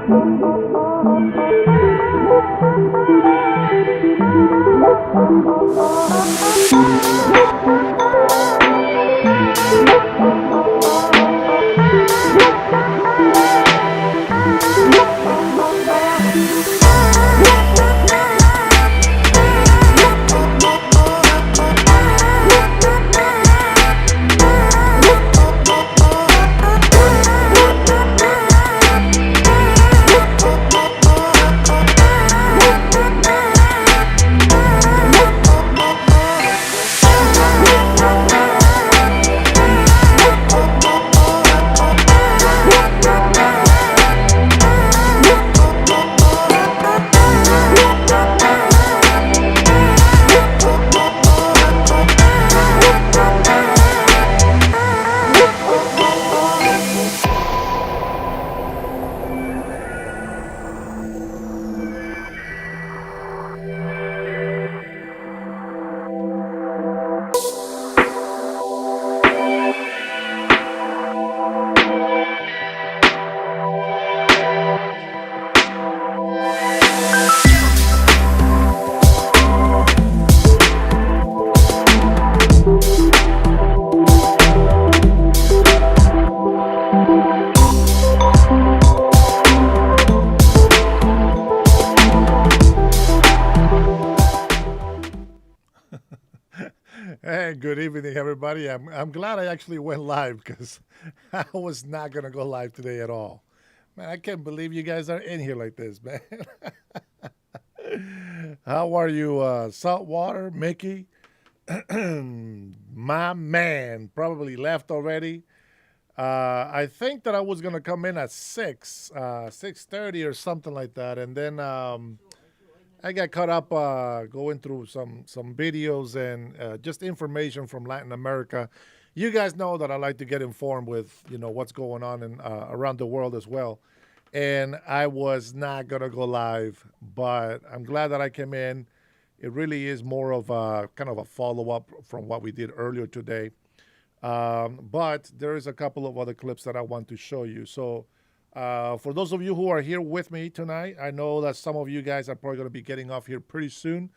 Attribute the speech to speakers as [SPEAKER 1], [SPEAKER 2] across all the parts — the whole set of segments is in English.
[SPEAKER 1] Hey, good evening, everybody. I'm glad I actually went live because I was not gonna go live today at all. Man, I can't believe you guys are in here like this, man. How are you, Saltwater, Mickey? My man probably left already. I think that I was gonna come in at 6:30 or something like that, and then I got caught up going through some videos and just information from Latin America. You guys know that I like to get informed with what's going on in around the world as well. And I was not gonna go live, but I'm glad that I came in. It really is more of a kind of a follow up from what we did earlier today. But there is a couple of other clips that I want to show you. So for those of you who are here with me tonight, I know that some of you guys are probably going to be getting off here pretty soon.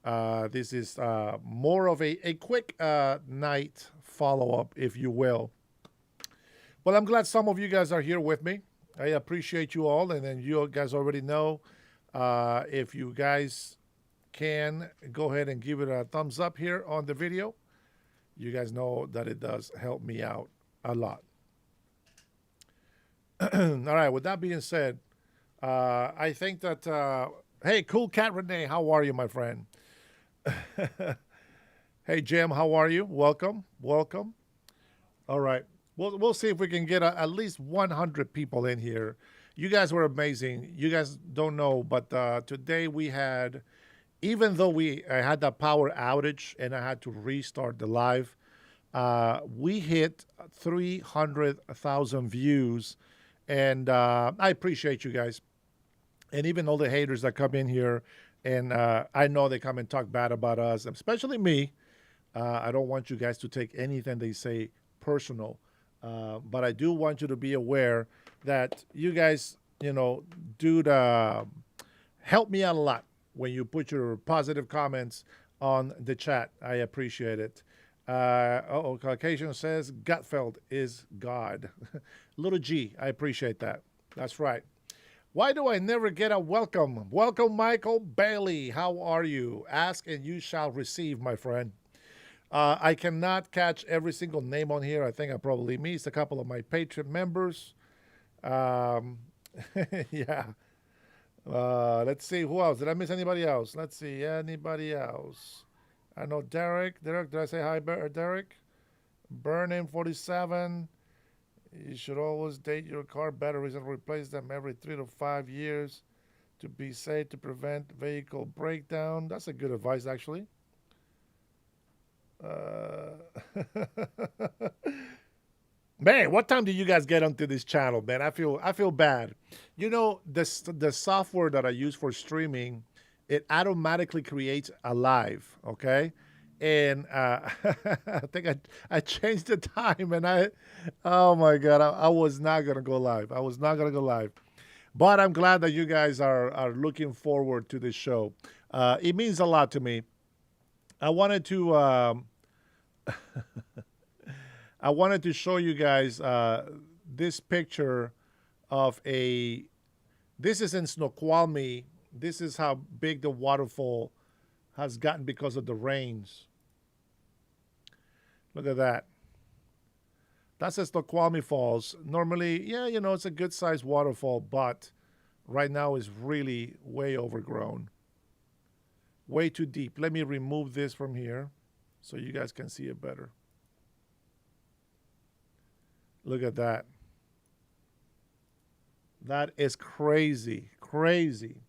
[SPEAKER 1] This is more of a quick night follow-up, if you will. But I'm glad some of you guys are here with me. I appreciate you all. And then you guys already know if you guys can go ahead and give it a thumbs up here on the video. You guys know that it does help me out a lot. All right, with that being said, I think that, hey, Cool Cat Renee, how are you, my friend? Hey, Jim, how are you? Welcome, welcome. All right, we'll see if we can get at least 100 people in here. You guys were amazing. You guys don't know, but today we had, even though I had that power outage and I had to restart the live, we hit 300,000 views. And I appreciate you guys. And even all the haters that come in here, and I know they come and talk bad about us, especially me. I don't want you guys to take anything they say personal. But I do want you to be aware that you guys, do help me out a lot when you put your positive comments on the chat. I appreciate it. Caucasian says Gutfeld is God. Little G, I appreciate that. That's right. Why do I never get a welcome? Welcome, Michael Bailey. How are you? Ask and you shall receive, my friend. I cannot catch every single name on here. I think I probably missed a couple of my Patreon members. Yeah. Let's see. Who else? Did I miss anybody else? Let's see. Anybody else? I know Derek. Derek, did I say hi, Derek? Burning 47. You should always date your car batteries and replace them every 3 to 5 years to be safe to prevent vehicle breakdown. That's a good advice, actually. Man, what time do you guys get onto this channel, man? I feel bad. The software that I use for streaming, it automatically creates a live, okay? And I think I changed the time, and oh my God, I was not gonna go live. I was not gonna go live. But I'm glad that you guys are looking forward to this show. It means a lot to me. I wanted to I wanted to show you guys this picture of a. This is in Snoqualmie. This is how big the waterfall has gotten because of the rains. Look at that. That's at Snoqualmie Falls. Normally, yeah, it's a good sized waterfall, but right now is really way overgrown. Way too deep. Let me remove this from here so you guys can see it better. Look at that. That is crazy. Crazy.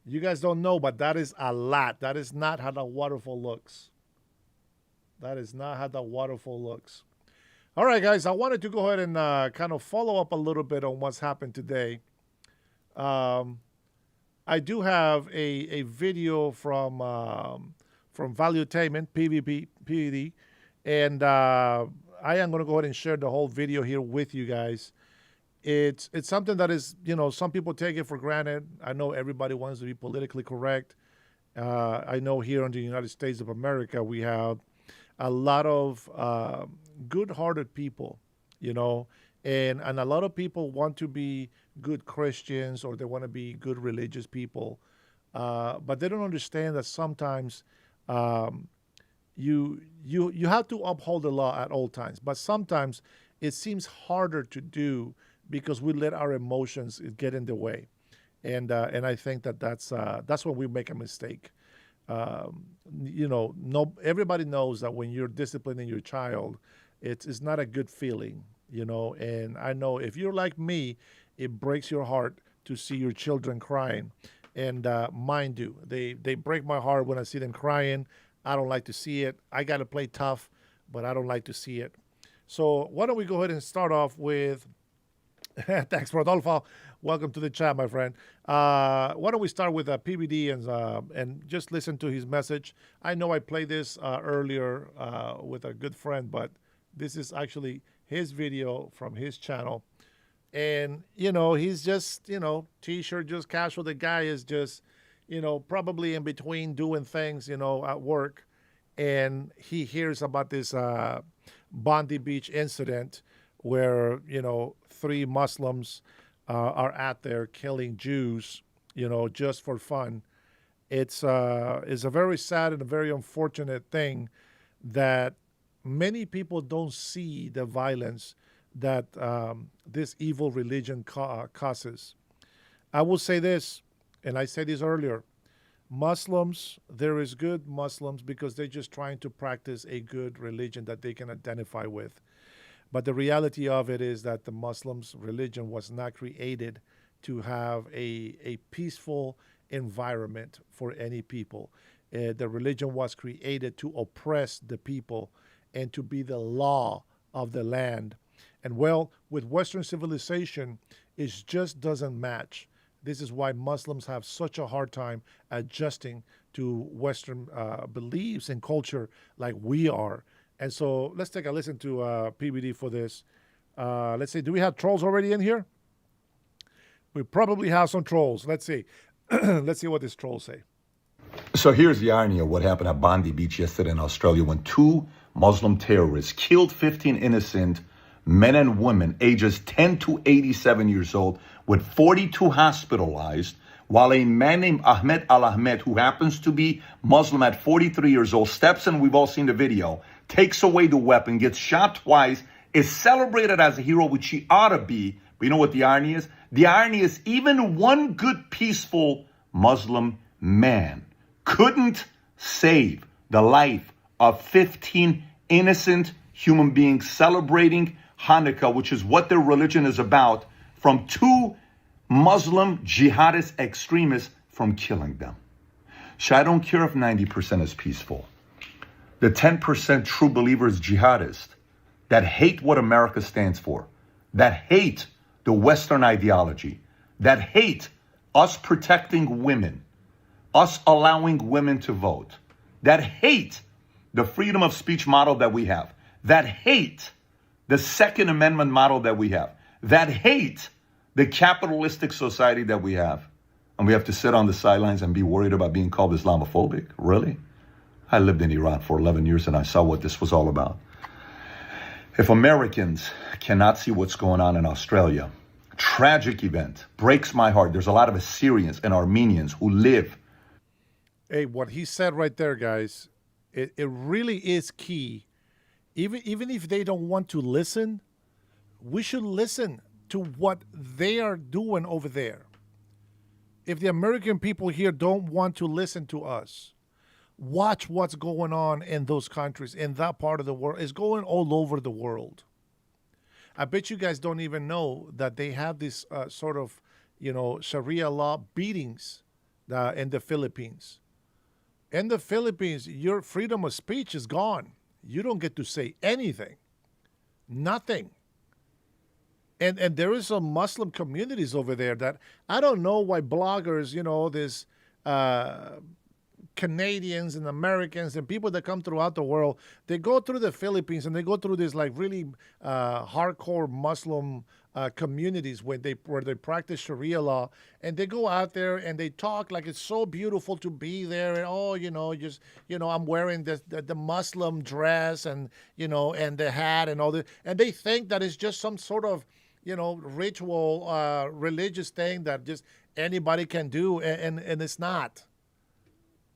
[SPEAKER 1] You guys don't know, but that is a lot. That is not how the waterfall looks. That is not how the waterfall looks. All right, guys, I wanted to go ahead and kind of follow up a little bit on what's happened today. I do have a video from Valuetainment, PVD, and I am going to go ahead and share the whole video here with you guys. It's something that is, some people take it for granted. I know everybody wants to be politically correct. I know here in the United States of America, we have a lot of good-hearted people, and a lot of people want to be good Christians or they want to be good religious people, but they don't understand that sometimes you have to uphold the law at all times, but sometimes it seems harder to do because we let our emotions get in the way, and I think that's when we make a mistake. Everybody knows that when you're disciplining your child, it's not a good feeling, and I know if you're like me, it breaks your heart to see your children crying, and mine do. They break my heart when I see them crying. I don't like to see it. I got to play tough, but I don't like to see it. So why don't we go ahead and start off with thanks, Rodolfo. Welcome to the chat, my friend. Why don't we start with PBD and just listen to his message. I know I played this earlier with a good friend, but this is actually his video from his channel. And, he's just, T-shirt, just casual. The guy is just, probably in between doing things, at work. And he hears about this Bondi Beach incident where, 3 Muslims are out there killing Jews, just for fun. It's a very sad and a very unfortunate thing that many people don't see the violence that this evil religion causes. I will say this, and I said this earlier, Muslims, there is good Muslims because they're just trying to practice a good religion that they can identify with. But the reality of it is that the Muslims' religion was not created to have a peaceful environment for any people. The religion was created to oppress the people and to be the law of the land. And with Western civilization, it just doesn't match. This is why Muslims have such a hard time adjusting to Western beliefs and culture like we are. And so let's take a listen to PBD for this. Let's see, do we have trolls already in here? We probably have some trolls. Let's see. Let's see what these trolls say.
[SPEAKER 2] So here's the irony of what happened at Bondi Beach yesterday in Australia when 2 Muslim terrorists killed 15 innocent men and women ages 10 to 87 years old, with 42 hospitalized, while a man named Ahmed Al-Ahmed, who happens to be Muslim at 43 years old, steps in, we've all seen the video, takes away the weapon, gets shot twice, is celebrated as a hero, which he ought to be. But you know what the irony is? The irony is even one good, peaceful Muslim man couldn't save the life of 15 innocent human beings celebrating Hanukkah, which is what their religion is about, from 2 Muslim jihadist extremists from killing them. So I don't care if 90% is peaceful. The 10% true believers, jihadists, that hate what America stands for, that hate the Western ideology, that hate us protecting women, us allowing women to vote, that hate the freedom of speech model that we have, that hate the Second Amendment model that we have, that hate The capitalistic society that we have. And we have to sit on the sidelines and be worried about being called Islamophobic? Really? I lived in Iran for 11 years and I saw what this was all about. If Americans cannot see what's going on in Australia, tragic event, breaks my heart. There's a lot of Assyrians and Armenians who live.
[SPEAKER 1] Hey, what he said right there, guys, it really is key. Even if they don't want to listen, we should listen to what they are doing over there. If the American people here don't want to listen to us, watch what's going on in those countries, in that part of the world. It's going all over the world. I bet you guys don't even know that they have this sort of, Sharia law beatings in the Philippines. In the Philippines, your freedom of speech is gone. You don't get to say anything, nothing. And there is some Muslim communities over there that I don't know why bloggers, this Canadians and Americans and people that come throughout the world, they go through the Philippines and they go through this like really hardcore Muslim communities where they practice Sharia law, and they go out there and they talk like it's so beautiful to be there, and I'm wearing the Muslim dress and and the hat and all that, and they think that it's just some sort of ritual religious thing that just anybody can do, and it's not.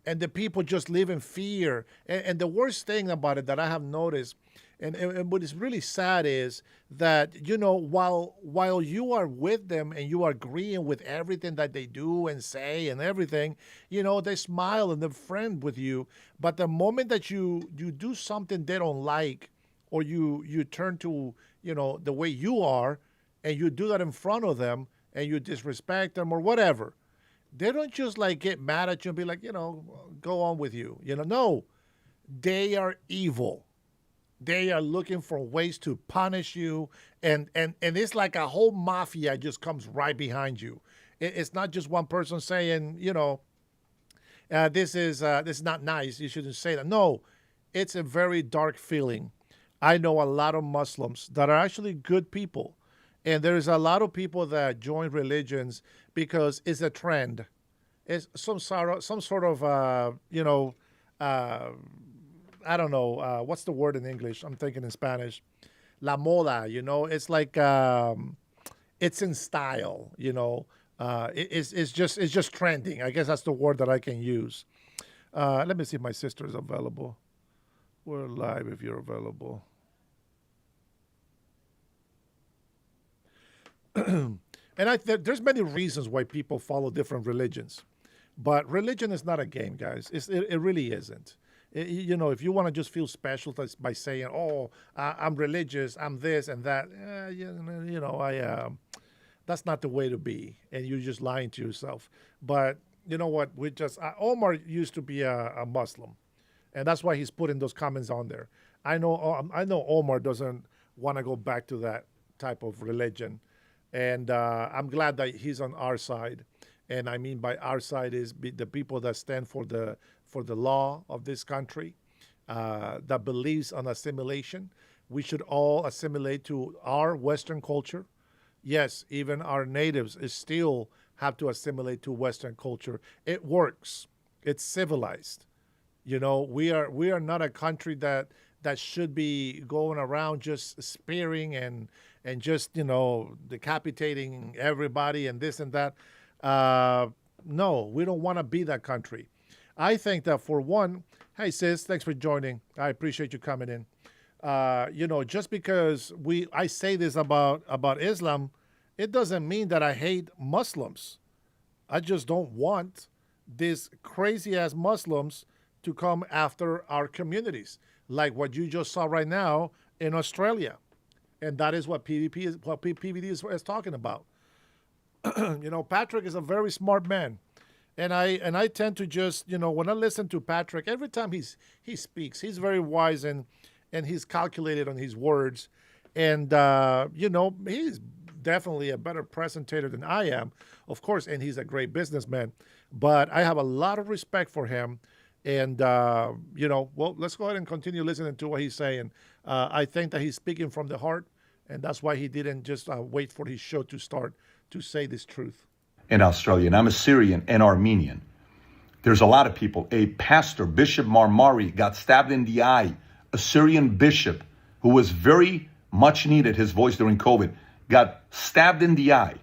[SPEAKER 1] And the people just live in fear. And the worst thing about it that I have noticed, and what is really sad is that, while you are with them and you are agreeing with everything that they do and say and everything, they smile and they're friend with you. But the moment that you do something they don't like, or you turn to, the way you are, and you do that in front of them and you disrespect them or whatever, they don't just like get mad at you and be like, go on with you. No, they are evil. They are looking for ways to punish you, and it's like a whole mafia just comes right behind you. It's not just one person saying, this is not nice. You shouldn't say that. No, it's a very dark feeling. I know a lot of Muslims that are actually good people, and there's a lot of people that join religions because it's a trend. It's some sort of I don't know what's the word in English. I'm thinking in Spanish, la moda. It's like it's in style. It's just trending. I guess that's the word that I can use. Let me see if my sister is available. We're live if you're available. And there's many reasons why people follow different religions, but religion is not a game, guys. It really isn't. If you want to just feel special by saying, "Oh, I'm religious, I'm this and that," that's not the way to be, and you're just lying to yourself. But you know what? Omar used to be a Muslim, and that's why he's putting those comments on there. I know Omar doesn't want to go back to that type of religion. And I'm glad that he's on our side. And I mean by our side is the people that stand for the law of this country, that believes on assimilation. We should all assimilate to our Western culture. Yes, even our natives still have to assimilate to Western culture. It works. It's civilized. We are not a country that should be going around just spearing and just decapitating everybody and this and that. No, we don't want to be that country. I think that for one, hey sis, thanks for joining. I appreciate you coming in. Just because I say this about Islam, it doesn't mean that I hate Muslims. I just don't want these crazy ass Muslims to come after our communities, like what you just saw right now in Australia. And that is what PVD is talking about. Patrick is a very smart man. And I tend to just, when I listen to Patrick, every time he speaks, he's very wise and he's calculated on his words. And, he's definitely a better presentator than I am, of course, and he's a great businessman. But I have a lot of respect for him. And, let's go ahead and continue listening to what he's saying. I think that he's speaking from the heart, and that's why he didn't just wait for his show to start. to say this truth.
[SPEAKER 2] in Australia, and I'm a Syrian and Armenian. There's a lot of people. A pastor, Bishop Marmari, got stabbed in the eye. A Syrian bishop who was very much needed, his voice during COVID, got stabbed in the eye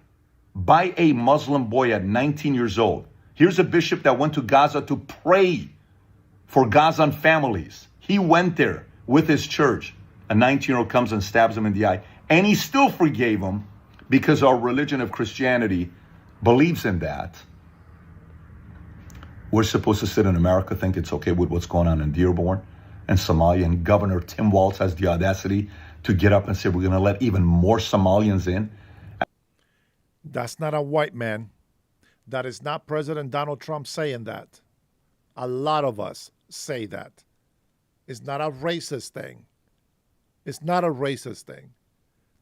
[SPEAKER 2] by a Muslim boy at 19 years old. Here's a bishop that went to Gaza to pray for Gazan families. He went there with his church. A 19-year-old comes and stabs him in the eye. And he still forgave him because our religion of Christianity believes in that. We're supposed to sit in America, think it's okay with what's going on in Dearborn and Somalia. And Governor Tim Walz has the audacity to get up and say we're going to let even more Somalians in.
[SPEAKER 1] That's not a white man. That is not President Donald Trump saying that. A lot of us say that. It's not a racist thing. It's not a racist thing.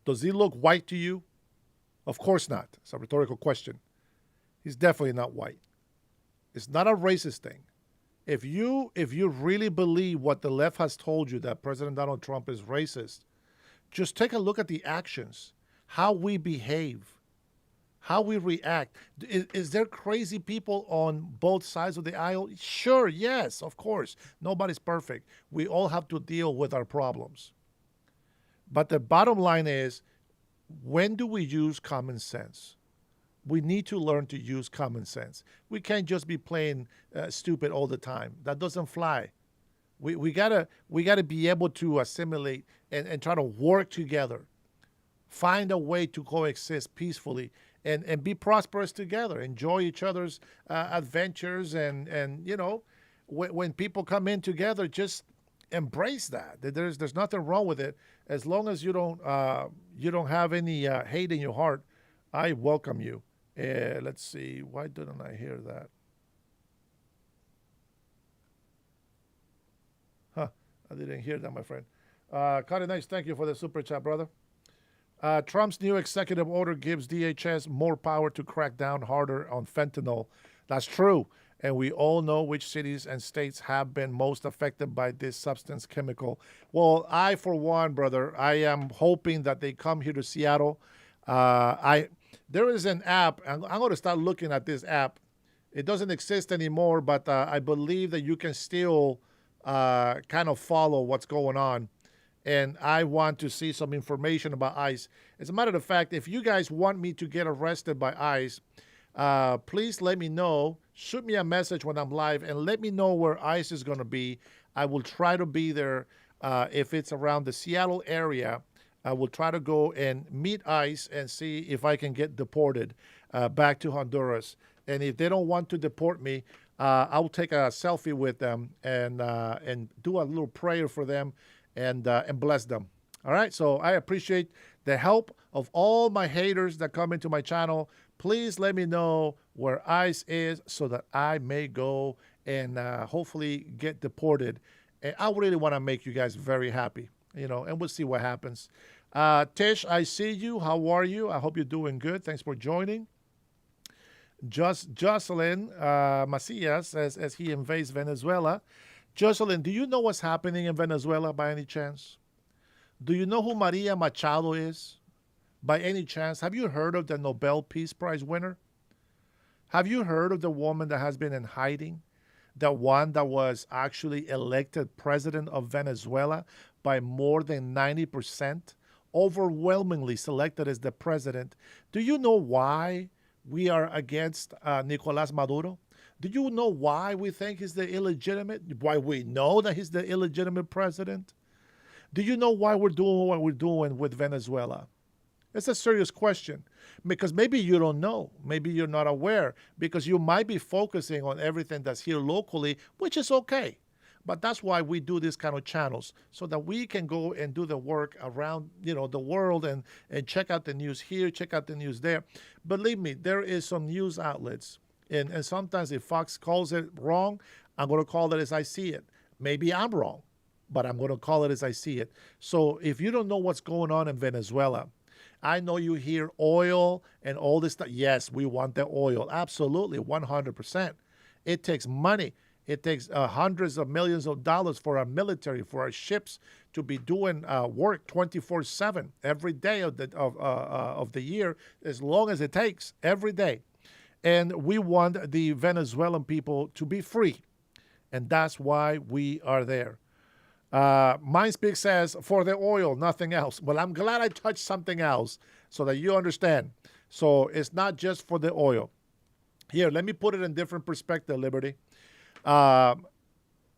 [SPEAKER 1] Does he look white to you? Of course not. It's a rhetorical question. He's definitely not white. It's not a racist thing. If you really believe what the left has told you, that President Donald Trump is racist, just take a look at the actions, how we behave, how we react. Is there crazy people on both sides of the aisle? Sure, yes, of course. Nobody's perfect. We all have to deal with our problems. But the bottom line is, when do we use common sense? We need to learn to use common sense. We can't just be playing stupid all the time. That doesn't fly. We gotta be able to assimilate and try to work together, find a way to coexist peacefully and be prosperous together. Enjoy each other's adventures and you know, when people come in together, just embrace that. There's nothing wrong with it as long as you don't have any hate in your heart. I welcome you. Let's see. Why didn't I hear that? I didn't hear that, my friend. Connie Nice, thank you for the super chat, brother. Trump's new executive order gives DHS more power to crack down harder on fentanyl. That's true. And we all know which cities and states have been most affected by this substance chemical. Well, I, for one, brother, I am hoping that they come here to Seattle. There is an app. I'm going to start looking at this app. It doesn't exist anymore, but I believe that you can still kind of follow what's going on. And I want to see some information about ICE. As a matter of fact, if you guys want me to get arrested by ICE, please let me know. Shoot me a message when I'm live and let me know where ICE is going to be. I will try to be there. If it's around the Seattle area, I will try to go and meet ICE and see if I can get deported back to Honduras. And if they don't want to deport me, I'll take a selfie with them and do a little prayer for them and bless them. All right, so I appreciate the help of all my haters that come into my channel. Please let me know where ICE is so that I may go and hopefully get deported. And I really want to make you guys very happy, you know, and we'll see what happens. Tish, I see you. How are you? I hope you're doing good. Thanks for joining. Jocelyn Macias, as he invades Venezuela. Jocelyn, do you know what's happening in Venezuela by any chance? Do you know who Maria Machado is? By any chance, have you heard of the Nobel Peace Prize winner? Have you heard of the woman that has been in hiding? The one that was actually elected president of Venezuela by more than 90%, overwhelmingly selected as the president. Do you know why we are against Nicolás Maduro? Do you know why we think he's the illegitimate? Why we know that he's the illegitimate president? Do you know why we're doing what we're doing with Venezuela? It's a serious question because maybe you don't know. Maybe you're not aware because you might be focusing on everything that's here locally, which is okay. But that's why we do these kind of channels so that we can go and do the work around, you know, the world and check out the news here, check out the news there. Believe me, there is some news outlets. And sometimes if Fox calls it wrong, I'm going to call it as I see it. Maybe I'm wrong, but I'm going to call it as I see it. So if you don't know what's going on in Venezuela, I know you hear oil and all this stuff. Yes, we want the oil. Absolutely, 100%. It takes money. It takes hundreds of millions of dollars for our military, for our ships to be doing work 24/7 every day of the year, as long as it takes, every day. And we want the Venezuelan people to be free. And that's why we are there. Mindspeak says, for the oil, nothing else. Well, I'm glad I touched something else so that you understand. So it's not just for the oil. Here, let me put it in different perspective, Liberty.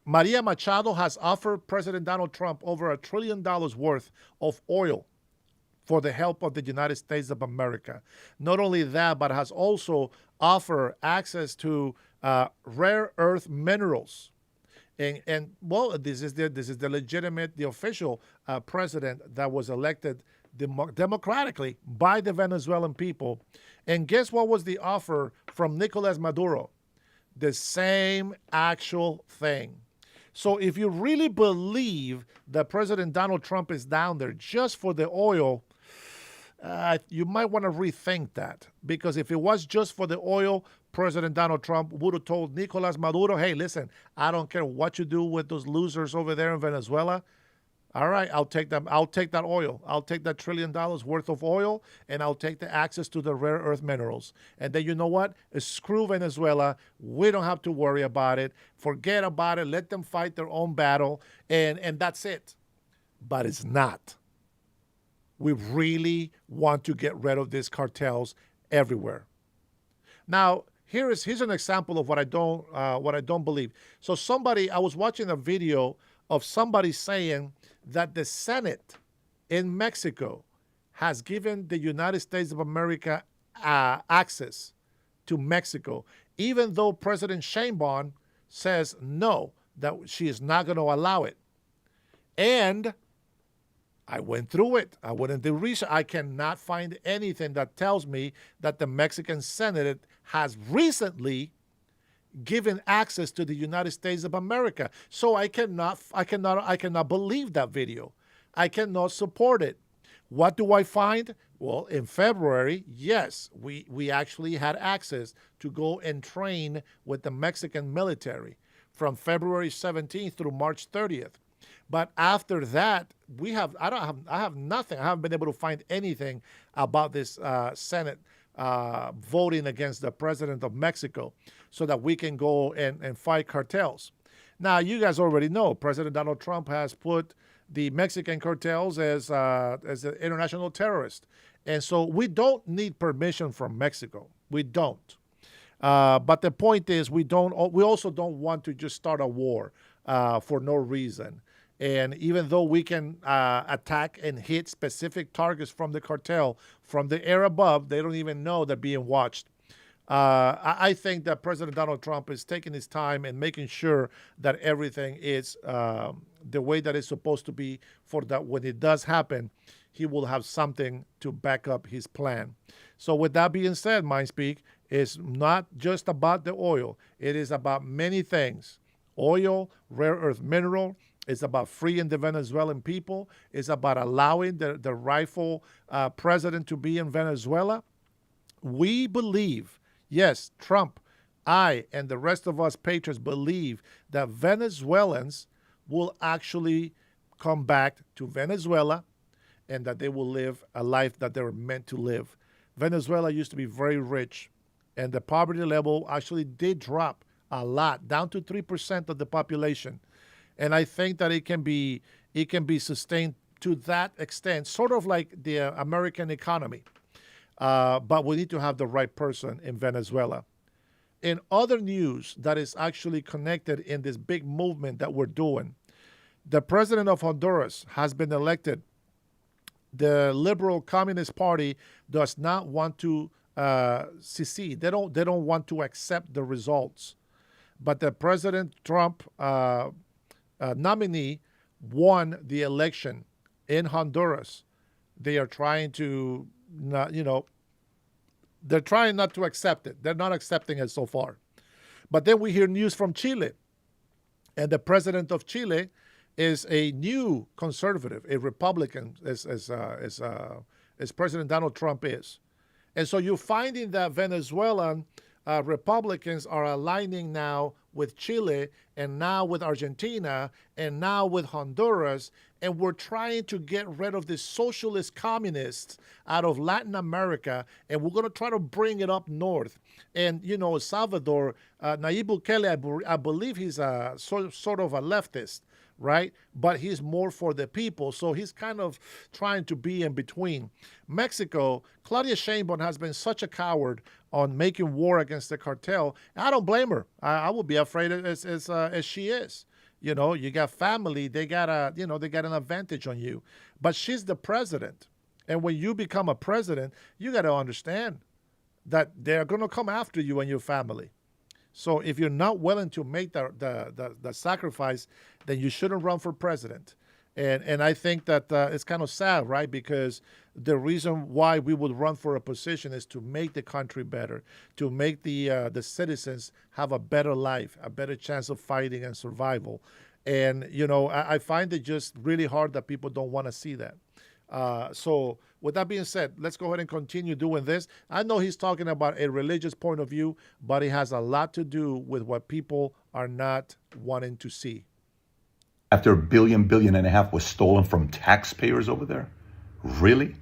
[SPEAKER 1] Maria Machado has offered President Donald Trump over $1 trillion worth of oil for the help of the United States of America. Not only that, but has also offered access to rare earth minerals. And well, this is the legitimate, the official president that was elected democratically by the Venezuelan people. And guess what was the offer from Nicolas Maduro? The same actual thing. So if you really believe that President Donald Trump is down there just for the oil, you might want to rethink that. Because if it was just for the oil, President Donald Trump would have told Nicolas Maduro, hey, listen, I don't care what you do with those losers over there in Venezuela. All right, I'll take them. I'll take that oil. I'll take that $1 trillion worth of oil, and I'll take the access to the rare earth minerals. And then you know what? Screw Venezuela. We don't have to worry about it. Forget about it. Let them fight their own battle, and that's it. But it's not. We really want to get rid of these cartels everywhere. Now, here's an example of what I don't believe. So I was watching a video of somebody saying that the Senate in Mexico has given the United States of America access to Mexico, even though President Sheinbaum says no, that she is not going to allow it. And I went through it. I went into research. I cannot find anything that tells me that the Mexican Senate has recently given access to the United States of America. So I cannot believe that video. I cannot support it. What do I find? Well, in February, yes, we actually had access to go and train with the Mexican military from February 17th through March 30th. But after that, I have nothing. I haven't been able to find anything about this Senate voting against the president of Mexico so that we can go and fight cartels. Now, you guys already know President Donald Trump has put the Mexican cartels as an international terrorist. And so we don't need permission from Mexico. We don't. But the point is, we also don't want to just start a war for no reason. And even though we can attack and hit specific targets from the cartel from the air above, they don't even know they're being watched. I think that President Donald Trump is taking his time and making sure that everything is the way that it's supposed to be, for that when it does happen, he will have something to back up his plan. So with that being said, Mindspeak is not just about the oil. It is about many things. Oil, rare earth mineral. It's about freeing the Venezuelan people. It's about allowing the rightful president to be in Venezuela. We believe, yes, Trump, I, and the rest of us patriots believe that Venezuelans will actually come back to Venezuela and that they will live a life that they were meant to live. Venezuela used to be very rich, and the poverty level actually did drop a lot, down to 3% of the population. And I think that it can be sustained to that extent, sort of like the American economy. But we need to have the right person in Venezuela. In other news that is actually connected in this big movement that we're doing, the president of Honduras has been elected. The Liberal Communist Party does not want to secede. They don't want to accept the results. But the President Trump nominee won the election in Honduras. They are trying to they're trying not to accept it. They're not accepting it so far. But then we hear news from Chile. And the president of Chile is a new conservative, a Republican, as President Donald Trump is. And so you're finding that Venezuelan Republicans are aligning now with Chile, and now with Argentina, and now with Honduras, and we're trying to get rid of the socialist communists out of Latin America, and we're going to try to bring it up north. And Salvador, Nayib Bukele, I believe he's a sort of a leftist, right? But he's more for the people. So he's kind of trying to be in between. Mexico, Claudia Sheinbaum has been such a coward on making war against the cartel. I don't blame her. I would be afraid as she is. You got family, they got an advantage on you. But she's the president. And when you become a president, you got to understand that they're going to come after you and your family. So if you're not willing to make the sacrifice, then you shouldn't run for president. And I think that it's kind of sad, right? Because the reason why we would run for a position is to make the country better, to make the citizens have a better life, a better chance of fighting and survival. And, I find it just really hard that people don't want to see that. So with that being said, let's go ahead and continue doing this. I know he's talking about a religious point of view, but it has a lot to do with what people are not wanting to see.
[SPEAKER 2] After $1.5 billion was stolen from taxpayers over there? Really?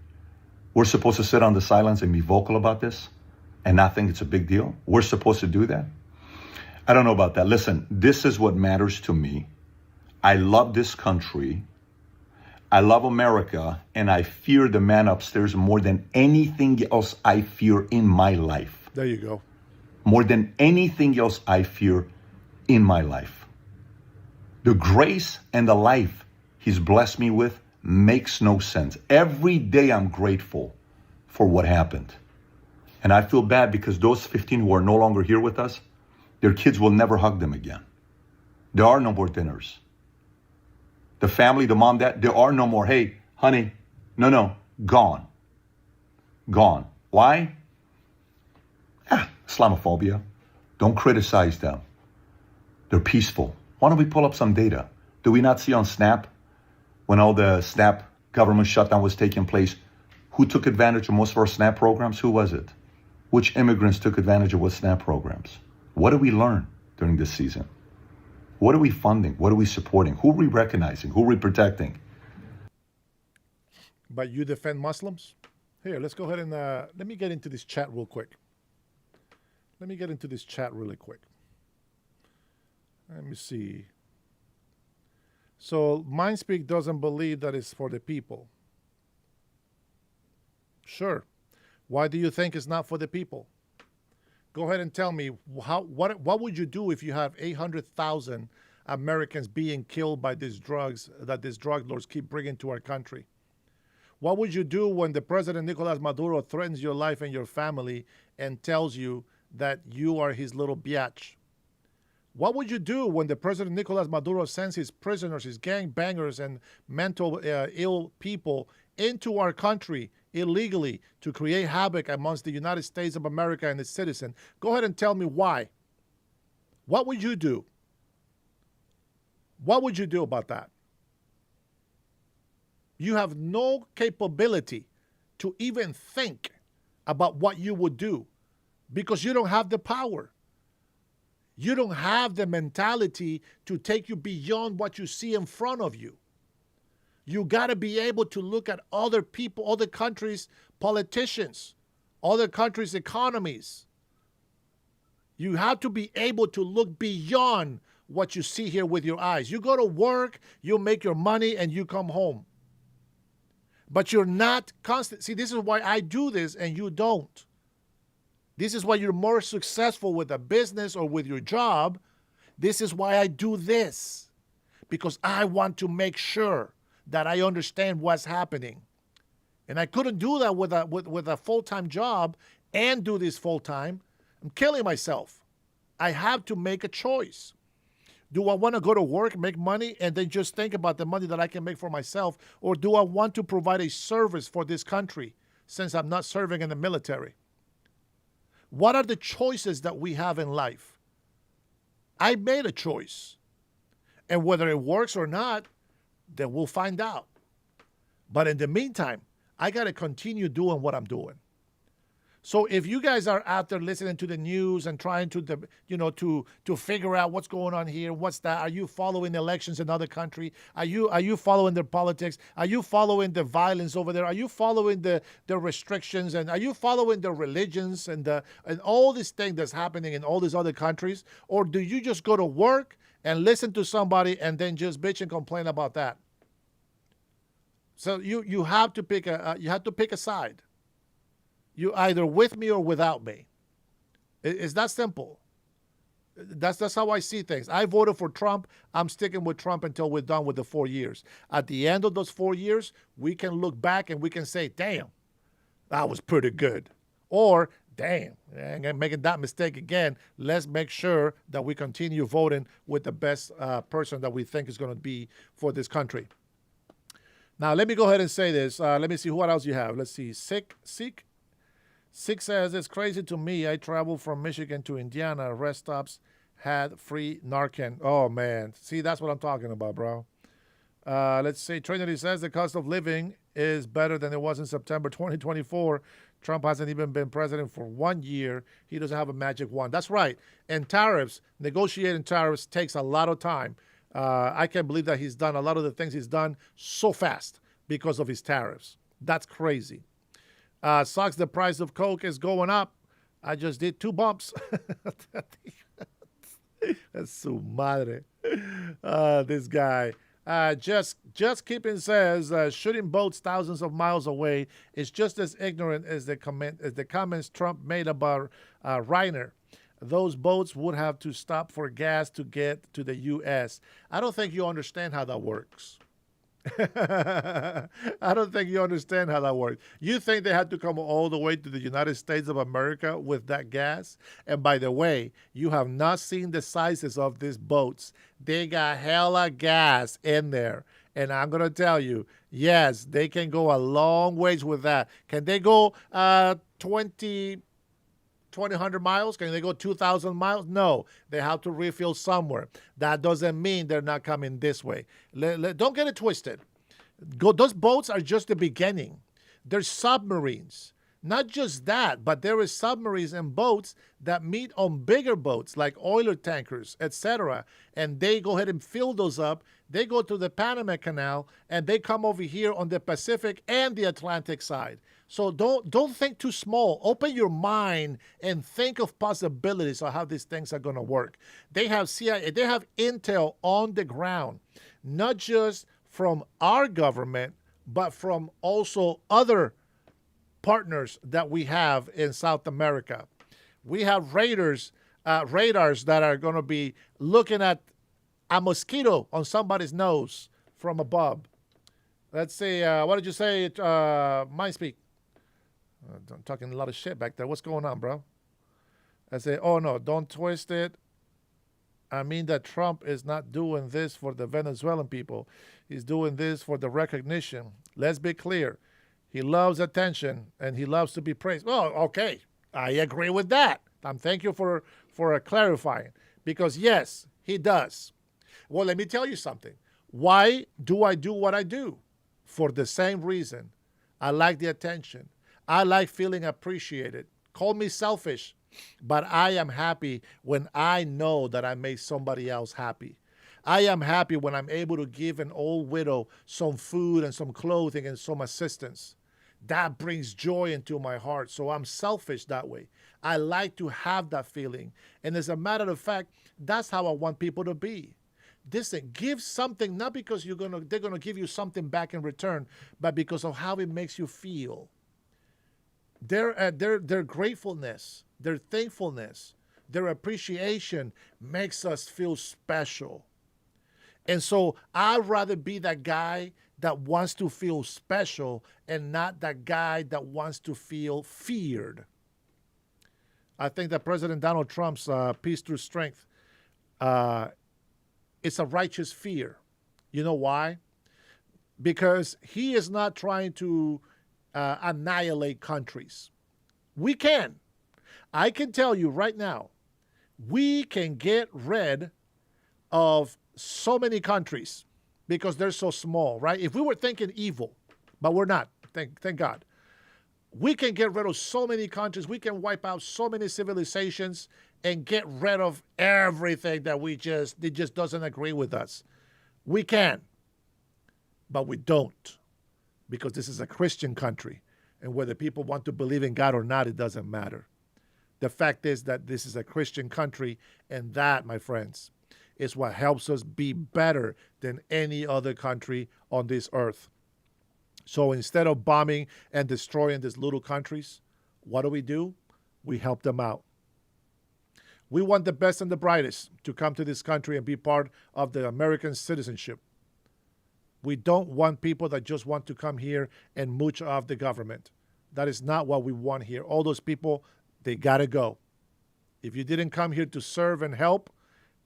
[SPEAKER 2] We're supposed to sit on the silence and be vocal about this and not think it's a big deal? We're supposed to do that? I don't know about that. Listen, this is what matters to me. I love this country. I love America, and I fear the man upstairs more than anything else I fear in my life.
[SPEAKER 1] There you go.
[SPEAKER 2] More than anything else I fear in my life. The grace and the life he's blessed me with makes no sense. Every day I'm grateful for what happened. And I feel bad because those 15 who are no longer here with us, their kids will never hug them again. There are no more dinners. The family, the mom, dad, there are no more, hey, honey, no, gone. Gone. Why? Islamophobia. Don't criticize them. They're peaceful. Why don't we pull up some data? Do we not see on Snap, when all the Snap government shutdown was taking place, who took advantage of most of our SNAP programs? Who was it? Which immigrants took advantage of what SNAP programs? What did we learn during this season? What are we funding? What are we supporting? Who are we recognizing? Who are we protecting?
[SPEAKER 1] But you defend Muslims? Here, let's go ahead and let me get into this chat real quick. Let me get into this chat really quick. Let me see. So Mindspeak doesn't believe that it's for the people. Sure. Why do you think it's not for the people? Go ahead and tell me what would you do if you have 800,000 Americans being killed by these drugs that these drug lords keep bringing to our country? What would you do when the President Nicolas Maduro threatens your life and your family and tells you that you are his little biatch? What would you do when the President Nicolas Maduro sends his prisoners, his gangbangers, and mental ill people into our country illegally to create havoc amongst the United States of America and its citizens? Go ahead and tell me why. What would you do? What would you do about that? You have no capability to even think about what you would do because you don't have the power. You don't have the mentality to take you beyond what you see in front of you. You got to be able to look at other people, other countries' politicians, other countries' economies. You have to be able to look beyond what you see here with your eyes. You go to work, you make your money, and you come home. But you're not constant. See, this is why I do this and you don't. This is why you're more successful with a business or with your job. This is why I do this. Because I want to make sure that I understand what's happening. And I couldn't do that with a full-time job and do this full-time. I'm killing myself. I have to make a choice. Do I want to go to work, make money, and then just think about the money that I can make for myself? Or do I want to provide a service for this country since I'm not serving in the military? What are the choices that we have in life? I made a choice. And whether it works or not, then we'll find out. But in the meantime, I got to continue doing what I'm doing. So if you guys are out there listening to the news and trying to, to figure out what's going on here, what's that? Are you following elections in other country? Are you following their politics? Are you following the violence over there? Are you following the restrictions? And are you following the religions and all this thing that's happening in all these other countries? Or do you just go to work and listen to somebody and then just bitch and complain about that? So you have to pick a side. You either with me or without me. It's that simple. That's how I see things. I voted for Trump. I'm sticking with Trump until we're done with the 4 years. At the end of those 4 years, we can look back and we can say, damn, that was pretty good. Or, damn, I'm making that mistake again. Let's make sure that we continue voting with the best person that we think is going to be for this country. Now, let me go ahead and say this. Let me see what else you have. Let's see. Seek says, it's crazy to me. I traveled from Michigan to Indiana. Rest stops had free Narcan. Oh, man. See, that's what I'm talking about, bro. Let's see. Trinity says the cost of living is better than it was in September 2024. Trump hasn't even been president for 1 year. He doesn't have a magic wand. That's right. And tariffs, negotiating tariffs takes a lot of time. I can't believe that he's done a lot of the things he's done so fast because of his tariffs. That's crazy. Sucks the price of Coke is going up. I just did 2 bumps. That's su madre. This guy. Just Keeping says, shooting boats thousands of miles away is just as ignorant as the comments Trump made about Reiner. Those boats would have to stop for gas to get to the U.S. I don't think you understand how that works. I don't think you understand how that works. You think they had to come all the way to the United States of America with that gas? And by the way, you have not seen the sizes of these boats. They got hella gas in there. And I'm going to tell you, yes, they can go a long ways with that. Can they go 2,100 miles? Can they go 2,000 miles? No, they have to refill somewhere. That doesn't mean they're not coming this way. Don't get it twisted. Those boats are just the beginning. They're submarines. Not just that, but there is submarines and boats that meet on bigger boats like oiler tankers, etc. And they go ahead and fill those up. They go to the Panama Canal and they come over here on the Pacific and the Atlantic side. So don't think too small. Open your mind and think of possibilities of how these things are going to work. They have CIA, they have intel on the ground, not just from our government, but from also other partners that we have in South America. We have radars that are going to be looking at a mosquito on somebody's nose from above. Let's see. What did you say? Mind speak. I'm talking a lot of shit back there. What's going on, bro? I say, oh, no, don't twist it. I mean that Trump is not doing this for the Venezuelan people. He's doing this for the recognition. Let's be clear. He loves attention, and he loves to be praised. Oh, okay. I agree with that. Thank you for clarifying. Because, yes, he does. Well, let me tell you something. Why do I do what I do? For the same reason. I like the attention. I like feeling appreciated. Call me selfish, but I am happy when I know that I made somebody else happy. I am happy when I'm able to give an old widow some food and some clothing and some assistance. That brings joy into my heart. So I'm selfish that way. I like to have that feeling. And as a matter of fact, that's how I want people to be. Listen, give something, not because they're gonna give you something back in return, but because of how it makes you feel. Their gratefulness, their thankfulness, their appreciation makes us feel special. And so I'd rather be that guy that wants to feel special and not that guy that wants to feel feared. I think that President Donald Trump's peace through strength, it's a righteous fear. You know why? Because he is not trying to annihilate countries. We can. I can tell you right now, we can get rid of so many countries because they're so small, right? If we were thinking evil, but we're not, thank God. We can get rid of so many countries. We can wipe out so many civilizations and get rid of everything that it just doesn't agree with us. We can, but we don't, because this is a Christian country. And whether people want to believe in God or not, it doesn't matter. The fact is that this is a Christian country, and that, my friends, is what helps us be better than any other country on this earth. So instead of bombing and destroying these little countries, what do? We help them out. We want the best and the brightest to come to this country and be part of the American citizenship. We don't want people that just want to come here and mooch off the government. That is not what we want here. All those people, they got to go. If you didn't come here to serve and help,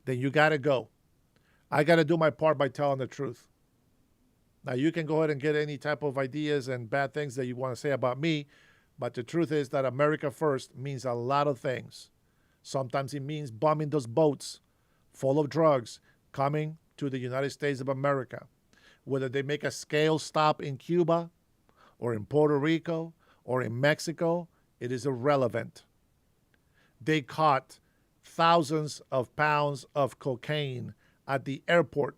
[SPEAKER 1] then you got to go. I got to do my part by telling the truth. Now, you can go ahead and get any type of ideas and bad things that you want to say about me, but the truth is that America first means a lot of things. Sometimes it means bombing those boats full of drugs coming to the United States of America. Whether they make a scale stop in Cuba or in Puerto Rico or in Mexico, it is irrelevant. They caught thousands of pounds of cocaine at the airport.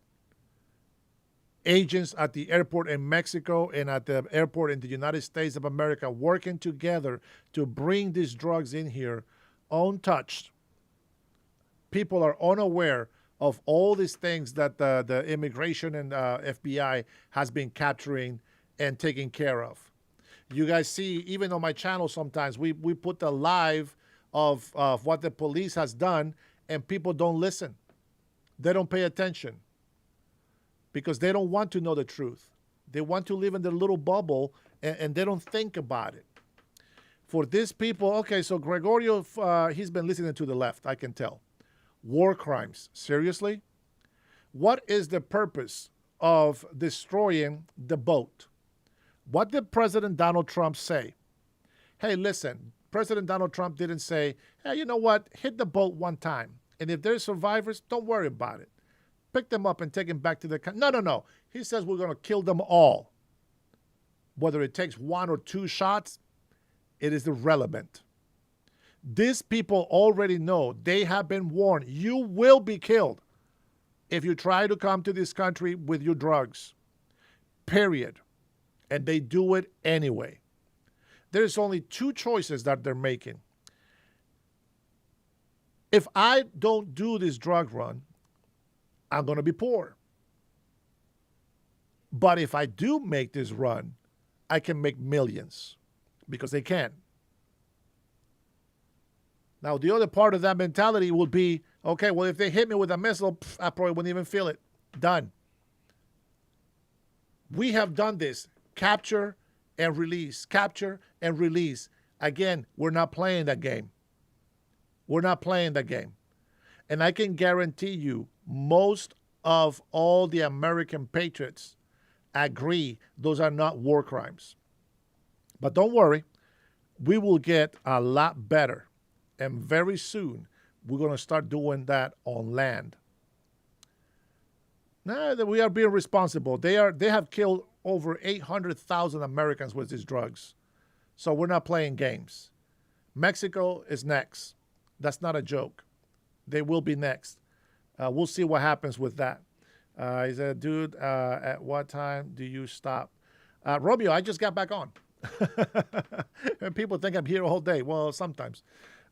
[SPEAKER 1] Agents at the airport in Mexico and at the airport in the United States of America working together to bring these drugs in here untouched. People are unaware of all these things that the immigration and FBI has been capturing and taking care of. You guys see, even on my channel sometimes, we put the live of what the police has done, and people don't listen. They don't pay attention because they don't want to know the truth. They want to live in their little bubble, and they don't think about it. For these people, okay, so Gregorio, he's been listening to the left, I can tell. War crimes, seriously? What is the purpose of destroying the boat? What did President Donald Trump say? Hey, listen, President Donald Trump didn't say, hey, you know what, hit the boat one time. And if there's survivors, don't worry about it. Pick them up and take them back to the country. No. He says we're going to kill them all. Whether it takes one or two shots, it is irrelevant. These people already know. They have been warned. You will be killed if you try to come to this country with your drugs. Period. And they do it anyway. There's only two choices that they're making. If I don't do this drug run, I'm going to be poor. But if I do make this run, I can make millions because they can. Now, the other part of that mentality would be, okay, well, if they hit me with a missile, I probably wouldn't even feel it. Done. We have done this. Capture and release. Capture and release. Again, we're not playing that game. We're not playing that game. And I can guarantee you, most of all the American patriots agree those are not war crimes. But don't worry, we will get a lot better. And very soon, we're going to start doing that on land. Now that we are being responsible, they have killed over 800,000 Americans with these drugs. So we're not playing games. Mexico is next. That's not a joke. They will be next. We'll see what happens with that. He said, dude, at what time do you stop? Romeo, I just got back on. And people think I'm here all day. Well, sometimes.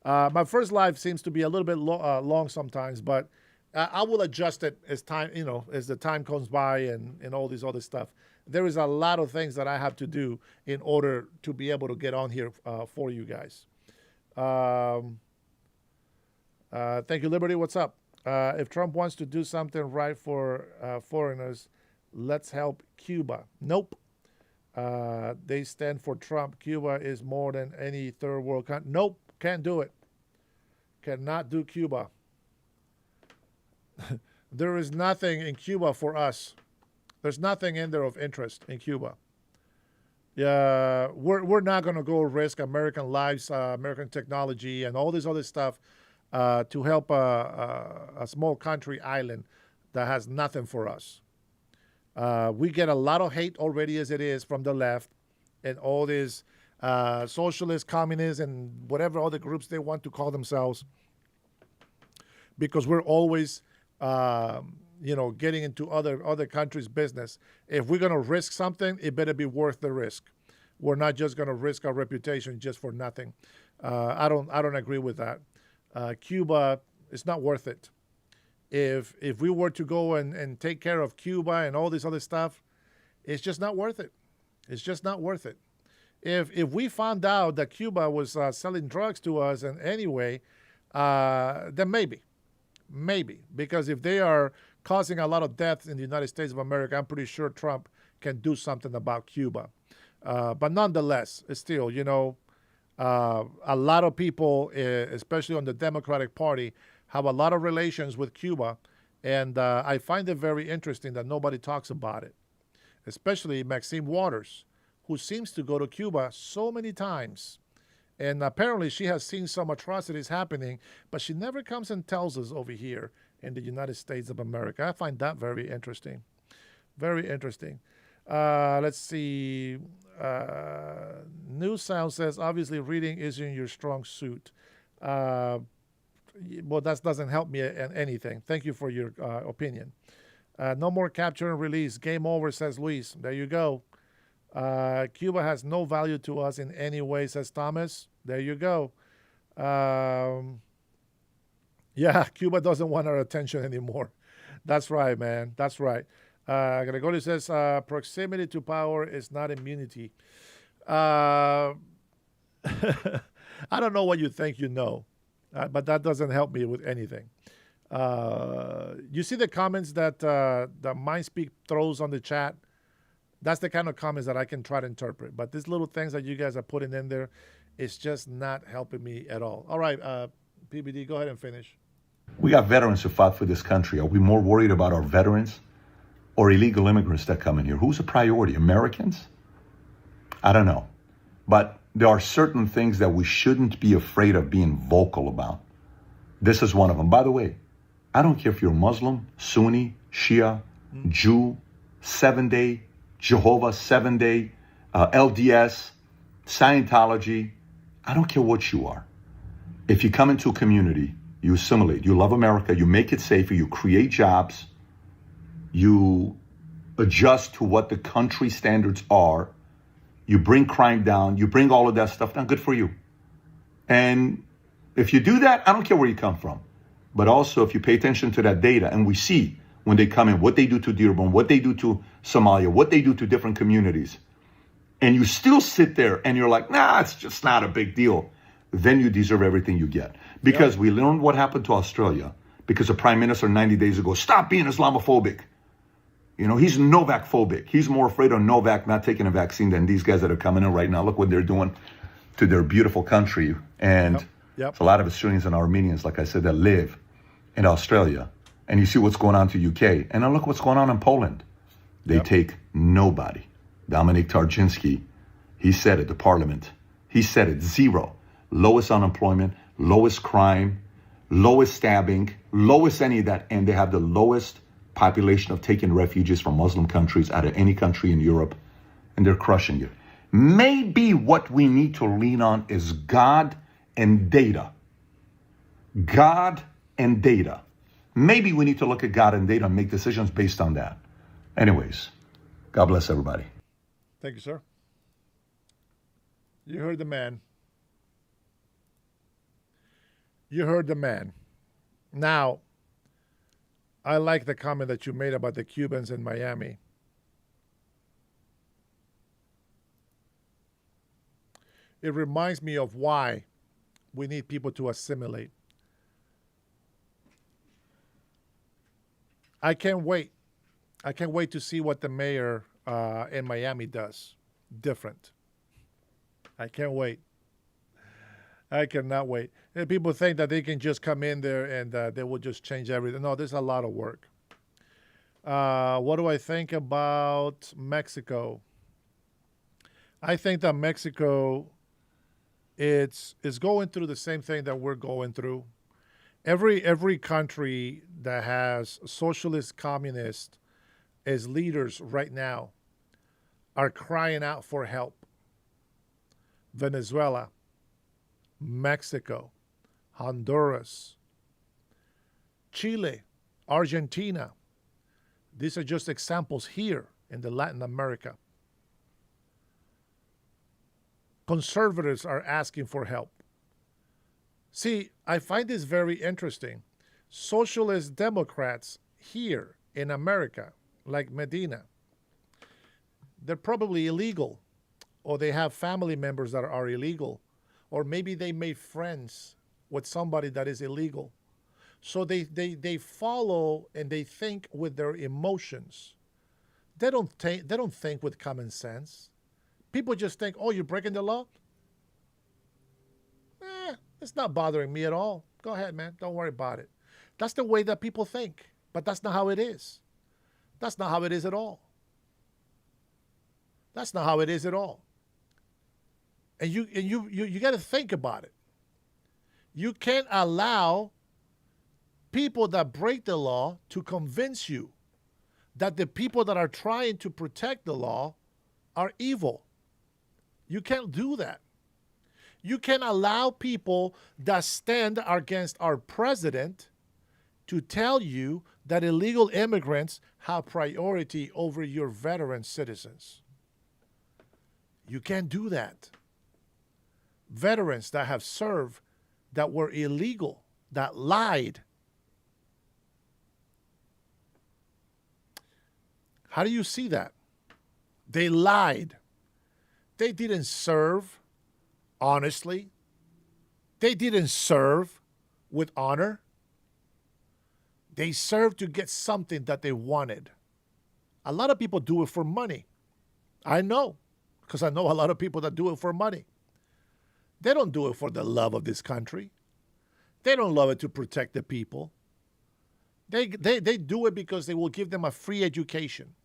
[SPEAKER 1] My first live seems to be a little bit long sometimes, but I will adjust it as time, as the time comes by and all this other stuff. There is a lot of things that I have to do in order to be able to get on here for you guys. Thank you, Liberty. What's up? If Trump wants to do something right for foreigners, let's help Cuba. Nope. They stand for Trump. Cuba is more than any third world country. Nope. Can't do it. Cannot do Cuba. There is nothing in Cuba for us. There's nothing in there of interest in Cuba. Yeah, we're not going to go risk American lives, American technology, and all this other stuff to help a small country island that has nothing for us. We get a lot of hate already as it is from the left and all this socialists, communists, and whatever other groups they want to call themselves, because we're always, getting into other countries' business. If we're gonna risk something, it better be worth the risk. We're not just gonna risk our reputation just for nothing. I don't agree with that. Cuba, it's not worth it. If we were to go and take care of Cuba and all this other stuff, it's just not worth it. It's just not worth it. If we found out that Cuba was selling drugs to us in any way, then maybe, because if they are causing a lot of deaths in the United States of America, I'm pretty sure Trump can do something about Cuba. But nonetheless, it's still, a lot of people, especially on the Democratic Party, have a lot of relations with Cuba, and I find it very interesting that nobody talks about it, especially Maxine Waters, who seems to go to Cuba so many times. And apparently she has seen some atrocities happening, but she never comes and tells us over here in the United States of America. I find that very interesting. Very interesting. Let's see. New Sound says, obviously reading isn't your strong suit. Well, that doesn't help me in anything. Thank you for your opinion. No more capture and release. Game over, says Luis. There you go. Cuba has no value to us in any way, says Thomas. There you go. Yeah, Cuba doesn't want our attention anymore. That's right, man. That's right. Gregorio says, proximity to power is not immunity. I don't know what you think you know, but that doesn't help me with anything. You see the comments that the Mindspeak throws on the chat? That's the kind of comments that I can try to interpret. But these little things that you guys are putting in there, it's just not helping me at all. All right, PBD, go ahead and finish.
[SPEAKER 2] We got veterans who fought for this country. Are we more worried about our veterans or illegal immigrants that come in here? Who's a priority? Americans? I don't know. But there are certain things that we shouldn't be afraid of being vocal about. This is one of them. By the way, I don't care if you're Muslim, Sunni, Shia, Jew, 7-day, Jehovah, 7-day, LDS, Scientology. I don't care what you are. If you come into a community, you assimilate, you love America, you make it safer, you create jobs, you adjust to what the country standards are, you bring crime down, you bring all of that stuff down, good for you. And if you do that, I don't care where you come from. But also, if you pay attention to that data, and we see when they come in, what they do to Dearborn, what they do to Somalia, what they do to different communities, and you still sit there and you're like, nah, it's just not a big deal, then you deserve everything you get. Because we learned what happened to Australia, because the Prime Minister 90 days ago, stop being Islamophobic. He's Novak phobic. He's more afraid of Novak not taking a vaccine than these guys that are coming in right now. Look what they're doing to their beautiful country. And it's a lot of Assyrians and Armenians, like I said, that live in Australia. And you see what's going on to UK. And now look what's going on in Poland. They take nobody. Dominic Tarczynski, he said it, the parliament. He said it, zero. Lowest unemployment, lowest crime, lowest stabbing, lowest any of that. And they have the lowest population of taking refugees from Muslim countries out of any country in Europe. And they're crushing it. Maybe what we need to lean on is God and data. God and data. Maybe we need to look at God and data and make decisions based on that. Anyways, God bless everybody.
[SPEAKER 1] Thank you, sir. You heard the man. You heard the man. Now, I like the comment that you made about the Cubans in Miami. It reminds me of why we need people to assimilate. I can't wait. I can't wait to see what the mayor in Miami does different. I can't wait. I cannot wait. And people think that they can just come in there and they will just change everything. No, there's a lot of work. What do I think about Mexico? I think that Mexico is going through the same thing that we're going through. Every country that has socialist, communist as leaders right now are crying out for help. Venezuela, Mexico, Honduras, Chile, Argentina. These are just examples here in the Latin America. Conservatives are asking for help. See, I find this very interesting. Socialist Democrats here in America, like Medina, they're probably illegal, or they have family members that are illegal, or maybe they made friends with somebody that is illegal. So they follow and they think with their emotions. They don't think with common sense. People just think, oh, you're breaking the law? It's not bothering me at all. Go ahead, man. Don't worry about it. That's the way that people think. But that's not how it is. That's not how it is at all. That's not how it is at all. And you got to think about it. You can't allow people that break the law to convince you that the people that are trying to protect the law are evil. You can't do that. You can't allow people that stand against our president to tell you that illegal immigrants have priority over your veteran citizens. You can't do that. Veterans that have served, that were illegal, that lied. How do you see that? They lied. They didn't serve honestly. They didn't serve with honor. They served to get something that they wanted. A lot of people do it for money. I know, because I know a lot of people that do it for money. They don't do it for the love of this country. They don't love it to protect the people. They do it because they will give them a free education,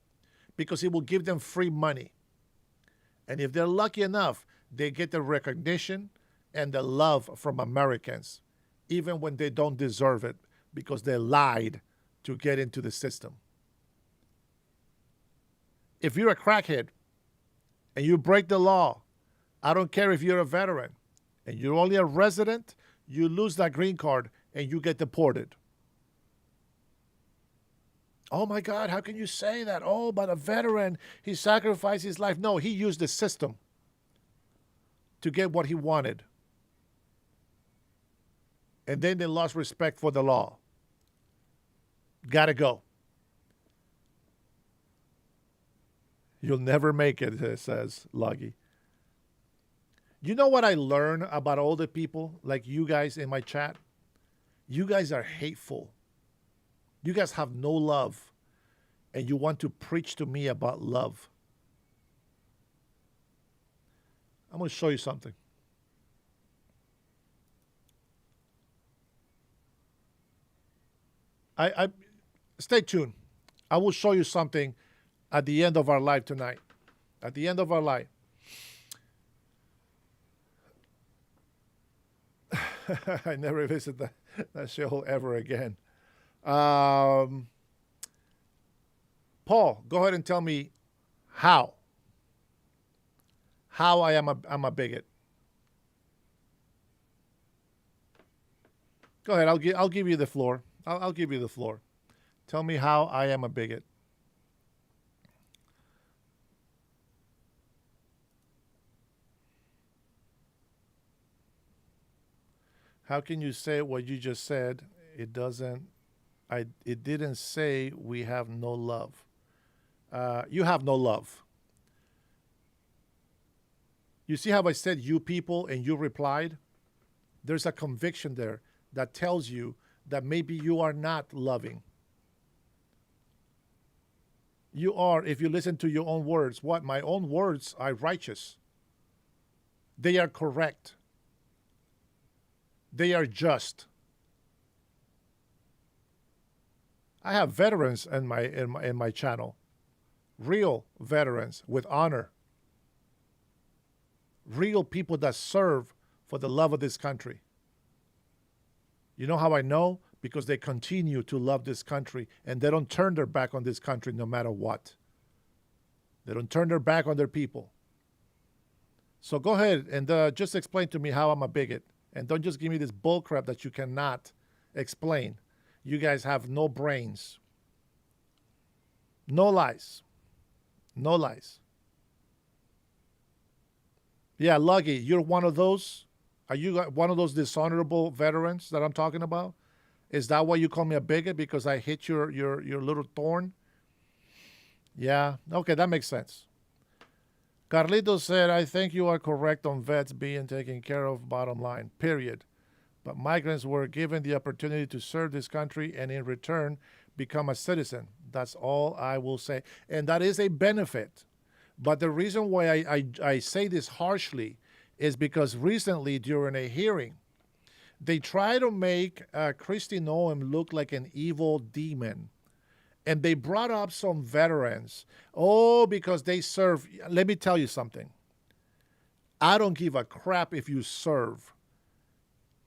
[SPEAKER 1] because it will give them free money. And if they're lucky enough, they get the recognition and the love from Americans, even when they don't deserve it, because they lied to get into the system. If you're a crackhead and you break the law, I don't care if you're a veteran and you're only a resident, you lose that green card and you get deported. Oh my God, how can you say that? Oh, but a veteran, he sacrificed his life. No, he used the system to get what he wanted. And then they lost respect for the law. Gotta go. You'll never make it, says Luggy. You know what I learn about older people like you guys in my chat? You guys are hateful. You guys have no love. And you want to preach to me about love. I'm going to show you something. I stay tuned. I will show you something at the end of our life tonight. At the end of our life. I never visit that show ever again. Paul, go ahead and tell me how I'm a bigot. Go ahead. I'll give you the floor. I'll give you the floor. Tell me how I am a bigot. How can you say what you just said? It didn't say we have no love. You have no love. You see how I said you people and you replied? There's a conviction there that tells you that maybe you are not loving. You are, if you listen to your own words. What? My own words are righteous. They are correct. They are just. I have veterans in my channel. Real veterans with honor. Real people that serve for the love of this country. You know how I know? Because they continue to love this country and they don't turn their back on this country no matter what. They don't turn their back on their people. So go ahead and just explain to me how I'm a bigot. And don't just give me this bullcrap that you cannot explain. You guys have no brains. No lies. No lies. Yeah, Luggy, you're one of those? Are you one of those dishonorable veterans that I'm talking about? Is that why you call me a bigot? Because I hit your little thorn? Yeah, okay, that makes sense. Carlitos said, I think you are correct on vets being taken care of, bottom line, period. But migrants were given the opportunity to serve this country and in return become a citizen. That's all I will say. And that is a benefit. But the reason why I say this harshly is because recently during a hearing, they try to make Kristi Noem look like an evil demon. And they brought up some veterans. Oh, because they serve. Let me tell you something. I don't give a crap if you serve.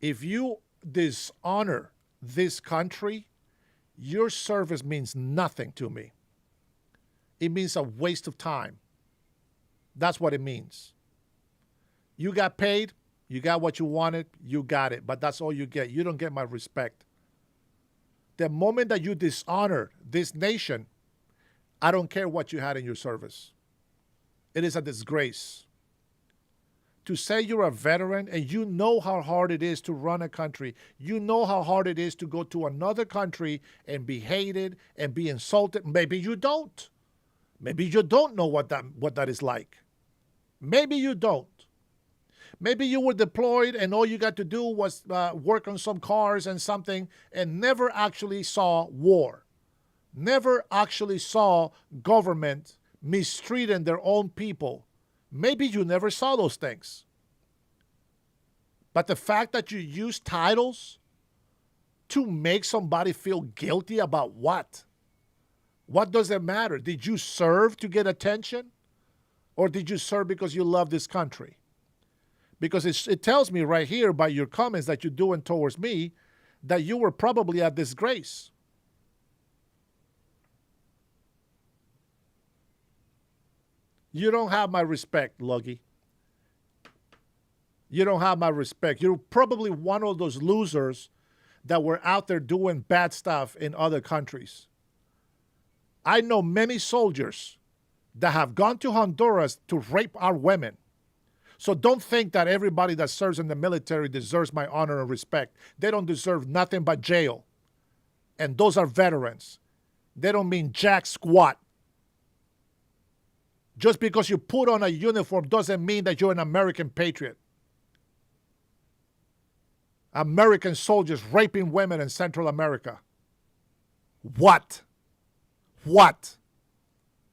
[SPEAKER 1] If you dishonor this country, your service means nothing to me. It means a waste of time. That's what it means. You got paid, you got what you wanted, you got it. But that's all you get. You don't get my respect. The moment that you dishonor this nation, I don't care what you had in your service. It is a disgrace. To say you're a veteran and you know how hard it is to run a country, you know how hard it is to go to another country and be hated and be insulted. Maybe you don't. Maybe you don't know what that is like. Maybe you don't. Maybe you were deployed and all you got to do was work on some cars and something and never actually saw war. Never actually saw government mistreating their own people. Maybe you never saw those things. But the fact that you use titles to make somebody feel guilty about what? What does it matter? Did you serve to get attention? Or did you serve because you love this country? Because it tells me right here by your comments that you're doing towards me that you were probably a disgrace. You don't have my respect, Luggy. You don't have my respect. You're probably one of those losers that were out there doing bad stuff in other countries. I know many soldiers that have gone to Honduras to rape our women. So don't think that everybody that serves in the military deserves my honor and respect. They don't deserve nothing but jail. And those are veterans. They don't mean jack squat. Just because you put on a uniform doesn't mean that you're an American patriot. American soldiers raping women in Central America. What? What?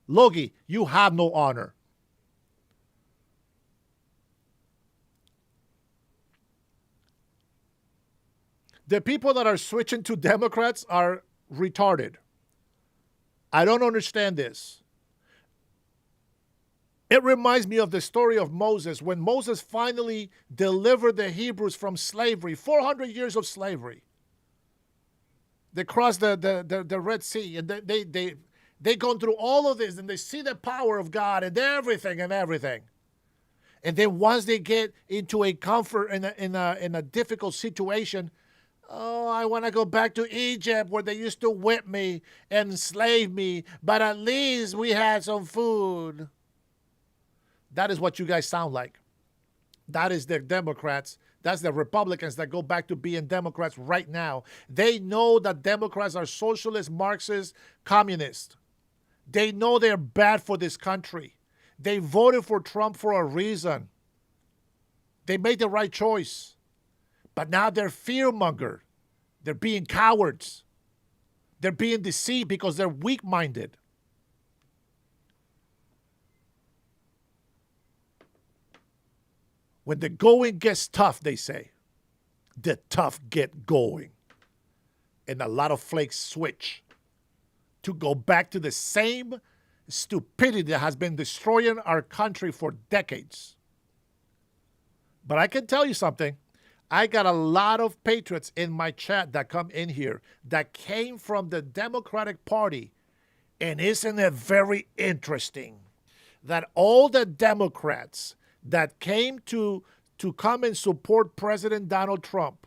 [SPEAKER 1] Logie, you have no honor. The people that are switching to Democrats are retarded. I don't understand this. It reminds me of the story of Moses, when Moses finally delivered the Hebrews from slavery, 400 years of slavery. They crossed the Red Sea, and they gone through all of this, and they see the power of God and everything. And then once they get into a comfort in a difficult situation, oh, I want to go back to Egypt where they used to whip me and enslave me, but at least we had some food. That is what you guys sound like. That is the Democrats. That's the Republicans that go back to being Democrats right now. They know that Democrats are socialist, Marxist, communist. They know they're bad for this country. They voted for Trump for a reason. They made the right choice. But now they're fear-mongered. They're being cowards. They're being deceived because they're weak-minded. When the going gets tough, they say, the tough get going. And a lot of flakes switch to go back to the same stupidity that has been destroying our country for decades. But I can tell you something. I got a lot of patriots in my chat that come in here that came from the Democratic Party. And isn't it very interesting that all the Democrats that came to come and support President Donald Trump,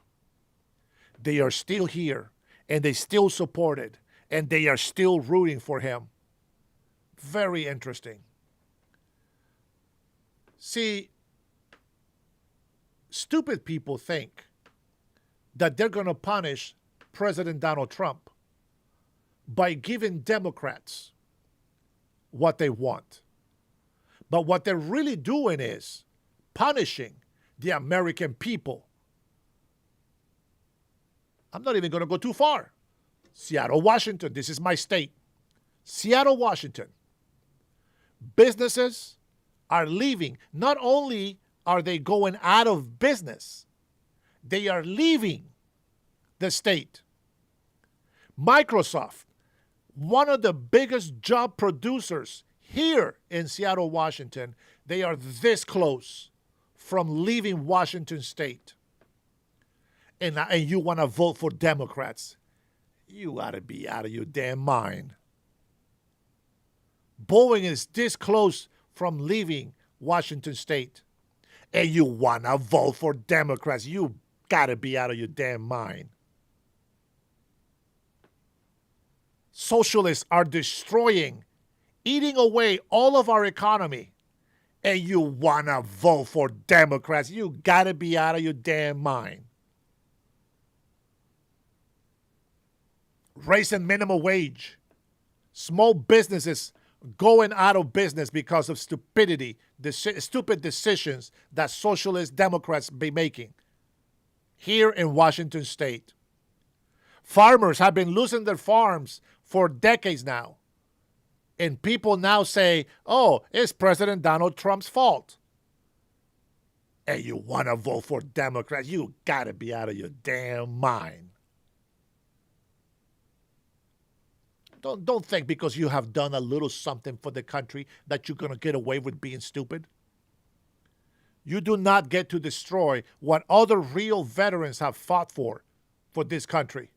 [SPEAKER 1] they are still here and they still support it and they are still rooting for him. Very interesting. See, stupid people think that they're going to punish President Donald Trump by giving Democrats what they want. But what they're really doing is punishing the American people. I'm not even going to go too far. Seattle, Washington, this is my state. Seattle, Washington. Businesses are leaving. Not only are they going out of business, they are leaving the state. Microsoft, one of the biggest job producers here in Seattle, Washington, they are this close from leaving Washington state. And you want to vote for Democrats. You ought to be out of your damn mind. Boeing is this close from leaving Washington state. And you want to vote for Democrats. You got to be out of your damn mind. Socialists are destroying, eating away all of our economy. And you want to vote for Democrats. You got to be out of your damn mind. Raising minimum wage. Small businesses going out of business because of stupidity, stupid decisions that socialist Democrats be making here in Washington state. Farmers have been losing their farms for decades now. And people now say, oh, it's President Donald Trump's fault. And you want to vote for Democrats. You got to be out of your damn mind. Don't think because you have done a little something for the country that you're going to get away with being stupid. You do not get to destroy what other real veterans have fought for this country.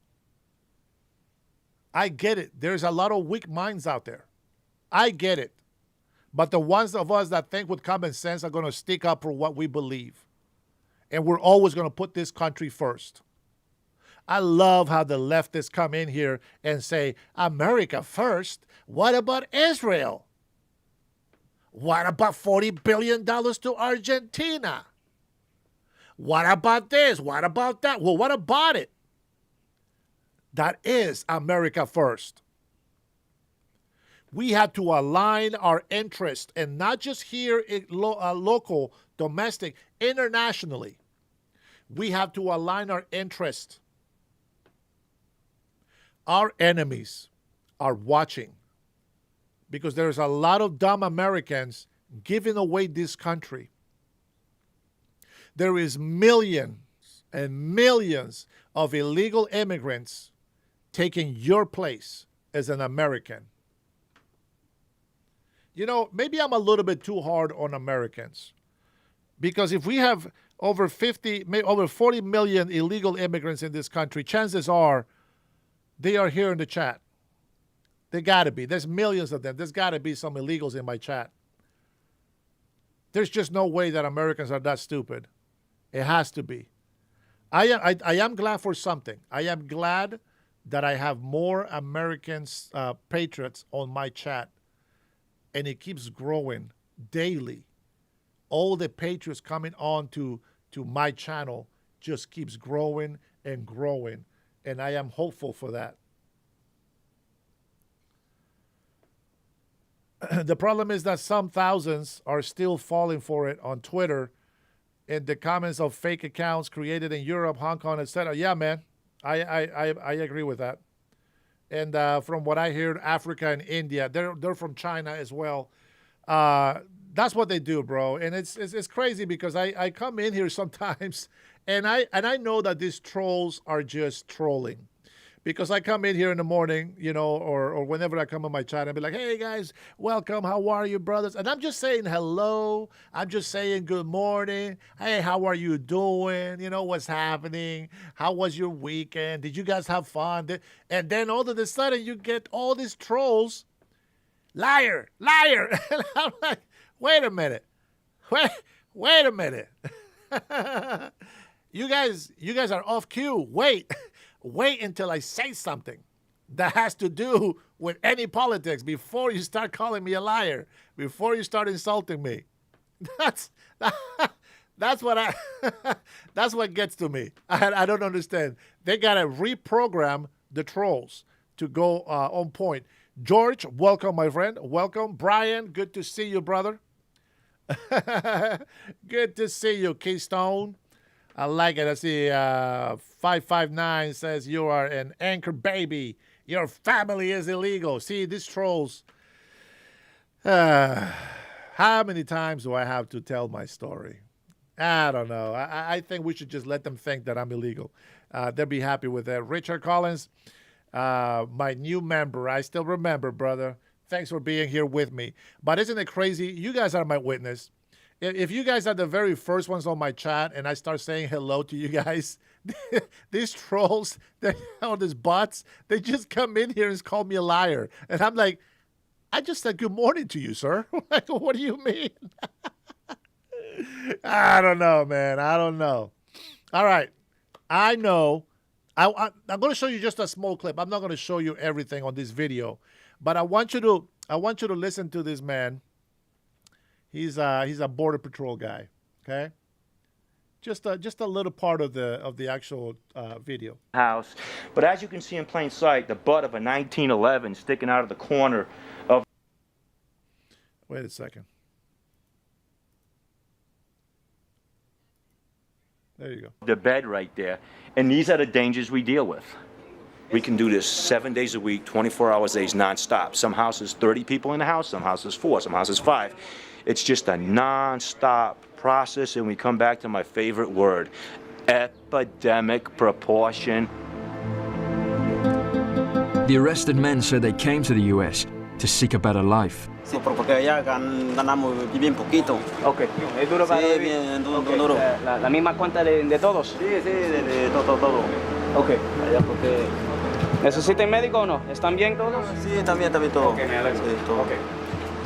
[SPEAKER 1] I get it. There's a lot of weak minds out there. I get it. But the ones of us that think with common sense are going to stick up for what we believe. And we're always going to put this country first. I love how the leftists come in here and say, America first. What about Israel? What about $40 billion to Argentina? What about this? What about that? Well, what about it? That is America first. We have to align our interest, and not just here in local, domestic, internationally. We have to align our interest. Our enemies are watching because there's a lot of dumb Americans giving away this country. There is millions and millions of illegal immigrants taking your place as an American. You know, maybe I'm a little bit too hard on Americans because if we have over 40 million illegal immigrants in this country, chances are they are here in the chat. They got to be. There's millions of them. There's got to be some illegals in my chat. There's just no way that Americans are that stupid. It has to be. I am glad for something. I am glad that I have more Americans, patriots on my chat. And it keeps growing daily. All the patriots coming on to my channel just keeps growing and growing. And I am hopeful for that. The problem is that some thousands are still falling for it on Twitter in the comments of fake accounts created in Europe, Hong Kong, etc. Yeah, man, I agree with that. And from what I hear, Africa and India, they're from China as well. That's what they do, bro. And it's crazy because I come in here sometimes and I know that these trolls are just trolling. Because I come in here in the morning, you know, or whenever I come on my chat and be like, hey guys, welcome, how are you, brothers? And I'm just saying hello. I'm just saying good morning. Hey, how are you doing? You know, what's happening? How was your weekend? Did you guys have fun? And then all of a sudden you get all these trolls. Liar, liar. And I'm like, wait a minute. Wait a minute. You guys are off cue. Wait. Wait until I say something that has to do with any politics before you start calling me a liar, before you start insulting me. That's that's what I that's what gets to me. I don't understand. They gotta reprogram the trolls to go on point. George, welcome, my friend. Welcome, Brian. Good to see you, brother. Good to see you, Keystone. I like it. I see 559 says you are an anchor baby. Your family is illegal. See, these trolls. How many times do I have to tell my story? I don't know. I think we should just let them think that I'm illegal. They'll be happy with that. Richard Collins, my new member. I still remember, brother. Thanks for being here with me. But isn't it crazy? You guys are my witness. If you guys are the very first ones on my chat and I start saying hello to you guys, these trolls, all these bots, they just come in here and call me a liar. And I'm like, I just said good morning to you, sir. Like, what do you mean? I don't know, man. I don't know. All right. I know. I'm going to show you just a small clip. I'm not going to show you everything on this video, but I want you to listen to this man. He's a border patrol guy. Okay. Just a little part of the actual video.
[SPEAKER 3] House, but as you can see in plain sight, the butt of a 1911 sticking out of the corner of.
[SPEAKER 1] Wait a second. There you go.
[SPEAKER 3] The bed right there, and these are the dangers we deal with.
[SPEAKER 4] We can do this 7 days a week, 24 hours a day, non-stop. Some houses 30 people in the house, some houses 4, some houses 5. It's just a non-stop process, and we come back to my favorite word, epidemic proportion.
[SPEAKER 5] The arrested men said they came to the US to seek a better life.
[SPEAKER 6] Sí, porque allá ganamos bien poquito.
[SPEAKER 7] Ok, ¿es duro para
[SPEAKER 6] Sí,
[SPEAKER 7] vivir?
[SPEAKER 6] bien
[SPEAKER 7] Okay.
[SPEAKER 6] duro.
[SPEAKER 7] La misma cuenta de todos.
[SPEAKER 6] Sí, sí, de todo.
[SPEAKER 7] Ok.
[SPEAKER 6] Allá porque...
[SPEAKER 7] ¿Necesitan médico o no? ¿Están bien todos?
[SPEAKER 6] Sí, también todo.
[SPEAKER 7] Ok, me alegro.
[SPEAKER 6] Sí, todo.
[SPEAKER 7] Ok.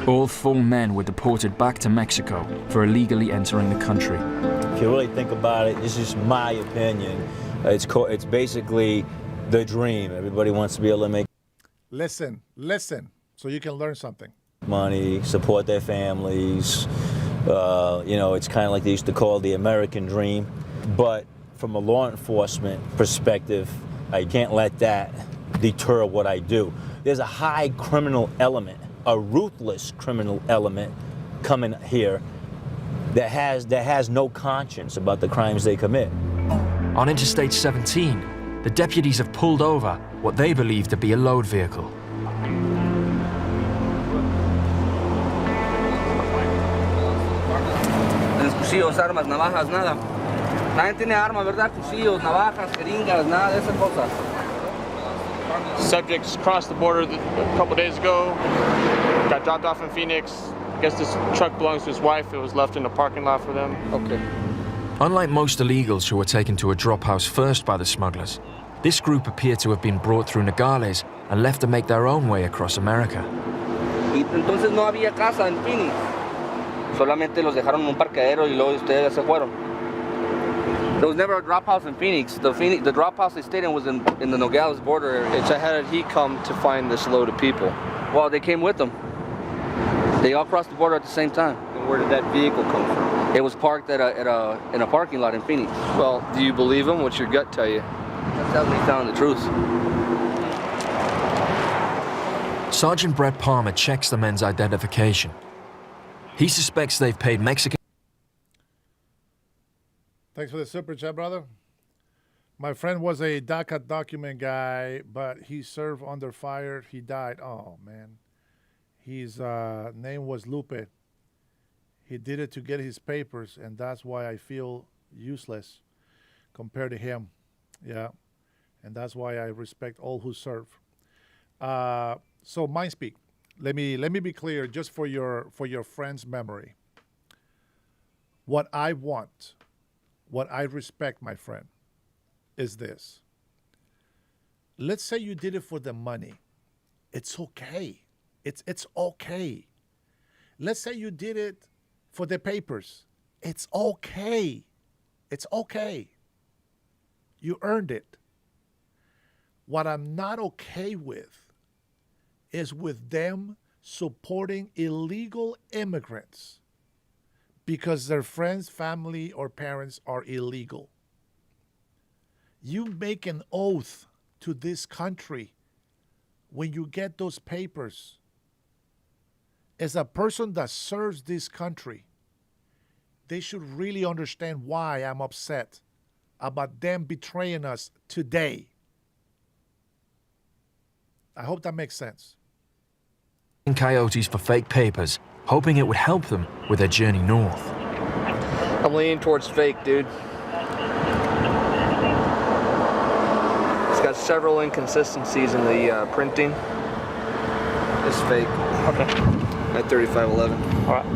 [SPEAKER 5] All 4 men were deported back to Mexico for illegally entering the country.
[SPEAKER 8] If you really think about it, this is my opinion. It's basically the dream. Everybody wants to be able to make
[SPEAKER 1] Listen, so you can learn something.
[SPEAKER 8] money, support their families. It's kind of like they used to call the American dream. But from a law enforcement perspective, I can't let that deter what I do. There's a high criminal element, a ruthless criminal element coming here that has no conscience about the crimes they commit.
[SPEAKER 5] On Interstate 17, the deputies have pulled over what they believe to be a load vehicle.
[SPEAKER 7] Cuchillos, armas, navajas, nada. Nadie tiene armas, ¿verdad? Cuchillos, navajas, jeringas, nada de esas cosas.
[SPEAKER 9] Subjects crossed the border a couple days ago, got dropped off in Phoenix. I guess this truck belongs to his wife. It was left in the parking lot for them.
[SPEAKER 7] Okay.
[SPEAKER 5] Unlike most illegals who were taken to a drop house first by the smugglers, this group appear to have been brought through Nogales and left to make their own way across America.
[SPEAKER 7] Y entonces no había casa en Phoenix. Solamente los dejaron en un parqueadero y luego ustedes se fueron. There was never a drop house in Phoenix. The drop house they stayed in was in the Nogales border area.
[SPEAKER 9] So how did he come to find this load of people?
[SPEAKER 7] Well, they came with them. They all crossed the border at the same time.
[SPEAKER 9] And where did that vehicle come from?
[SPEAKER 7] It was parked in a parking lot in Phoenix.
[SPEAKER 9] Well, do you believe him? What's your gut tell you?
[SPEAKER 7] That's how we found the truth.
[SPEAKER 5] Sergeant Brett Palmer checks the men's identification. He suspects they've paid Mexican.
[SPEAKER 1] Thanks for the super chat, brother. My friend was a DACA document guy, but he served under fire. He died. Oh, man. His name was Lupe. He did it to get his papers, and that's why I feel useless compared to him. Yeah. And that's why I respect all who serve. So, mind speak. Let me be clear, just for your friend's memory. What I want, what I respect, my friend, is this. Let's say you did it for the money. It's okay. It's okay. Let's say you did it for the papers. It's okay. It's okay. You earned it. What I'm not okay with is with them supporting illegal immigrants because their friends, family, or parents are illegal. You make an oath to this country when you get those papers. As a person that serves this country, they should really understand why I'm upset about them betraying us today. I hope that makes sense.
[SPEAKER 5] Coyotes for fake papers, hoping it would help them with their journey north.
[SPEAKER 7] I'm leaning towards fake, dude. It's got several inconsistencies in the printing. It's fake.
[SPEAKER 9] Okay.
[SPEAKER 7] At 3511.
[SPEAKER 9] All right.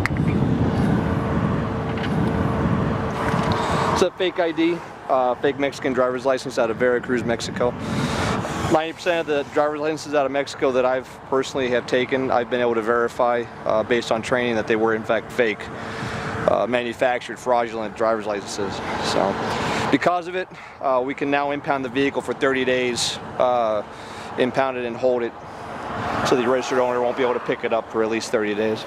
[SPEAKER 7] It's a fake ID, fake Mexican driver's license out of Veracruz, Mexico. 90% of the driver's licenses out of Mexico that I've personally have taken, I've been able to verify based on training that they were in fact fake, manufactured fraudulent driver's licenses. So because of it, we can now impound the vehicle for 30 days, impound it and hold it so the registered owner won't be able to pick it up for at least 30 days.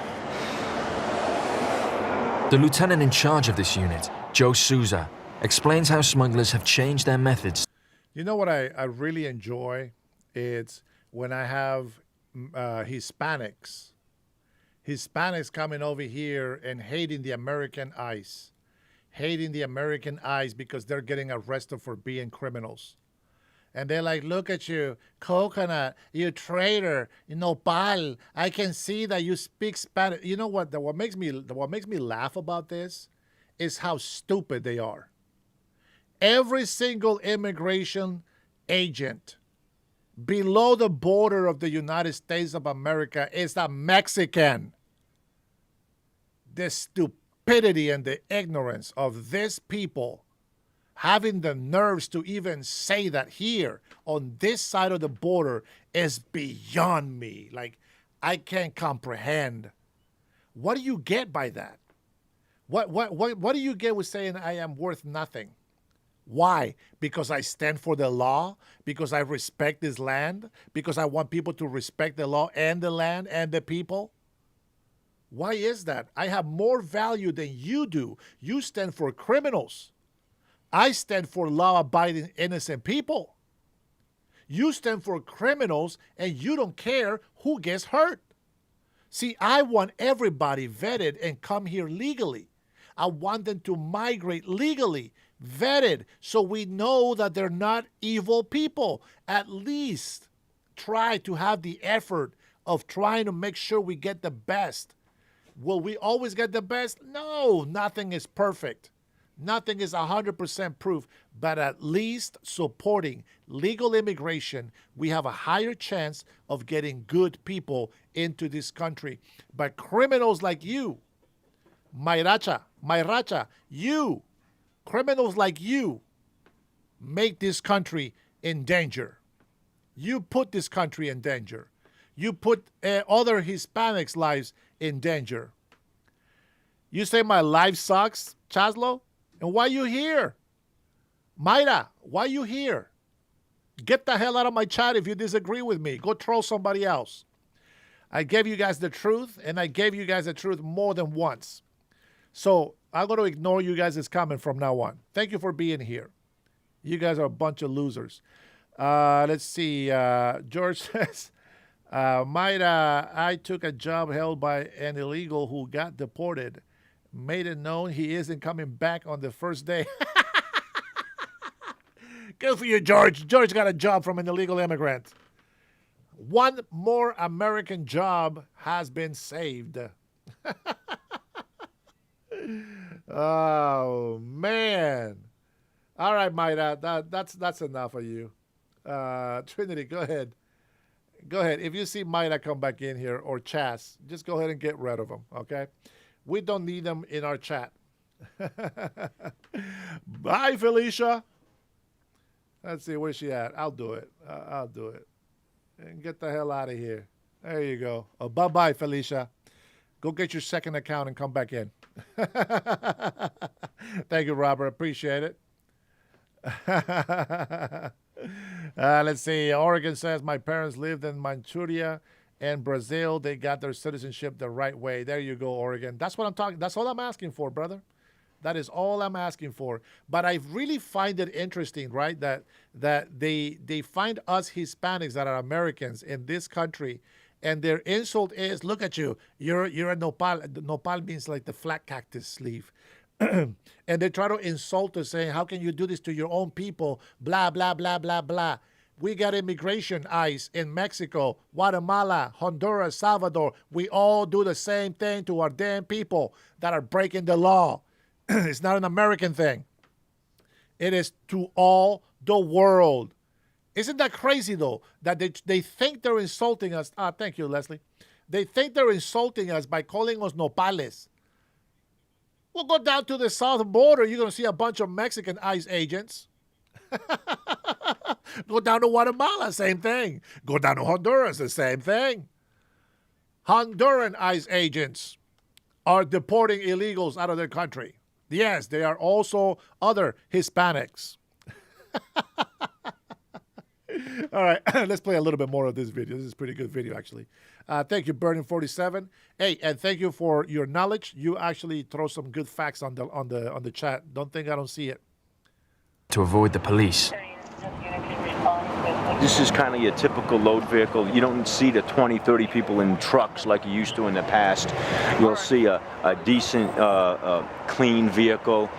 [SPEAKER 5] The lieutenant in charge of this unit, Joe Souza, explains how smugglers have changed their methods.
[SPEAKER 1] You know what I really enjoy? It's when I have Hispanics coming over here and hating the American ICE, because they're getting arrested for being criminals. And they're like, look at you, coconut, you traitor, you nopal. I can see that you speak Spanish. You know what? What makes me laugh about this is how stupid they are. Every single immigration agent below the border of the United States of America is a Mexican. The stupidity and the ignorance of these people having the nerves to even say that here on this side of the border is beyond me. Like, I can't comprehend. What do you get by that? What do you get with saying I am worth nothing? Why? Because I stand for the law? Because I respect this land? Because I want people to respect the law and the land and the people? Why is that? I have more value than you do. You stand for criminals. I stand for law-abiding innocent people. You stand for criminals and you don't care who gets hurt. See, I want everybody vetted and come here legally. I want them to migrate legally, vetted, so we know that they're not evil people. At least try to have the effort of trying to make sure we get the best. Will we always get the best? No, nothing is perfect. Nothing is 100% proof, but at least supporting legal immigration, we have a higher chance of getting good people into this country. But criminals like you, Mayracha, you, criminals like you, make this country in danger. You put this country in danger. You put other Hispanics' lives in danger. You say my life sucks, Chaslo? And why you here? Mayra, why you here? Get the hell out of my chat if you disagree with me. Go troll somebody else. I gave you guys the truth, and I gave you guys the truth more than once. So I'm going to ignore you guys' comment from now on. Thank you for being here. You guys are a bunch of losers. Let's see. George says, Mayra, I took a job held by an illegal who got deported. Made it known he isn't coming back on the first day. Good for you, George. George got a job from an illegal immigrant. One more American job has been saved. Oh, man. All right, Mayra, that's enough of you. Trinity, go ahead. Go ahead. If you see Mayra come back in here or Chas, just go ahead and get rid of them, okay? We don't need them in our chat. Bye, Felicia. Let's see, where's she at? I'll do it. I'll do it. And get the hell out of here. There you go. Oh, bye-bye, Felicia. Go get your second account and come back in. Thank you, Robert. Appreciate it. Let's see. Oregon says, my parents lived in Manchuria and Brazil. They got their citizenship the right way. There you go, Oregon. That's what I'm talking. That's all I'm asking for, brother. That is all I'm asking for. But I really find it interesting, right, that they find us Hispanics that are Americans in this country, and their insult is, look at you, you're a nopal. Nopal means like the flat cactus leaf. And they try to insult us, saying, how can you do this to your own people? Blah, blah, blah, blah, blah. We got immigration ICE in Mexico, Guatemala, Honduras, Salvador. We all do the same thing to our damn people that are breaking the law. It's not an American thing. It is to all the world. Isn't that crazy, though, that they think they're insulting us? Thank you, Leslie. They think they're insulting us by calling us nopales. We'll go down to the southern border. You're going to see a bunch of Mexican ICE agents. Go down to Guatemala, same thing. Go down to Honduras, the same thing. Honduran ICE agents are deporting illegals out of their country. Yes, they are also other Hispanics. All right, let's play a little bit more of this video. This is a pretty good video, actually. Thank you, Burning47. Hey, and thank you for your knowledge. You actually throw some good facts on the chat. Don't think I don't see it.
[SPEAKER 5] To avoid the police.
[SPEAKER 4] This is kind of your typical load vehicle. You don't see the 20, 30 people in trucks like you used to in the past. You'll see a decent, clean vehicle.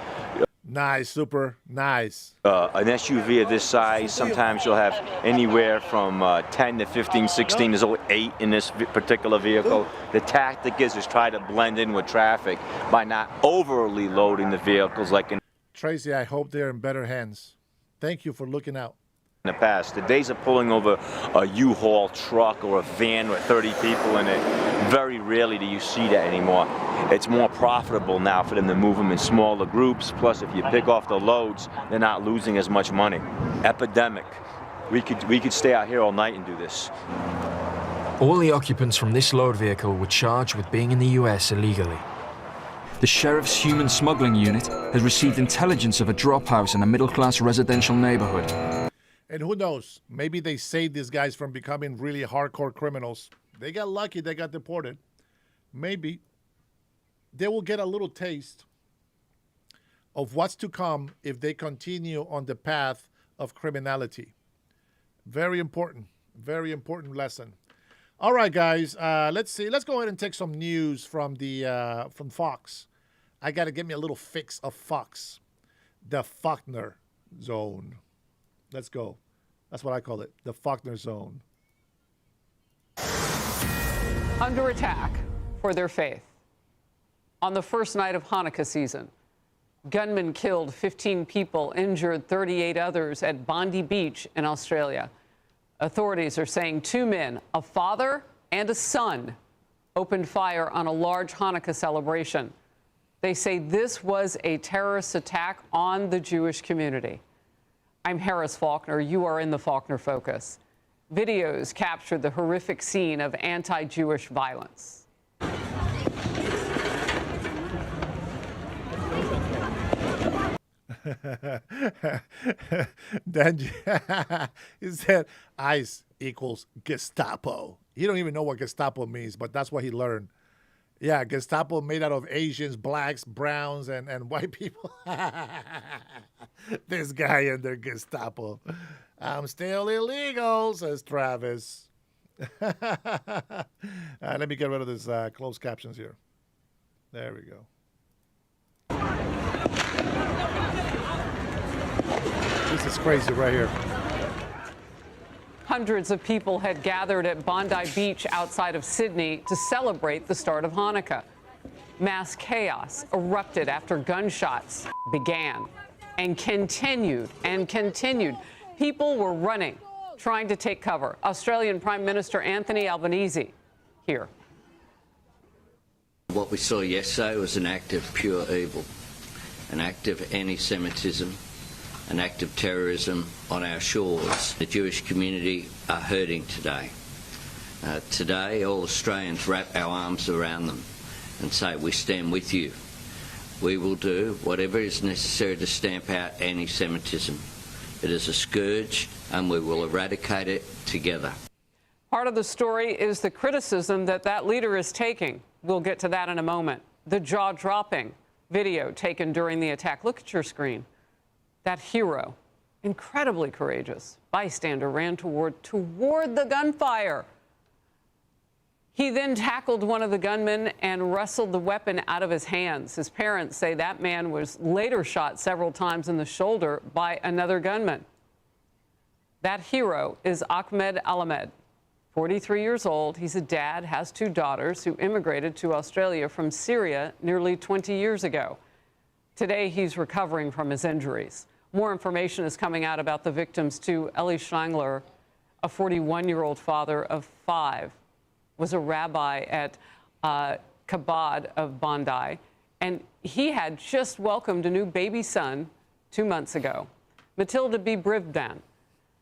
[SPEAKER 1] Nice, super nice.
[SPEAKER 4] An SUV of this size, sometimes you'll have anywhere from 10 to 15, 16. There's only 8 in this particular vehicle. The tactic is try to blend in with traffic by not overly loading the vehicles like in
[SPEAKER 1] Tracy, I hope they're in better hands. Thank you for looking out.
[SPEAKER 4] the past. The days of pulling over a U-Haul truck or a van with 30 people in it, very rarely do you see that anymore. It's more profitable now for them to move them in smaller groups. Plus, if you pick off the loads, they're not losing as much money. Epidemic. We could stay out here all night and do this.
[SPEAKER 5] All the occupants from this load vehicle were charged with being in the US illegally.
[SPEAKER 10] The sheriff's human smuggling unit has received intelligence of a drop house in a middle-class residential neighborhood.
[SPEAKER 1] And who knows, maybe they saved these guys from becoming really hardcore criminals. They got lucky, they got deported. Maybe they will get a little taste of what's to come if they continue on the path of criminality. Very important lesson. All right, guys, let's see. Let's go ahead and take some news from from Fox. I got to get me a little fix of Fox, the Faulkner zone. Let's go. That's what I call it, the Faulkner zone.
[SPEAKER 11] Under attack for their faith. On the first night of Hanukkah season, gunmen killed 15 people, injured 38 others at Bondi Beach in Australia. Authorities are saying 2 men, a father and a son, opened fire on a large Hanukkah celebration. They say this was a terrorist attack on the Jewish community. I'm Harris Faulkner. You are in the Faulkner Focus. Videos captured the horrific scene of anti-Jewish violence.
[SPEAKER 1] Then he said ICE equals Gestapo. He don't even know what Gestapo means, but that's what he learned. Yeah, Gestapo made out of Asians, blacks, browns, and white people. This guy and their Gestapo. I'm still illegal, says Travis. Let me get rid of this closed captions here. There we go. This is crazy right here.
[SPEAKER 11] Hundreds of people had gathered at Bondi Beach outside of Sydney to celebrate the start of Hanukkah. Mass chaos erupted after gunshots began and continued and continued. People were running, trying to take cover. Australian Prime Minister Anthony Albanese here.
[SPEAKER 12] What we saw yesterday was an act of pure evil, an act of anti-Semitism, an act of terrorism on our shores. The Jewish community are hurting today. Today, all Australians wrap our arms around them and say we stand with you. We will do whatever is necessary to stamp out anti-Semitism. It is a scourge, and we will eradicate it together.
[SPEAKER 11] Part of the story is the criticism that leader is taking. We'll get to that in a moment. The jaw-dropping video taken during the attack. Look at your screen. That hero, incredibly courageous bystander, ran toward the gunfire. He then tackled one of the gunmen and wrestled the weapon out of his hands. His parents say that man was later shot several times in the shoulder by another gunman. That hero is Ahmed Alamed, 43 years old. He's a dad, has 2 daughters who immigrated to Australia from Syria nearly 20 years ago. Today, he's recovering from his injuries. More information is coming out about the victims too. Eli Schangler, a 41-year-old father of 5, was a rabbi at Chabad of Bondi, and he had just welcomed a new baby son 2 months ago. Matilda B. Brivdan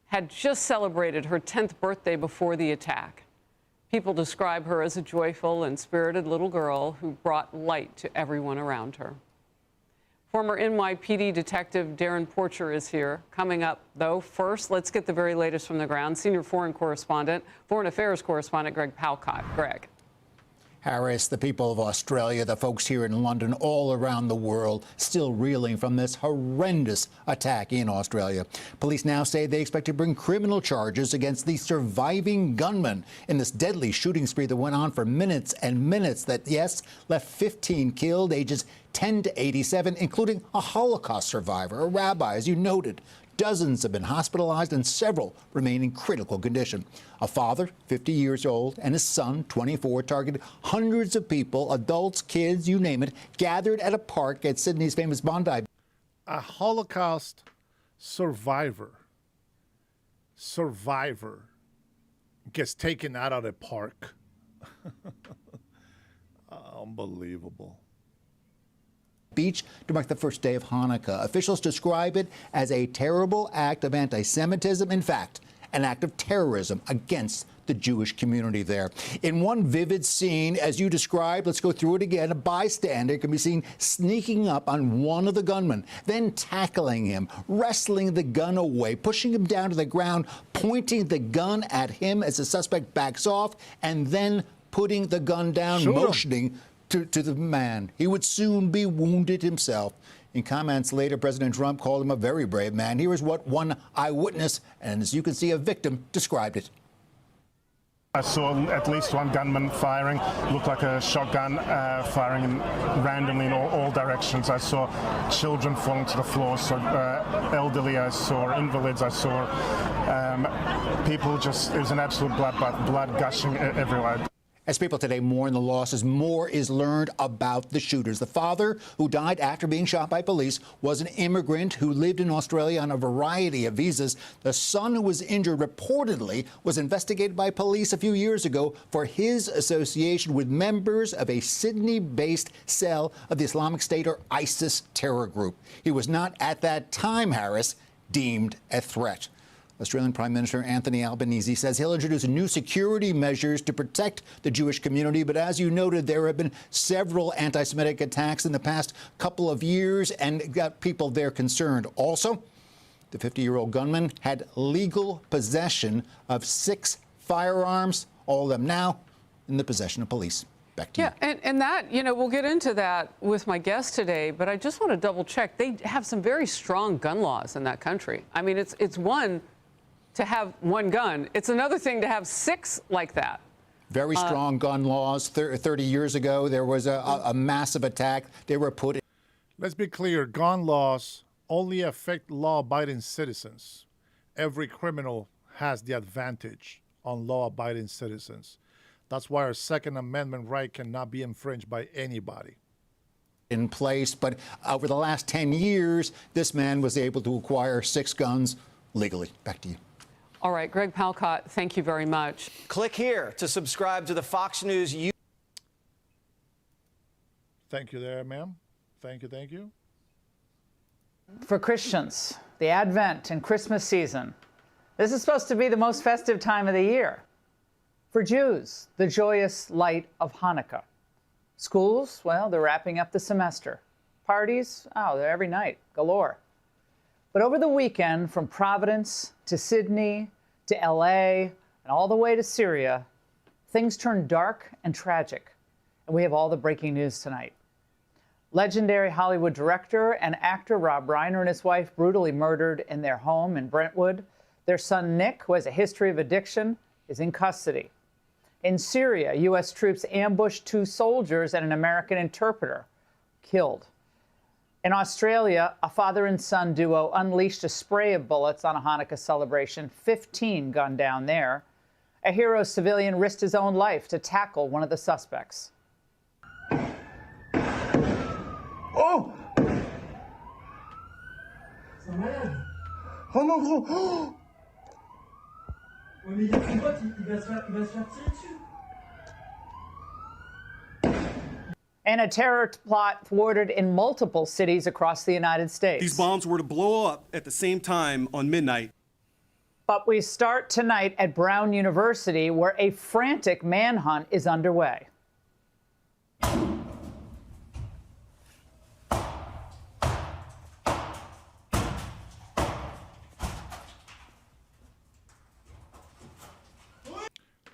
[SPEAKER 11] had just celebrated her 10th birthday before the attack. People describe her as a joyful and spirited little girl who brought light to everyone around her. Former NYPD detective Darren Porcher is here. Coming up, though, first, let's get the very latest from the ground. Senior foreign affairs correspondent Greg Palcott. Greg.
[SPEAKER 13] Harris, the people of Australia, the folks here in London, all around the world, still reeling from this horrendous attack in Australia. Police now say they expect to bring criminal charges against the surviving gunman in this deadly shooting spree that went on for minutes and minutes that, yes, left 15 killed, ages 10 to 87, including a Holocaust survivor, a rabbi, as you noted. Dozens have been hospitalized and several remain in critical condition. A father, 50 years old, and his son, 24, targeted hundreds of people, adults, kids, you name it, gathered at a park at Sydney's famous Bondi.
[SPEAKER 1] A Holocaust survivor gets taken out of the park. Unbelievable.
[SPEAKER 13] Beach to mark the first day of Hanukkah. Officials describe it as a terrible act of anti-Semitism. In fact, an act of terrorism against the Jewish community there. In one vivid scene, as you described, let's go through it again, a bystander can be seen sneaking up on one of the gunmen, then tackling him, wrestling the gun away, pushing him down to the ground, pointing the gun at him as the suspect backs off, and then putting the gun down, motioning to the man. He would soon be wounded himself. In comments later, President Trump called him a very brave man. Here is what one eyewitness, and as you can see, a victim, described it.
[SPEAKER 14] I saw at least one gunman firing, looked like a shotgun, firing randomly in all directions. I saw children falling to the floor, so elderly I saw, invalids I saw. People just, it was an absolute bloodbath, blood gushing everywhere.
[SPEAKER 13] As people today mourn the losses, more is learned about the shooters. The father, who died after being shot by police, was an immigrant who lived in Australia on a variety of visas. The son, who was injured, reportedly was investigated by police a few years ago for his association with members of a Sydney-based cell of the Islamic State or ISIS terror group. He was not at that time, Harris, deemed a threat. Australian Prime Minister Anthony Albanese says he'll introduce new security measures to protect the Jewish community. But as you noted, there have been several anti-Semitic attacks in the past couple of years and got people there concerned. Also, the 50-year-old gunman had legal possession of 6 firearms, all of them now in the possession of police. Back to you.
[SPEAKER 11] Yeah, and that, you know, we'll get into that with my guest today, but I just want to double check. They have some very strong gun laws in that country. I mean, it's one to have one gun. It's another thing to have 6 like that.
[SPEAKER 13] Very strong gun laws. 30 years ago, there was a massive attack. They were put in.
[SPEAKER 1] Let's be clear. Gun laws only affect law-abiding citizens. Every criminal has the advantage on law-abiding citizens. That's why our Second Amendment right cannot be infringed by anybody.
[SPEAKER 13] In place, but over the last 10 years, this man was able to acquire 6 guns legally. Back to you.
[SPEAKER 11] All right, Greg Palcott, thank you very much.
[SPEAKER 15] Click here to subscribe to the Fox News.
[SPEAKER 1] Thank you there, ma'am. Thank you, thank you.
[SPEAKER 16] For Christians, the Advent and Christmas season, this is supposed to be the most festive time of the year. For Jews, the joyous light of Hanukkah. Schools, well, they're wrapping up the semester. Parties, oh, they're every night, galore. But over the weekend, from Providence to Sydney to LA and all the way to Syria, things turned dark and tragic. And we have all the breaking news tonight. Legendary Hollywood director and actor Rob Reiner and his wife brutally murdered in their home in Brentwood. Their son Nick, who has a history of addiction, is in custody. In Syria, U.S. troops ambushed 2 soldiers and an American interpreter, killed. In Australia, a father and son duo unleashed a spray of bullets on a Hanukkah celebration, 15 gunned down there. A hero civilian risked his own life to tackle one of the suspects.
[SPEAKER 17] Oh! Oh non, gros! Oh! Ouais, mais il y a son pote, il va se faire tirer dessus.
[SPEAKER 16] And a terror plot thwarted in multiple cities across the United States.
[SPEAKER 18] These bombs were to blow up at the same time on midnight.
[SPEAKER 16] But we start tonight at Brown University, where a frantic manhunt is underway.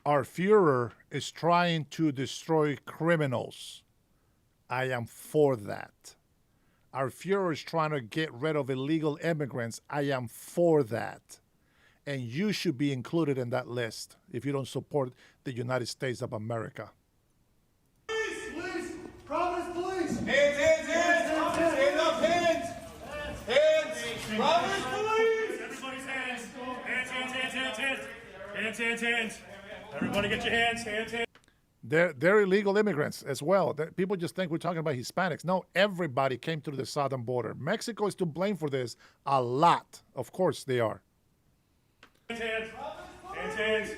[SPEAKER 1] Our Führer is trying to destroy criminals. I am for that. Our Führer is trying to get rid of illegal immigrants. I am for that. And you should be included in that list if you don't support the United States of America.
[SPEAKER 17] Police! Providence police!
[SPEAKER 19] Hands, hands, hands! Stand up, hands! Hands! Providence police!
[SPEAKER 20] Everybody's hands! Hands, hands, hands, hands, hands! Hands, hands, hands! Everybody get your hands, hands, hands!
[SPEAKER 1] They're illegal immigrants as well. People just think we're talking about Hispanics. No, everybody came through the southern border. Mexico is to blame for this a lot. Of course they are.
[SPEAKER 20] Hands, hands, hands, hands.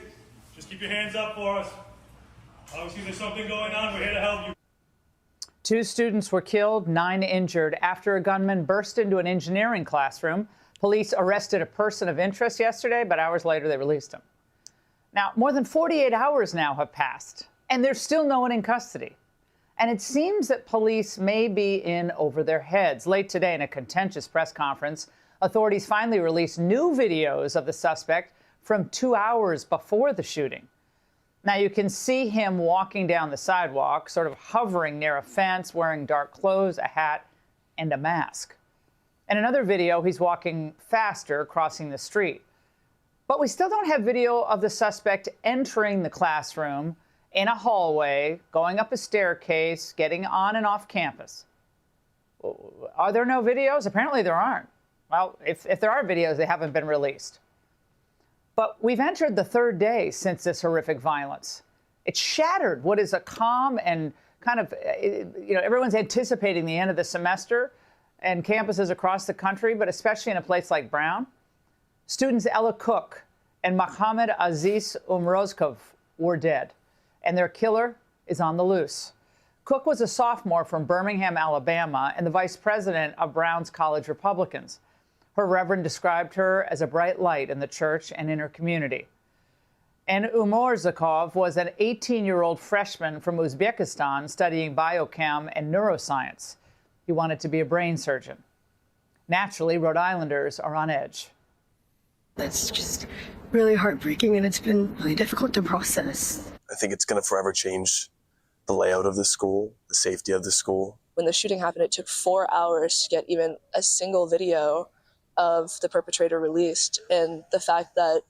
[SPEAKER 20] Just keep your hands up for us. Obviously, there's something going on. We're here to help you.
[SPEAKER 16] 2 students were killed, 9 injured after a gunman burst into an engineering classroom. Police arrested a person of interest yesterday, but hours later they released him. Now, more than 48 hours now have passed, and there's still no one in custody. And it seems that police may be in over their heads. Late today, in a contentious press conference, authorities finally released new videos of the suspect from 2 hours before the shooting. Now, you can see him walking down the sidewalk, sort of hovering near a fence, wearing dark clothes, a hat, and a mask. In another video, he's walking faster, crossing the street. But we still don't have video of the suspect entering the classroom, in a hallway, going up a staircase, getting on and off campus. Are there no videos? Apparently there aren't. Well, if there are videos, they haven't been released. But we've entered the 3rd day since this horrific violence. It shattered what is a calm and kind of, everyone's anticipating the end of the semester and campuses across the country, but especially in a place like Brown. Students Ella Cook and Mohammed Aziz Umrozkov were dead, and their killer is on the loose. Cook was a sophomore from Birmingham, Alabama, and the vice president of Brown's College Republicans. Her reverend described her as a bright light in the church and in her community. And Umorzakov was an 18-year-old freshman from Uzbekistan studying biochem and neuroscience. He wanted to be a brain surgeon. Naturally, Rhode Islanders are on edge.
[SPEAKER 21] That's just really heartbreaking, and it's been really difficult to process.
[SPEAKER 22] I think it's going to forever change the layout of the school, the safety of the school.
[SPEAKER 23] When the shooting happened, it took 4 hours to get even a single video of the perpetrator released. And the fact that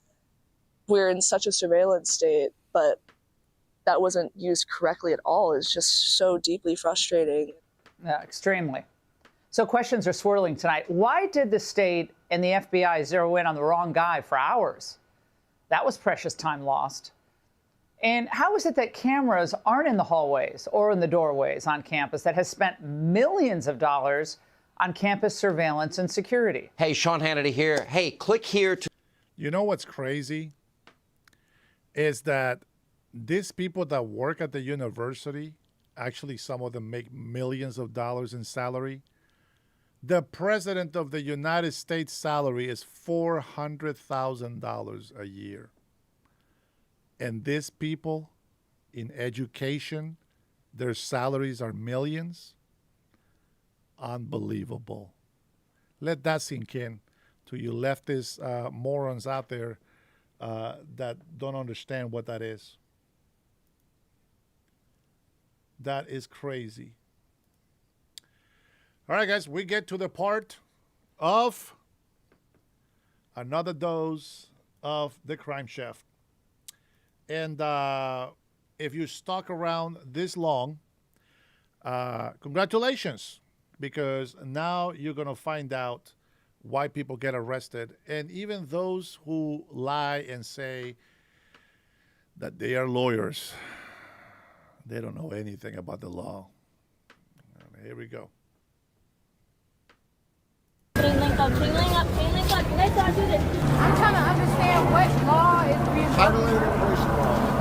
[SPEAKER 23] we're in such a surveillance state, but that wasn't used correctly at all is just so deeply frustrating.
[SPEAKER 16] Yeah, extremely. So questions are swirling tonight. Why did the state and the FBI zero in on the wrong guy for hours? That was precious time lost. And how is it that cameras aren't in the hallways or in the doorways on campus that has spent millions of dollars on campus surveillance and security?
[SPEAKER 24] Hey, Sean Hannity here. Hey, click here to...
[SPEAKER 1] You know what's crazy? Is that these people that work at the university, actually some of them make millions of dollars in salary. The president of the United States salary is $400,000 a year. And these people in education, Their salaries are millions. Unbelievable. Let that sink in to you leftist morons out there that don't understand what that is. That is crazy. All right, guys, we get to the part of another dose of the crime chef. And if you stuck around this long, congratulations, because now you're going to find out why people get arrested. And even those who lie and say that they are lawyers, they don't know anything about the law. Here we go.
[SPEAKER 2] I'm trying to understand what law is being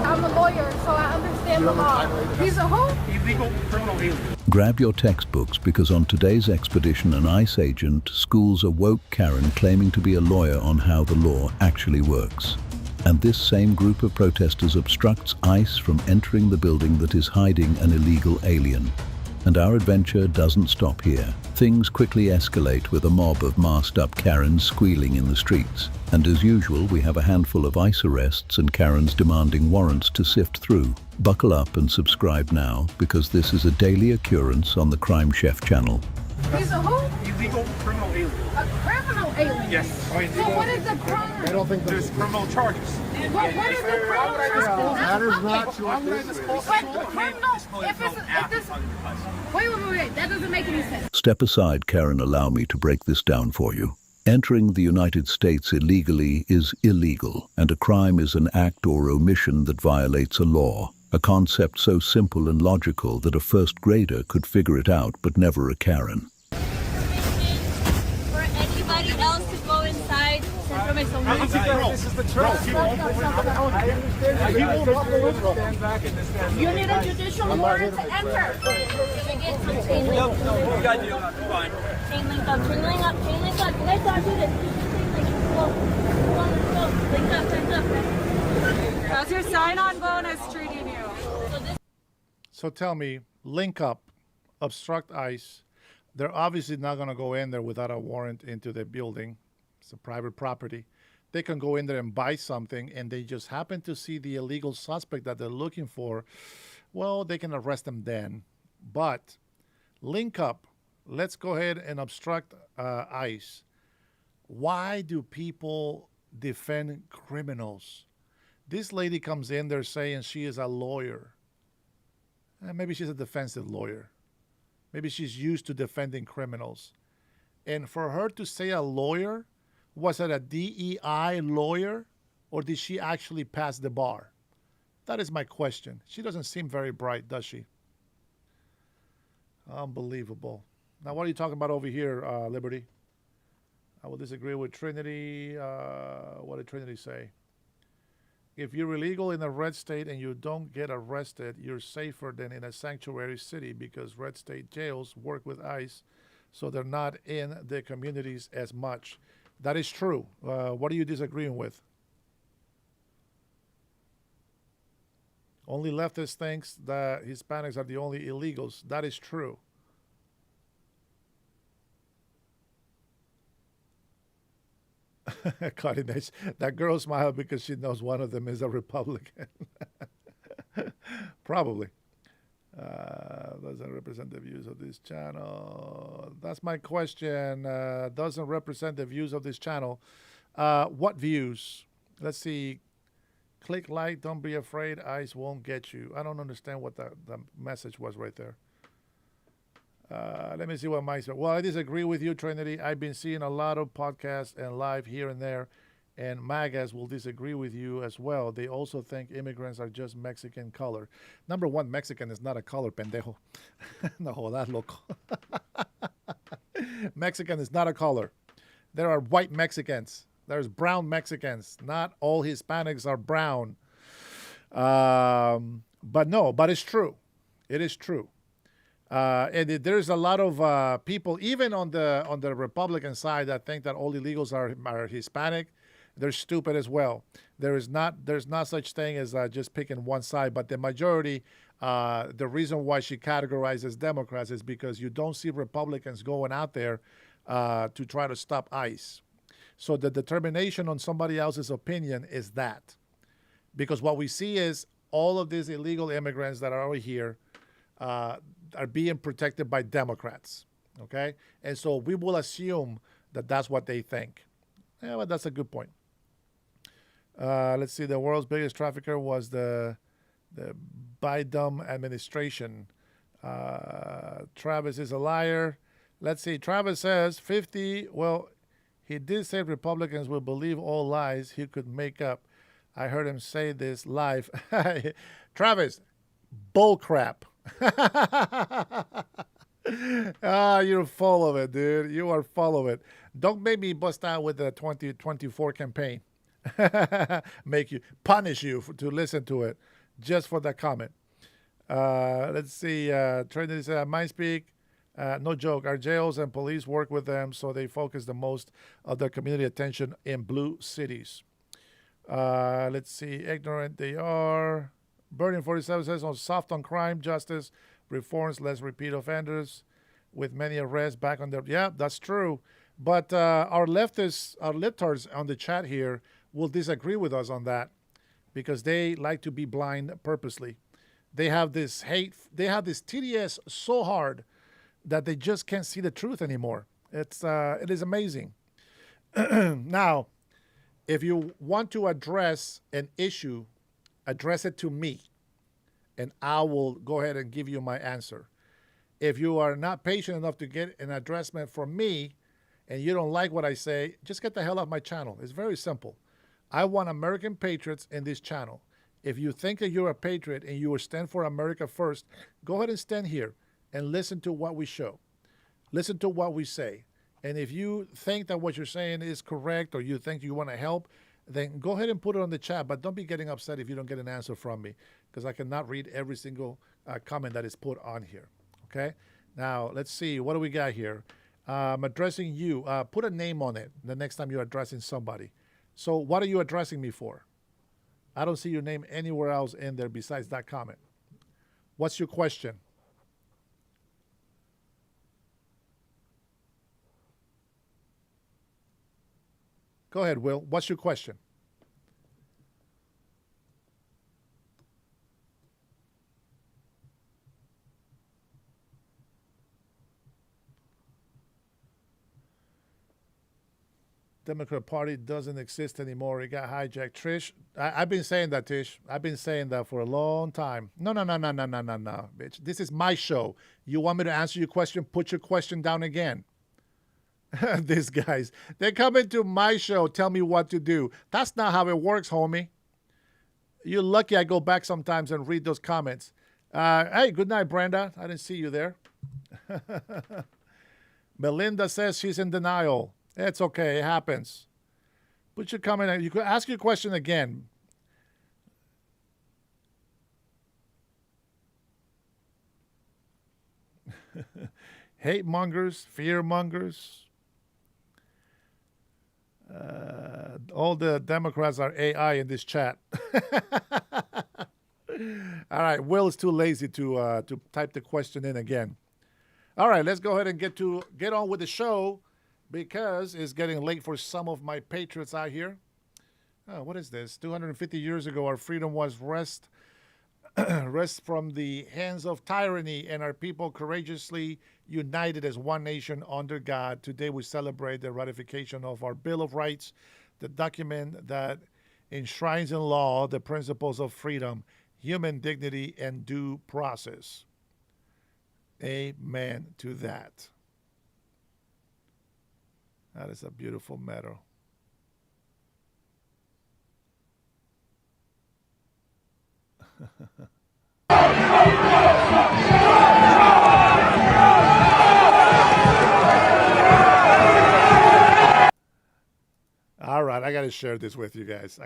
[SPEAKER 2] I'm a lawyer, so I understand the law. He's a who? Illegal criminal alien.
[SPEAKER 3] Grab your textbooks, because on today's expedition, an ICE agent schools a woke Karen claiming to be a lawyer on how the law actually works. And this same group of protesters obstructs ICE from entering the building that is hiding an illegal alien. And our adventure doesn't stop here. Things quickly escalate with a mob of masked-up Karens squealing in the streets. And as usual, we have a handful of ICE arrests and Karens demanding warrants to sift through. Buckle up and subscribe now, because this is a daily occurrence on the Crime Chef channel.
[SPEAKER 2] He's a who? Illegal criminal alien. A criminal alien? Yes. So what is the crime? I don't think there's criminal charges. What is the criminal charges?
[SPEAKER 14] That is not your
[SPEAKER 2] But criminal, if this, wait, that doesn't make any sense.
[SPEAKER 3] Step aside, Karen, allow me to break this down for you. Entering the United States illegally is illegal, and a crime is an act or omission that violates a law. A concept so simple and logical that a first grader could figure it out, but never a Karen.
[SPEAKER 2] For anybody else to go inside,
[SPEAKER 19] This is the truth.
[SPEAKER 2] You need a judicial warrant to enter. Chain link up, chain link up. Let's not do this. Link up.
[SPEAKER 6] How's your sign-on bonus treating you?
[SPEAKER 1] So tell me, link up, obstruct ICE. They're obviously not going to go in there without a warrant into the building. It's a private property. They can go in there and buy something, and they just happen to see the illegal suspect that they're looking for. Well, they can arrest them then. But link up. Let's go ahead and obstruct ICE. Why do people defend criminals? This lady comes in there saying she is a lawyer. Maybe she's a defensive lawyer. Maybe she's used to defending criminals. And for her to say a lawyer, was it a DEI lawyer, or did she actually pass the bar? That is my question. She doesn't seem very bright, does she? Unbelievable. Now, what are you talking about over here, Liberty? I will disagree with Trinity. What did Trinity say? If you're illegal in a red state and you don't get arrested, you're safer than in a sanctuary city, because red state jails work with ICE, so they're not in the communities as much. That is true. What are you disagreeing with? Only leftist thinks that Hispanics are the only illegals. That is true. That girl smiled because she knows one of them is a Republican. Probably. Doesn't represent the views of this channel. That's my question. Doesn't represent the views of this channel. What views? Let's see. Click like, don't be afraid, ICE won't get you. I don't understand what the message was right there. Let me see what Mike said. Well, I disagree with you, Trinity. I've been seeing a lot of podcasts and live here and there, and MAGAs will disagree with you as well. They also think immigrants are just Mexican color. Number one, Mexican is not a color, pendejo. No jodas, loco. Mexican is not a color. There are white Mexicans. There's brown Mexicans. Not all Hispanics are brown. But it's true. It is true. And there's a lot of people, even on the Republican side, that think that all illegals are Hispanic. They're stupid as well. There's not such thing as just picking one side, but the majority The reason why she categorizes Democrats is because you don't see Republicans going out there to try to stop ICE. So the determination on somebody else's opinion is that. Because what we see is all of these illegal immigrants that are over here are being protected by Democrats, okay? And so we will assume that that's what they think. Yeah, but that's a good point. Let's see, the world's biggest trafficker was the Biden administration. Travis is a liar. Let's see, Travis says 50, well, he did say Republicans will believe all lies he could make up. I heard him say this live. Travis, bull crap. You're full of it, dude. You are full of it. Don't make me bust out with the 2024 campaign. Punish you to listen to it just for that comment. Let's see. Trinity said, "Mind speak. No joke. Our jails and police work with them, so they focus the most of their community attention in blue cities." Let's see. Ignorant they are. Burning 47 says, "On soft on crime, justice, reforms, less repeat offenders, with many arrests back on their." Yeah, that's true. But our leftists, our libtards on the chat here will disagree with us on that because they like to be blind purposely. They have this hate. They have this TDS so hard that they just can't see the truth anymore. It is amazing. Now, if you want to address an issue, address it to me, and I will go ahead and give you my answer. If you are not patient enough to get an addressment from me and you don't like what I say, just get the hell off my channel. It's very simple. I want American patriots in this channel. If you think that you're a patriot and you will stand for America first, go ahead and stand here and listen to what we show. Listen to what we say. And if you think that what you're saying is correct or you think you want to help, then go ahead and put it on the chat. But don't be getting upset if you don't get an answer from me, because I cannot read every single comment that is put on here. Okay? Now, let's see. What do we got here? I'm addressing you. Put a name on it the next time you're addressing somebody. So what are you addressing me for? I don't see your name anywhere else in there besides that comment. What's your question? Go ahead, Will. What's your question? Democrat Party doesn't exist anymore. It got hijacked. Trish, I've been saying that, Tish. I've been saying that for a long time. No, bitch. This is my show. You want me to answer your question? Put your question down again. These guys, they come into my show, tell me what to do. That's not how it works, homie. You're lucky I go back sometimes and read those comments. Hey, good night, Brenda. I didn't see you there. Melinda says she's in denial. It's okay. It happens. Put your comment in. You could ask your question again. Hate mongers, fear mongers. All the Democrats are AI in this chat. All right, Will is too lazy to type the question in again. All right, let's go ahead and get on with the show because it's getting late for some of my patriots out here. Oh, what is this? 250 years ago, our freedom was wrest from the hands of tyranny, and our people courageously united as one nation under God. Today we celebrate the ratification of our Bill of Rights, the document that enshrines in law the principles of freedom, human dignity, and due process. Amen to that. That is a beautiful medal. All right, I got to share this with you guys.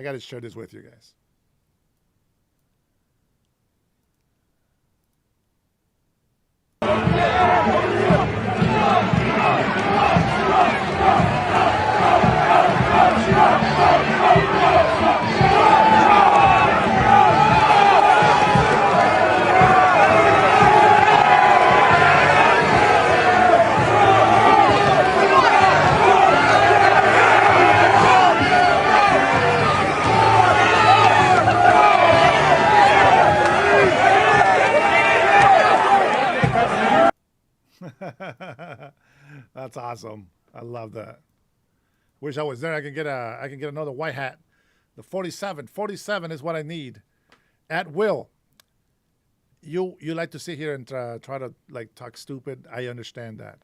[SPEAKER 1] awesome. I love that. Wish I was there. I can get another white hat. The 47. 47 is what I need. At will. You like to sit here and try to like talk stupid. I understand that.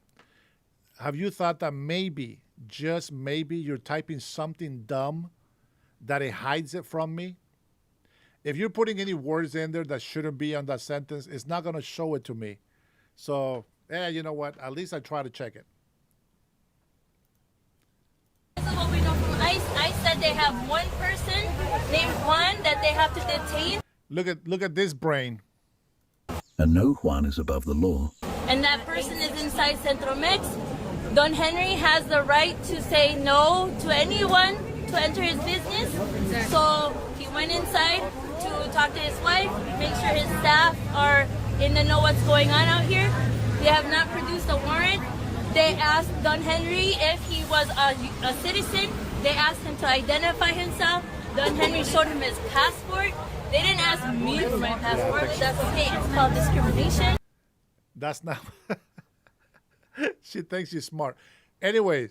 [SPEAKER 1] Have you thought that maybe, just maybe, you're typing something dumb that it hides it from me? If you're putting any words in there that shouldn't be on that sentence, it's not going to show it to me. So, you know what? At least I try to check it.
[SPEAKER 4] This is what we know from ICE. ICE said they have one person named Juan that they have to detain.
[SPEAKER 1] Look at this brain.
[SPEAKER 3] And no Juan is above the law.
[SPEAKER 4] And that person is inside Centromex. Don Henry has the right to say no to anyone to enter his business. Exactly. So he went inside to talk to his wife, make sure his staff are in the know what's going on out here. They have not produced a warrant. They asked Don Henry if he was a citizen. They asked him to identify himself. Don Henry showed him his passport. They didn't ask me for my passport, but that's okay. It's called discrimination.
[SPEAKER 1] That's not... She thinks she's smart. Anyways,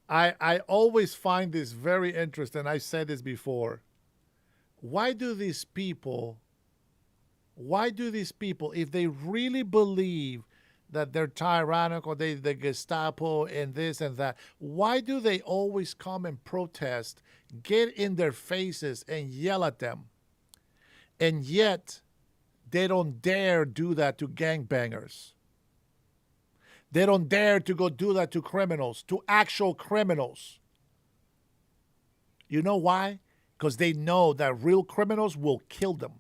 [SPEAKER 1] I always find this very interesting. I said this before. Why do these people, if they really believe that they're tyrannical, the Gestapo and this and that, why do they always come and protest, get in their faces and yell at them? And yet, they don't dare do that to gangbangers. They don't dare to go do that to criminals, to actual criminals. You know why? Because they know that real criminals will kill them,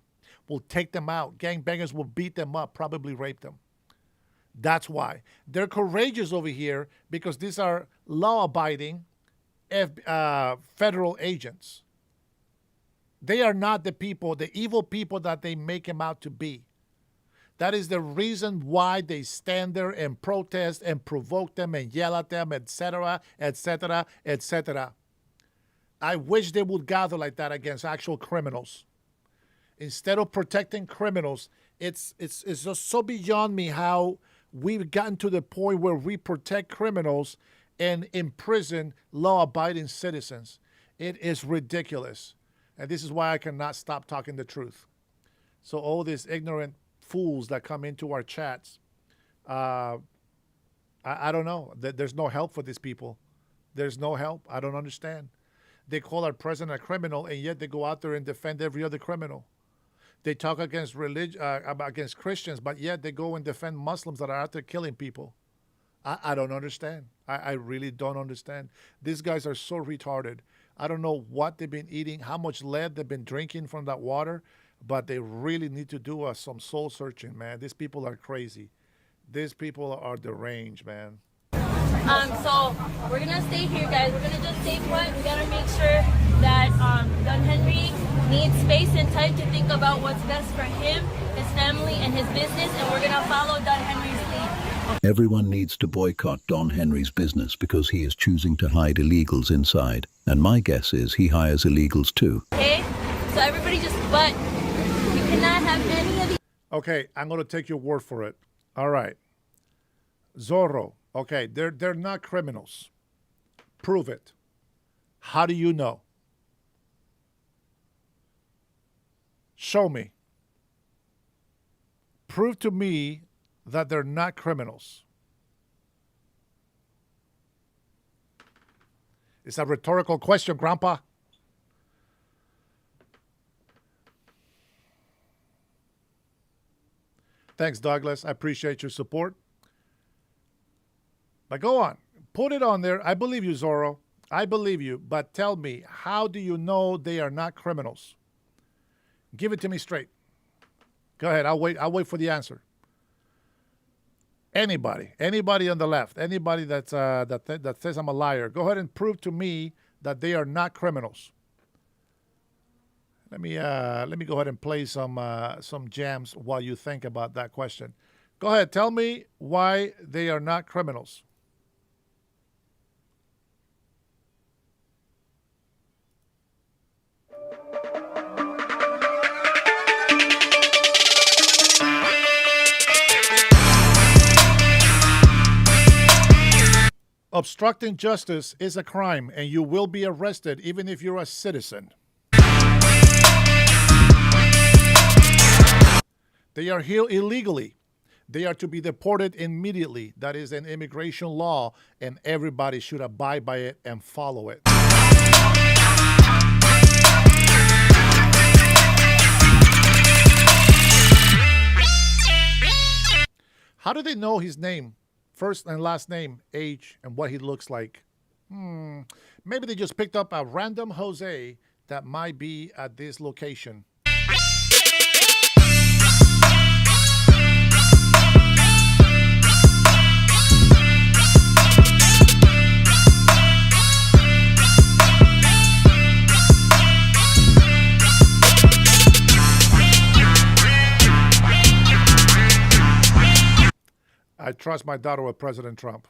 [SPEAKER 1] will take them out. Gangbangers will beat them up, probably rape them. That's why. They're courageous over here because these are law-abiding federal agents. They are not the people, the evil people that they make them out to be. That is the reason why they stand there and protest and provoke them and yell at them, etc., etc., etc. I wish they would gather like that against actual criminals. Instead of protecting criminals, it's just so beyond me how we've gotten to the point where we protect criminals and imprison law-abiding citizens. It is ridiculous. And this is why I cannot stop talking the truth. So all these ignorant fools that come into our chats, I don't know. There's no help for these people. There's no help. I don't understand. They call our president a criminal, and yet they go out there and defend every other criminal. They talk against against Christians, but yet they go and defend Muslims that are out there killing people. I don't understand. I really don't understand. These guys are so retarded. I don't know what they've been eating, how much lead they've been drinking from that water, but they really need to do some soul searching, man. These people are crazy. These people are deranged, man.
[SPEAKER 4] So we're gonna stay here, guys. We're gonna just stay quiet. We gotta make sure that Don Henry needs space and time to think about what's best for him, his family, and his business, and we're gonna follow Don Henry's lead.
[SPEAKER 3] Everyone needs to boycott Don Henry's business because he is choosing to hide illegals inside. And my guess is he hires illegals too.
[SPEAKER 4] Okay? So everybody just, but you cannot have any of these.
[SPEAKER 1] Okay, I'm going to take your word for it. All right. Zorro. Okay, they're not criminals. Prove it. How do you know? Show me. Prove to me that they're not criminals. It's a rhetorical question, Grandpa. Thanks, Douglas. I appreciate your support. But go on. Put it on there. I believe you, Zorro. I believe you. But tell me, how do you know they are not criminals? Give it to me straight. Go ahead. I'll wait for the answer. Anybody on the left, anybody that says I'm a liar, go ahead and prove to me that they are not criminals. Let me go ahead and play some jams while you think about that question. Go ahead, tell me why they are not criminals. Obstructing justice is a crime, and you will be arrested even if you're a citizen. They are here illegally. They are to be deported immediately. That is an immigration law, and everybody should abide by it and follow it. How do they know his name? First and last name, age, and what he looks like? Maybe they just picked up a random Jose that might be at this location. I trust my daughter with President Trump.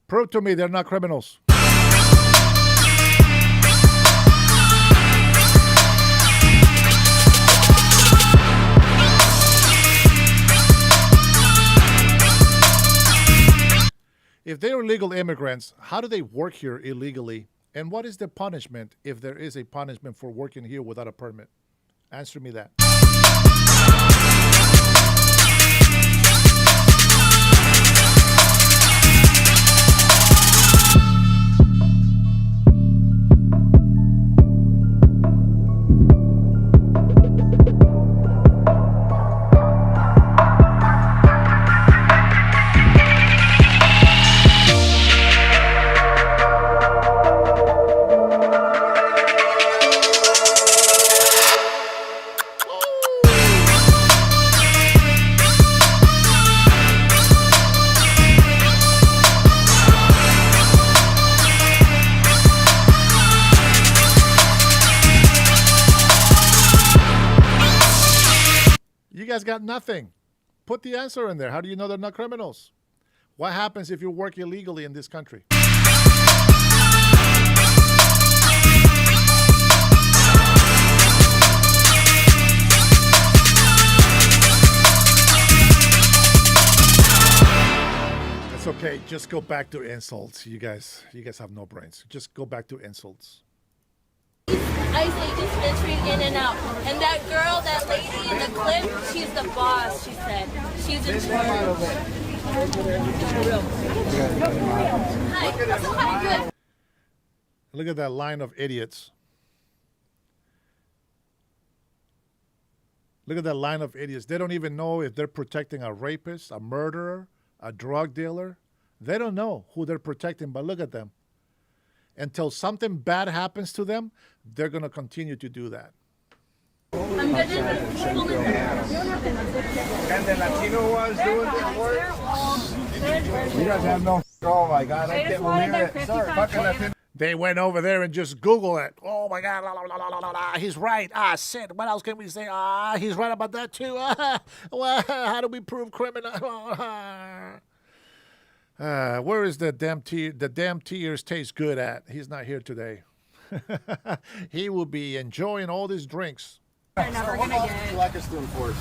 [SPEAKER 1] Prove to me they're not criminals. If they are illegal immigrants, how do they work here illegally? And what is the punishment if there is a punishment for working here without a permit? Answer me that. You guys got nothing. Put the answer in there. How do you know they're not criminals? What happens if you work illegally in this country? It's okay. Just go back to insults. You guys have no brains. Just go back to insults.
[SPEAKER 4] I say just entering in and out. And that girl, that lady in the clip, she's the boss, she said. She's in charge. Hi.
[SPEAKER 1] Look at that line of idiots. Look at that line of idiots. They don't even know if they're protecting a rapist, a murderer, a drug dealer. They don't know who they're protecting, but look at them. Until something bad happens to them, they're going to continue to do that.
[SPEAKER 19] And the Latino was doing the work. You guys have no. Oh my God! I can't believe it. Sorry, fucking Latino.
[SPEAKER 1] They went over there and just Google it. Oh my God! La, la, la, la, la, la. He's right. Ah, shit. What else can we say? Ah, he's right about that too. Well, how do we prove criminal? Where is the damn tea? The damn tears taste good at? He's not here today. He will be enjoying all these drinks.
[SPEAKER 19] What laws would you like us to enforce?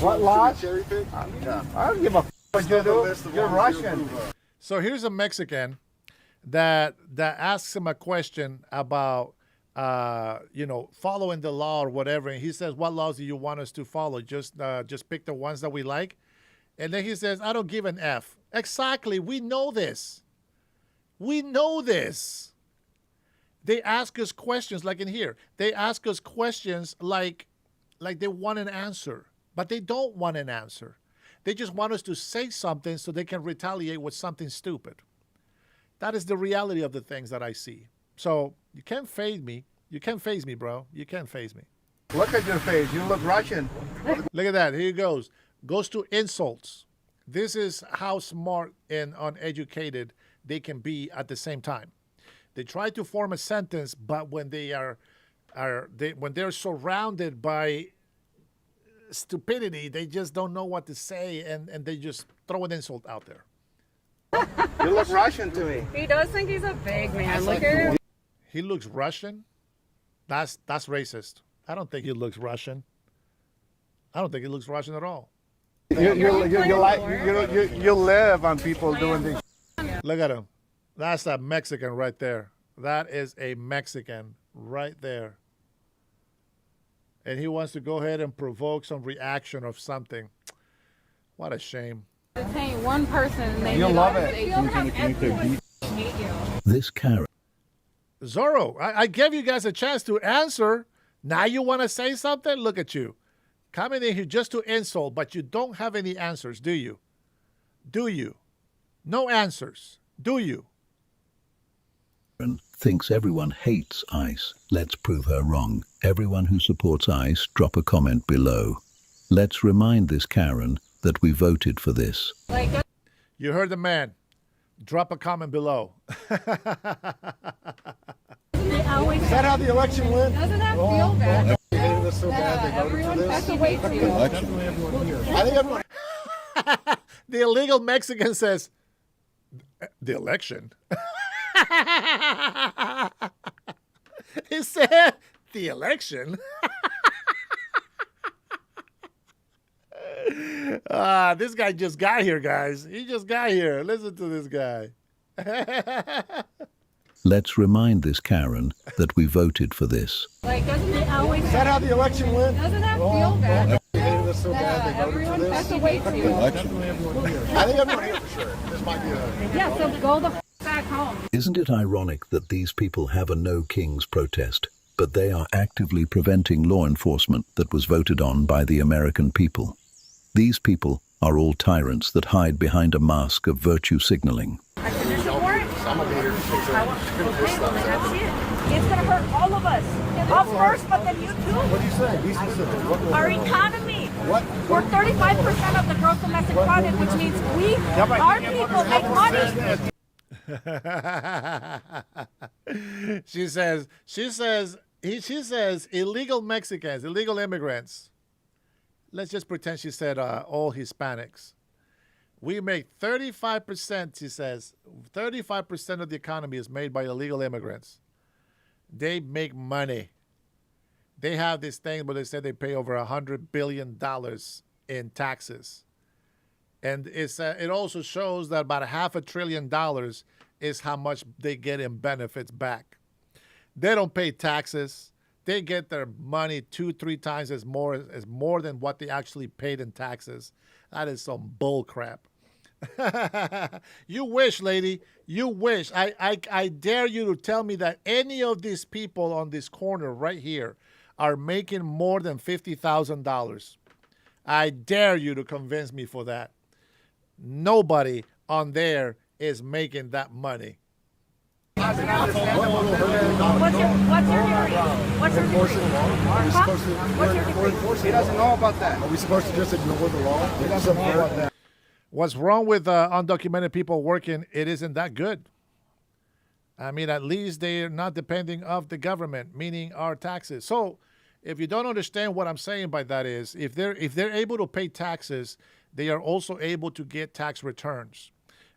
[SPEAKER 19] What laws? Cherry pick? I don't give a f*** You're Russian.
[SPEAKER 1] So here's a Mexican that asks him a question about following the law or whatever, and he says, "What laws do you want us to follow? Just pick the ones that we like." And then he says, "I don't give an F." Exactly. We know this. We know this. They ask us questions like in here. They ask us questions like they want an answer, but they don't want an answer. They just want us to say something so they can retaliate with something stupid. That is the reality of the things that I see. So you can't faze me. You can't faze me, bro. You can't faze me.
[SPEAKER 19] Look at your face. You look Russian.
[SPEAKER 1] Look at that. Here he goes. Goes to insults. This is how smart and uneducated they can be at the same time. They try to form a sentence, but when they're surrounded by stupidity, they just don't know what to say, and they just throw an insult out there.
[SPEAKER 19] You look Russian to me.
[SPEAKER 6] He does think he's a big man. Look at him.
[SPEAKER 1] He looks Russian? That's racist. I don't think he looks Russian. I don't think he looks Russian at all.
[SPEAKER 19] You live on people doing things.
[SPEAKER 1] Look at him. That's a Mexican right there. That is a Mexican right there. And he wants to go ahead and provoke some reaction of something. What a shame.
[SPEAKER 6] Detain one person and they
[SPEAKER 19] You'll love it.
[SPEAKER 3] This Karen.
[SPEAKER 1] Zorro, I gave you guys a chance to answer. Now you want to say something? Look at you. Coming in here just to insult, but you don't have any answers, do you? Do you? No answers, do you?
[SPEAKER 3] Thinks everyone hates ICE. Let's prove her wrong. Everyone who supports ICE, drop a comment below. Let's remind this Karen that we voted for this.
[SPEAKER 1] You heard the man. Drop a comment below.
[SPEAKER 19] Is that how the election went?
[SPEAKER 6] Doesn't that feel bad?
[SPEAKER 19] They hated us so bad they voted for this.
[SPEAKER 6] That's a way to
[SPEAKER 19] Definitely everyone here. I think everyone.
[SPEAKER 1] The illegal Mexican says, the election? He said, the election? This guy just got here, guys. He just got here. Listen to this guy.
[SPEAKER 3] Let's remind this Karen that we voted for this.
[SPEAKER 6] Doesn't it always?
[SPEAKER 19] Is that how the election went?
[SPEAKER 6] Doesn't that feel bad?
[SPEAKER 19] They hated us so bad they voted for this.
[SPEAKER 6] That's a way to
[SPEAKER 19] Definitely everyone here. I think everyone here for sure. This might be a.
[SPEAKER 6] Yeah, so go the back home.
[SPEAKER 3] Isn't it ironic that these people have a No Kings protest, but they are actively preventing law enforcement that was voted on by the American people? These people are all tyrants that hide behind a mask of virtue signaling.
[SPEAKER 4] It's going to hurt all of us. Us first, but then you too.
[SPEAKER 19] What do you say? Be specific.
[SPEAKER 4] Our economy.
[SPEAKER 19] What?
[SPEAKER 4] We're 35% of the gross domestic product, which means our people make money.
[SPEAKER 1] She says illegal Mexicans, illegal immigrants. Let's just pretend she said all Hispanics. We make 35%, she says. 35% of the economy is made by illegal immigrants. They make money. They have this thing where they say they pay over $100 billion in taxes. And it also shows that about $500 billion is how much they get in benefits back. They don't pay taxes. They get their money 2-3 times as more than what they actually paid in taxes. That is some bull crap. You wish, lady. You wish. I dare you to tell me that any of these people on this corner right here are making more than $50,000. I dare you to convince me for that. Nobody on there is making that money.
[SPEAKER 6] What's your degree? What's your degree?
[SPEAKER 19] He doesn't know about that. Are we supposed to just ignore the law? He doesn't know about that.
[SPEAKER 1] What's wrong with undocumented people working? It isn't that good. I mean, at least they're not depending of the government, meaning our taxes. So if you don't understand what I'm saying by that is, if they're able to pay taxes, they are also able to get tax returns.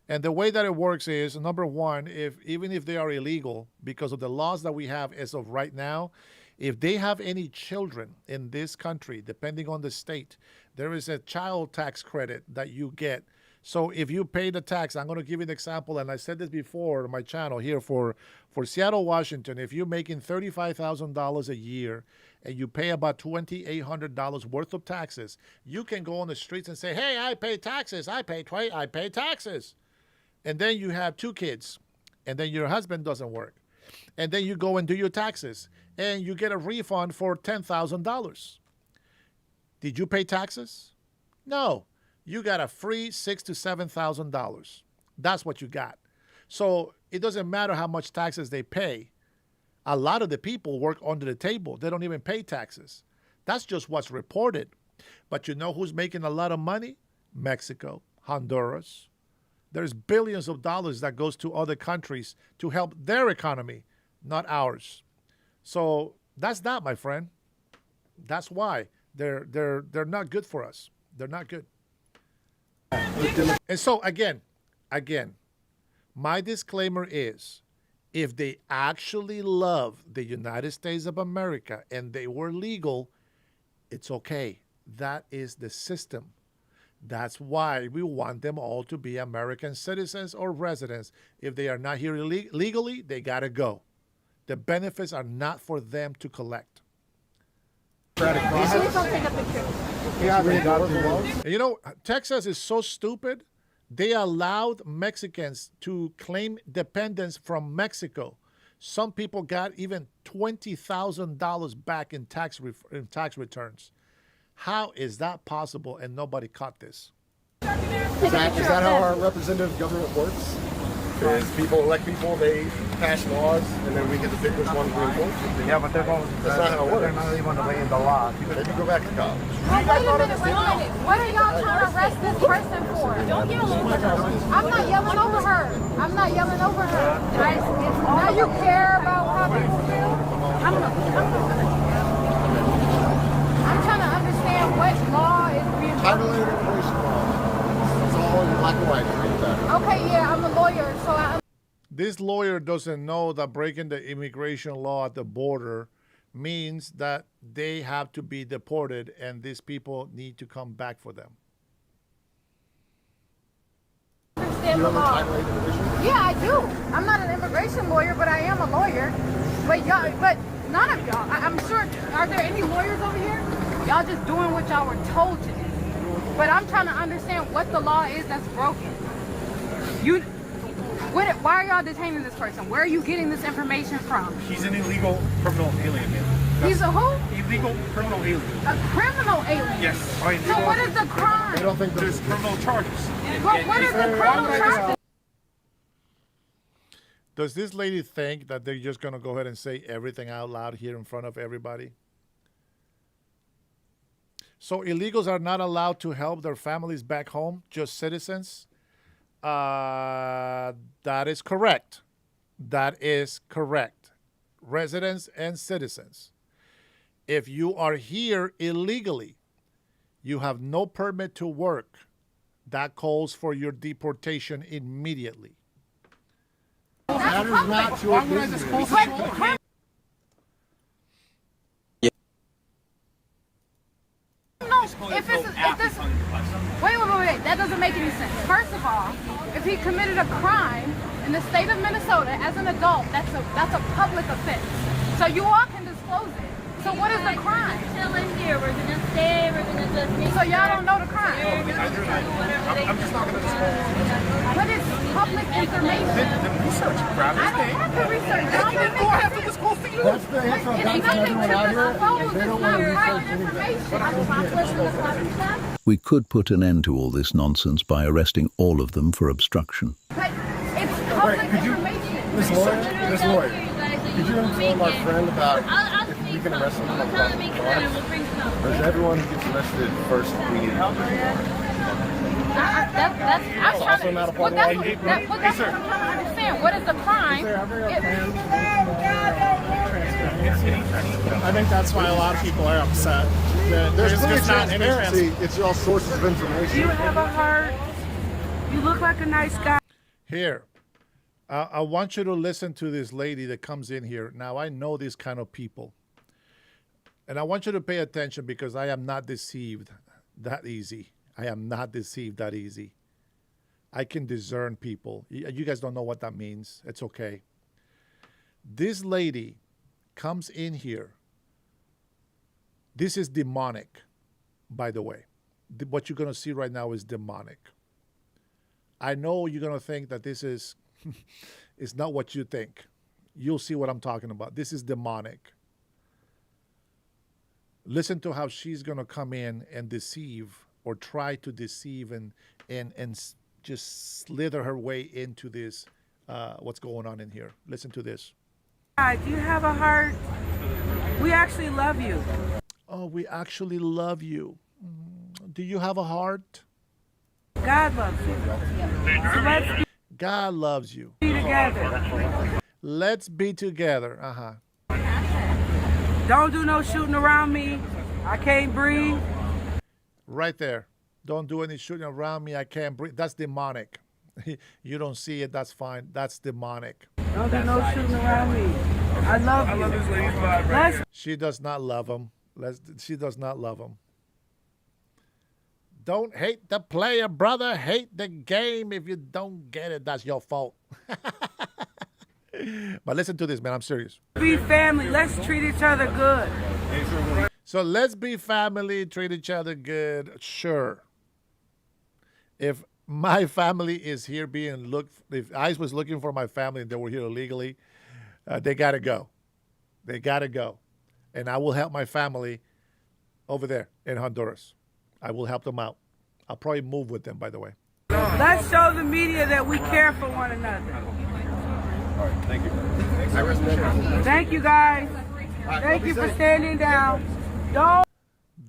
[SPEAKER 1] And the way that it works is, number one, even if they are illegal, because of the laws that we have as of right now, if they have any children in this country, depending on the state, there is a child tax credit that you get. So if you pay the tax, I'm going to give you an example, and I said this before on my channel here for Seattle, Washington. If you're making $35,000 a year and you pay about $2,800 worth of taxes, you can go on the streets and say, hey, I pay taxes. I pay taxes. And then you have 2 kids, and then your husband doesn't work. And then you go and do your taxes, and you get a refund for $10,000. Did you pay taxes? No. You got a free $6,000 to $7,000. That's what you got. So it doesn't matter how much taxes they pay. A lot of the people work under the table. They don't even pay taxes. That's just what's reported. But you know who's making a lot of money? Mexico, Honduras. There's billions of dollars that goes to other countries to help their economy, not ours. So that's that, my friend. That's why they're not good for us. They're not good. And so again, my disclaimer is, If they actually love the United States of America and they were legal, it's okay. That is the system. That's why we want them all to be American citizens or residents. If they are not here legally, they got to go. The benefits are not for them to collect. You know, Texas is so stupid. They allowed Mexicans to claim dependence from Mexico. Some people got even $20,000 back in tax returns. How is that possible and nobody caught this?
[SPEAKER 5] Is that how our representative government works? Is people elect people, they pass laws, and then we get to pick which ones we enforce?
[SPEAKER 19] Yeah, but they're going.
[SPEAKER 5] That's not how it works.
[SPEAKER 19] They're not even obeying the law.
[SPEAKER 5] Maybe go back to college.
[SPEAKER 6] Wait a minute. What are y'all trying to arrest this person for? Don't yell over her. I'm not yelling over her. Now you care about how people feel? I'm trying to understand what law is being...
[SPEAKER 5] Title and immigration law. It's all in black and white. Read that.
[SPEAKER 6] Okay, yeah, I'm a lawyer, so I...
[SPEAKER 1] This lawyer doesn't know that breaking the immigration law at the border means that they have to be deported and these people need to come back for them.
[SPEAKER 6] Understand the law. Yeah, I do. I'm not an immigration lawyer, but I am a lawyer. But none of y'all, I'm sure, are there any lawyers over here? Y'all just doing what y'all were told to do. But I'm trying to understand what the law is that's broken. Why are y'all detaining this person? Where are you getting this information from?
[SPEAKER 7] He's an illegal criminal alien, man.
[SPEAKER 6] He's a who?
[SPEAKER 7] Illegal criminal alien.
[SPEAKER 6] A criminal alien?
[SPEAKER 7] Yes.
[SPEAKER 6] So what is the crime?
[SPEAKER 5] I don't think
[SPEAKER 7] there's criminal charges.
[SPEAKER 6] What is the criminal charges?
[SPEAKER 1] Does this lady think that they're just going to go ahead and say everything out loud here in front of everybody? So illegals are not allowed to help their families back home, just citizens? That is correct. That is correct. Residents and citizens. If you are here illegally, you have no permit to work. That calls for your deportation immediately.
[SPEAKER 5] That is not your business.
[SPEAKER 6] Wait, that doesn't make any sense. First of all, if he committed a crime in the state of Minnesota as an adult, that's a public offense. So you all can disclose it. So what is the crime?
[SPEAKER 4] Chilling here. We're gonna stay. We're gonna just make
[SPEAKER 6] So y'all don't know the crime?
[SPEAKER 7] I'm just not going to disclose.
[SPEAKER 6] But it's public information.
[SPEAKER 7] The research, grab
[SPEAKER 6] I don't have to research.
[SPEAKER 7] You didn't go have to disclose to you.
[SPEAKER 5] That's the answer I'm asking everyone out here. They don't want to research anything.
[SPEAKER 3] We could put an end to all this nonsense by arresting all of them for obstruction.
[SPEAKER 6] But it's public information.
[SPEAKER 5] Miss Lawyer, could you inform our friend about if we can arrest him? Or is everyone who gets arrested first we need to
[SPEAKER 6] That's also not a part of why you get that's what I'm trying to understand. What is the crime?
[SPEAKER 5] I think that's why a lot of people are upset. There's clear transparency. It's all sources of information.
[SPEAKER 6] You have a heart. You look like a nice guy.
[SPEAKER 1] Here, I want you to listen to this lady that comes in here. Now, I know these kind of people. And I want you to pay attention because I am not deceived that easy. I am not deceived that easy. I can discern people. You guys don't know what that means. It's okay. This lady comes in here. This is demonic, by the way. What you're going to see right now is demonic. I know you're going to think that this is it's not what you think. You'll see what I'm talking about. This is demonic. Listen to how she's going to come in and deceive or try to deceive and just slither her way into this, what's going on in here. Listen to this.
[SPEAKER 6] Do you have a heart? We actually love you.
[SPEAKER 1] Oh, we actually love you. Do you have a heart?
[SPEAKER 6] God loves you. So let's
[SPEAKER 1] God loves you.
[SPEAKER 6] be together.
[SPEAKER 1] Let's be together. Uh-huh.
[SPEAKER 6] Don't do no shooting around me. I can't breathe.
[SPEAKER 1] Right there. Don't do any shooting around me. I can't breathe. That's demonic. You don't see it, that's fine. That's demonic.
[SPEAKER 8] Don't do no shooting around me. I love you. I love this lady's vibe right here.
[SPEAKER 1] She does not love him. She does not love him. Don't hate the player, brother. Hate the game. If you don't get it, that's your fault. But listen to this, man. I'm serious.
[SPEAKER 8] Be family. Let's treat each other good.
[SPEAKER 1] So let's be family, treat each other good. Sure. If my family is here being looked, if ICE was looking for my family and they were here illegally, they got to go. They got to go. And I will help my family over there in Honduras. I will help them out. I'll probably move with them, by the way.
[SPEAKER 8] Let's show the media that we care for one another.
[SPEAKER 5] All right, thank you.
[SPEAKER 8] Thank you, guys. Thank you for standing down. Don't.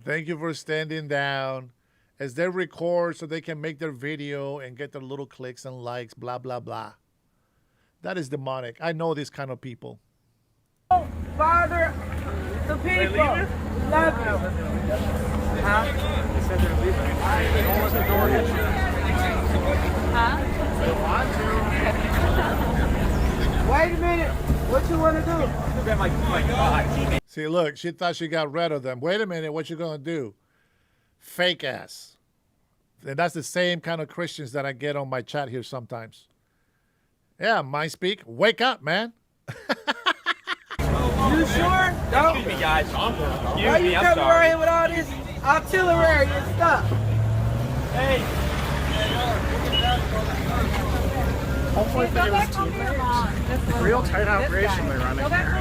[SPEAKER 1] Thank you for standing down. As they record so they can make their video and get their little clicks and likes, blah, blah, blah. That is demonic. I know these kind of people.
[SPEAKER 8] Father, the people, love you. Huh? They said they're leaving. Wait a minute. What you want to do?
[SPEAKER 1] See, look, she thought she got rid of them. Wait a minute. What you going to do? Fake ass. And that's the same kind of Christians that I get on my chat here sometimes. Yeah, mind speak. Wake up, man.
[SPEAKER 8] You sure? Don't.
[SPEAKER 9] Excuse me, guys.
[SPEAKER 8] Why you coming around here with all this artillery and stuff?
[SPEAKER 9] Hey.
[SPEAKER 7] Hopefully they was teammates. Real tight operation they're running here.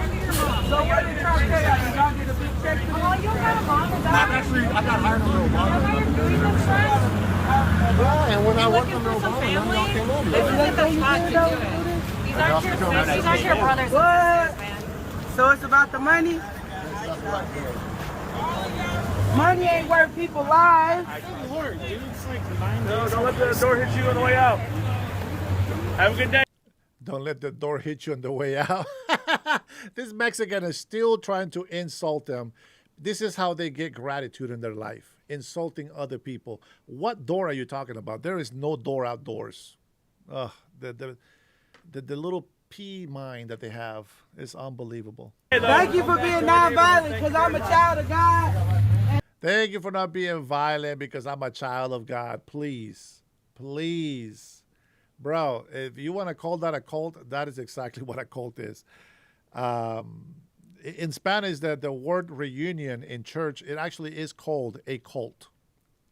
[SPEAKER 8] So what did Trump tell you? Y'all get a big check to me? Oh, you got a mom and dad.
[SPEAKER 7] I got hired a little while ago. Yeah, and when I worked on the Obama, y'all came over.
[SPEAKER 8] These aren't your brothers and sisters, man. So it's about the money? Money ain't worth people's lives.
[SPEAKER 7] No, don't let the door hit you on the way out. Have a good day.
[SPEAKER 1] Don't let the door hit you on the way out. This Mexican is still trying to insult them. This is how they get gratitude in their life, insulting other people. What door are you talking about? There is no door outdoors. Ugh, the little pea mind that they have is unbelievable.
[SPEAKER 8] Thank you for being nonviolent, because I'm a child of God.
[SPEAKER 1] Thank you for not being violent because I'm a child of God. Please, please. Bro, if you want to call that a cult, that is exactly what a cult is. In Spanish, the word reunion in church, it actually is called a cult.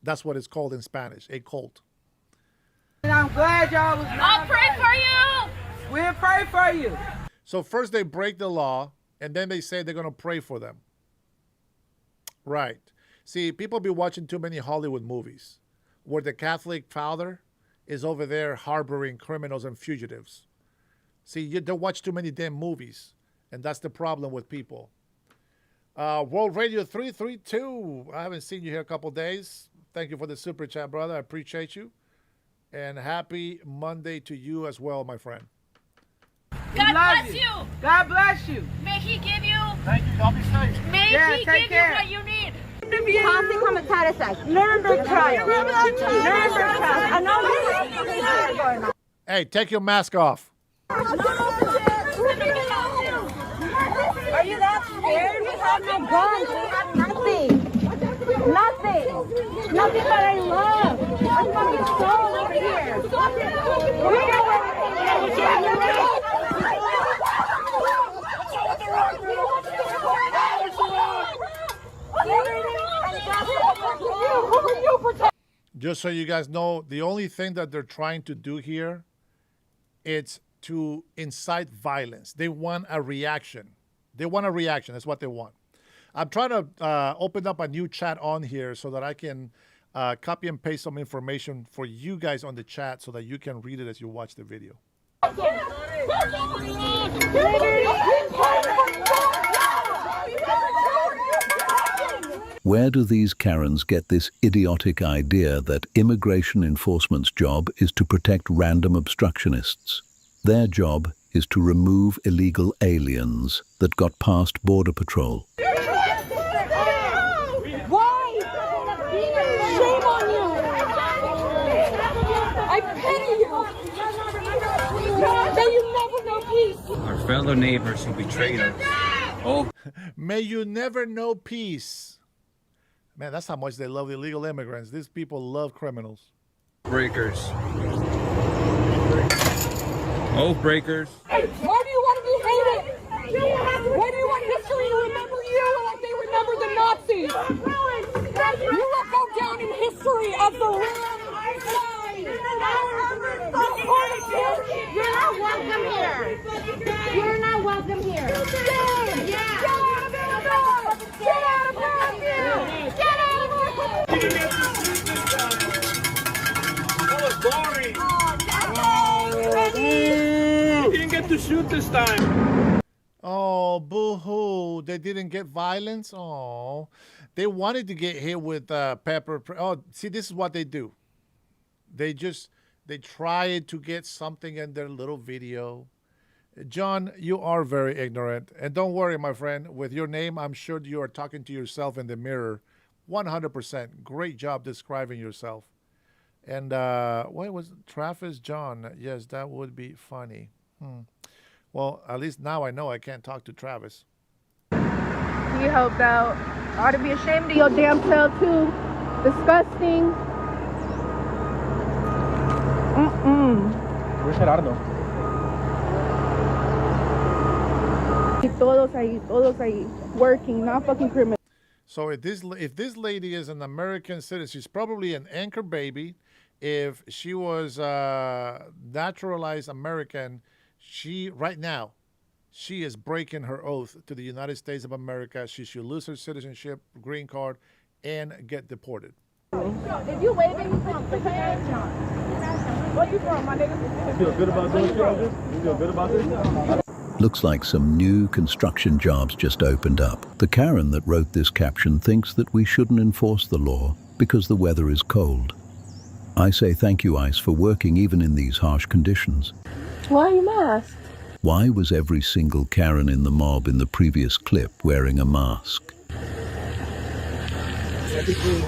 [SPEAKER 1] That's what it's called in Spanish, a cult.
[SPEAKER 8] And I'm glad y'all was
[SPEAKER 4] I'll pray for you.
[SPEAKER 8] We'll pray for you.
[SPEAKER 1] So first they break the law, and then they say they're going to pray for them. Right. See, people be watching too many Hollywood movies where the Catholic father is over there harboring criminals and fugitives. See, you don't watch too many damn movies, and that's the problem with people. World Radio 332. I haven't seen you here a couple days. Thank you for the super chat, brother. I appreciate you. And happy Monday to you as well, my friend.
[SPEAKER 4] God bless you.
[SPEAKER 8] God bless you.
[SPEAKER 4] May He give you.
[SPEAKER 7] Thank you. I'll be safe.
[SPEAKER 4] May He give you what you need.
[SPEAKER 6] Nuremberg trial. Nuremberg trial.
[SPEAKER 1] Hey, take your mask off.
[SPEAKER 6] Are you that scared? We have no guns. We have nothing. Nothing. Nothing but I love. I'm fucking soul over here.
[SPEAKER 1] Just so you guys know, the only thing that they're trying to do here, it's to incite violence. They want a reaction. They want a reaction. That's what they want. I'm trying to open up a new chat on here so that I can copy and paste some information for you guys on the chat so that you can read it as you watch the video.
[SPEAKER 3] Where do these Karens get this idiotic idea that immigration enforcement's job is to protect random obstructionists? Their job is to remove illegal aliens that got past Border Patrol.
[SPEAKER 6] Why? Shame on you!
[SPEAKER 2] I pity you. May you never know peace.
[SPEAKER 9] Our fellow neighbors who betrayed us. Oh,
[SPEAKER 1] may you never know peace. Man, that's how much they love the illegal immigrants. These people love criminals.
[SPEAKER 9] breakers. Oath breakers.
[SPEAKER 2] Why do you want to be hated? Why do you want history to remember you like they remember the Nazis? You will go down in history as the wrong side.
[SPEAKER 6] You're not welcome here. You're not welcome here. Get out of here! Get out of here!
[SPEAKER 7] That was boring. He didn't get to shoot this time.
[SPEAKER 1] Oh, boo-hoo. They didn't get violence? Oh. They wanted to get hit with pepper. Oh, see, this is what they do. They try to get something in their little video. John, you are very ignorant. And don't worry, my friend. With your name, I'm sure you are talking to yourself in the mirror. 100%. Great job describing yourself. And what was Travis John? Yes, that would be funny. Well, at least now I know I can't talk to Travis.
[SPEAKER 6] You helped out. Ought to be ashamed of your damn self too. Disgusting.
[SPEAKER 5] Where's Gerardo?
[SPEAKER 6] Todos ahí, working, not fucking criminals.
[SPEAKER 1] So if this lady is an American citizen, she's probably an anchor baby. If she was naturalized American, right now, she is breaking her oath to the United States of America. She should lose her citizenship, green card, and get deported.
[SPEAKER 6] If you waving, you from John. Where you from, my nigga?
[SPEAKER 5] You feel good about doing this? You feel good about this?
[SPEAKER 3] Looks like some new construction jobs just opened up. The Karen that wrote this caption thinks that we shouldn't enforce the law because the weather is cold. I say thank you, ICE, for working even in these harsh conditions.
[SPEAKER 6] Why are you masked?
[SPEAKER 3] Why was every single Karen in the mob in the previous clip wearing a mask?
[SPEAKER 5] Technically,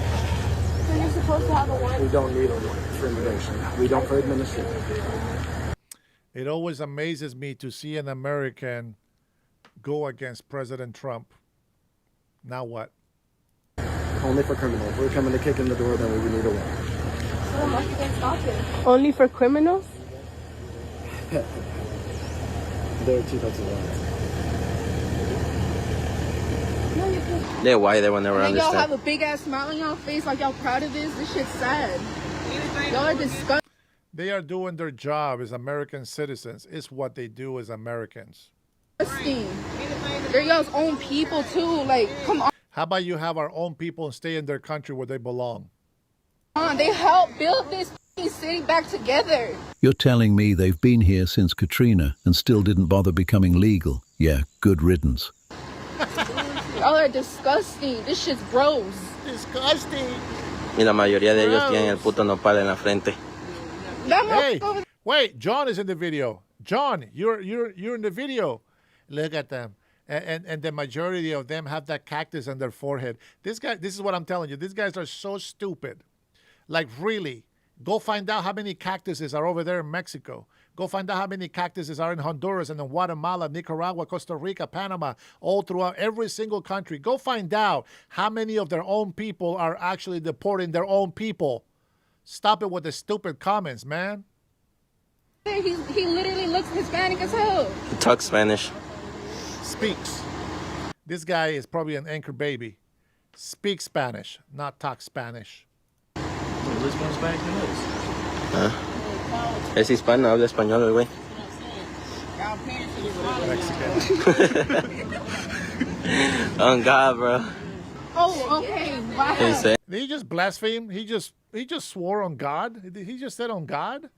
[SPEAKER 6] You're supposed to have a warrant.
[SPEAKER 5] we don't need a warrant for immigration. We don't for administration.
[SPEAKER 1] It always amazes me to see an American go against President Trump. Now what?
[SPEAKER 5] Only for criminals. If we're coming to kick in the door, then we would need a warrant.
[SPEAKER 6] Only for criminals?
[SPEAKER 5] There are two types of warrants.
[SPEAKER 24] They're white there when they were
[SPEAKER 6] And y'all have
[SPEAKER 24] understand.
[SPEAKER 6] a big ass smile on y'all face like y'all proud of this. This shit's sad. Y'all are disgusting.
[SPEAKER 1] They are doing their job as American citizens. It's what they do as Americans.
[SPEAKER 6] They're y'all's own people too. Like, come on.
[SPEAKER 1] How about you have our own people and stay in their country where they belong?
[SPEAKER 6] They helped build this city back together.
[SPEAKER 3] You're telling me they've been here since Katrina and still didn't bother becoming legal? Yeah, good riddance.
[SPEAKER 6] Y'all are disgusting. This shit's gross.
[SPEAKER 1] Disgusting.
[SPEAKER 24] Y la mayoría de ellos tienen el puto nopal en la frente.
[SPEAKER 1] Hey, wait, John is in the video. John, you're in the video. Look at them. And the majority of them have that cactus on their forehead. This is what I'm telling you. These guys are so stupid. Like, really, go find out how many cactuses are over there in Mexico. Go find out how many cactuses are in Honduras and in Guatemala, Nicaragua, Costa Rica, Panama, all throughout every single country. Go find out how many of their own people are actually deporting their own people. Stop it with the stupid comments, man.
[SPEAKER 6] He literally looks Hispanic as hell.
[SPEAKER 24] He talks Spanish.
[SPEAKER 1] Speaks. This guy is probably an anchor baby. Speaks Spanish, not talk Spanish.
[SPEAKER 24] ¿Es hispano? Habla español el güey. On God, bro.
[SPEAKER 6] Oh, okay. Wow.
[SPEAKER 1] Did he just blaspheme? He just swore on God? He just said on God?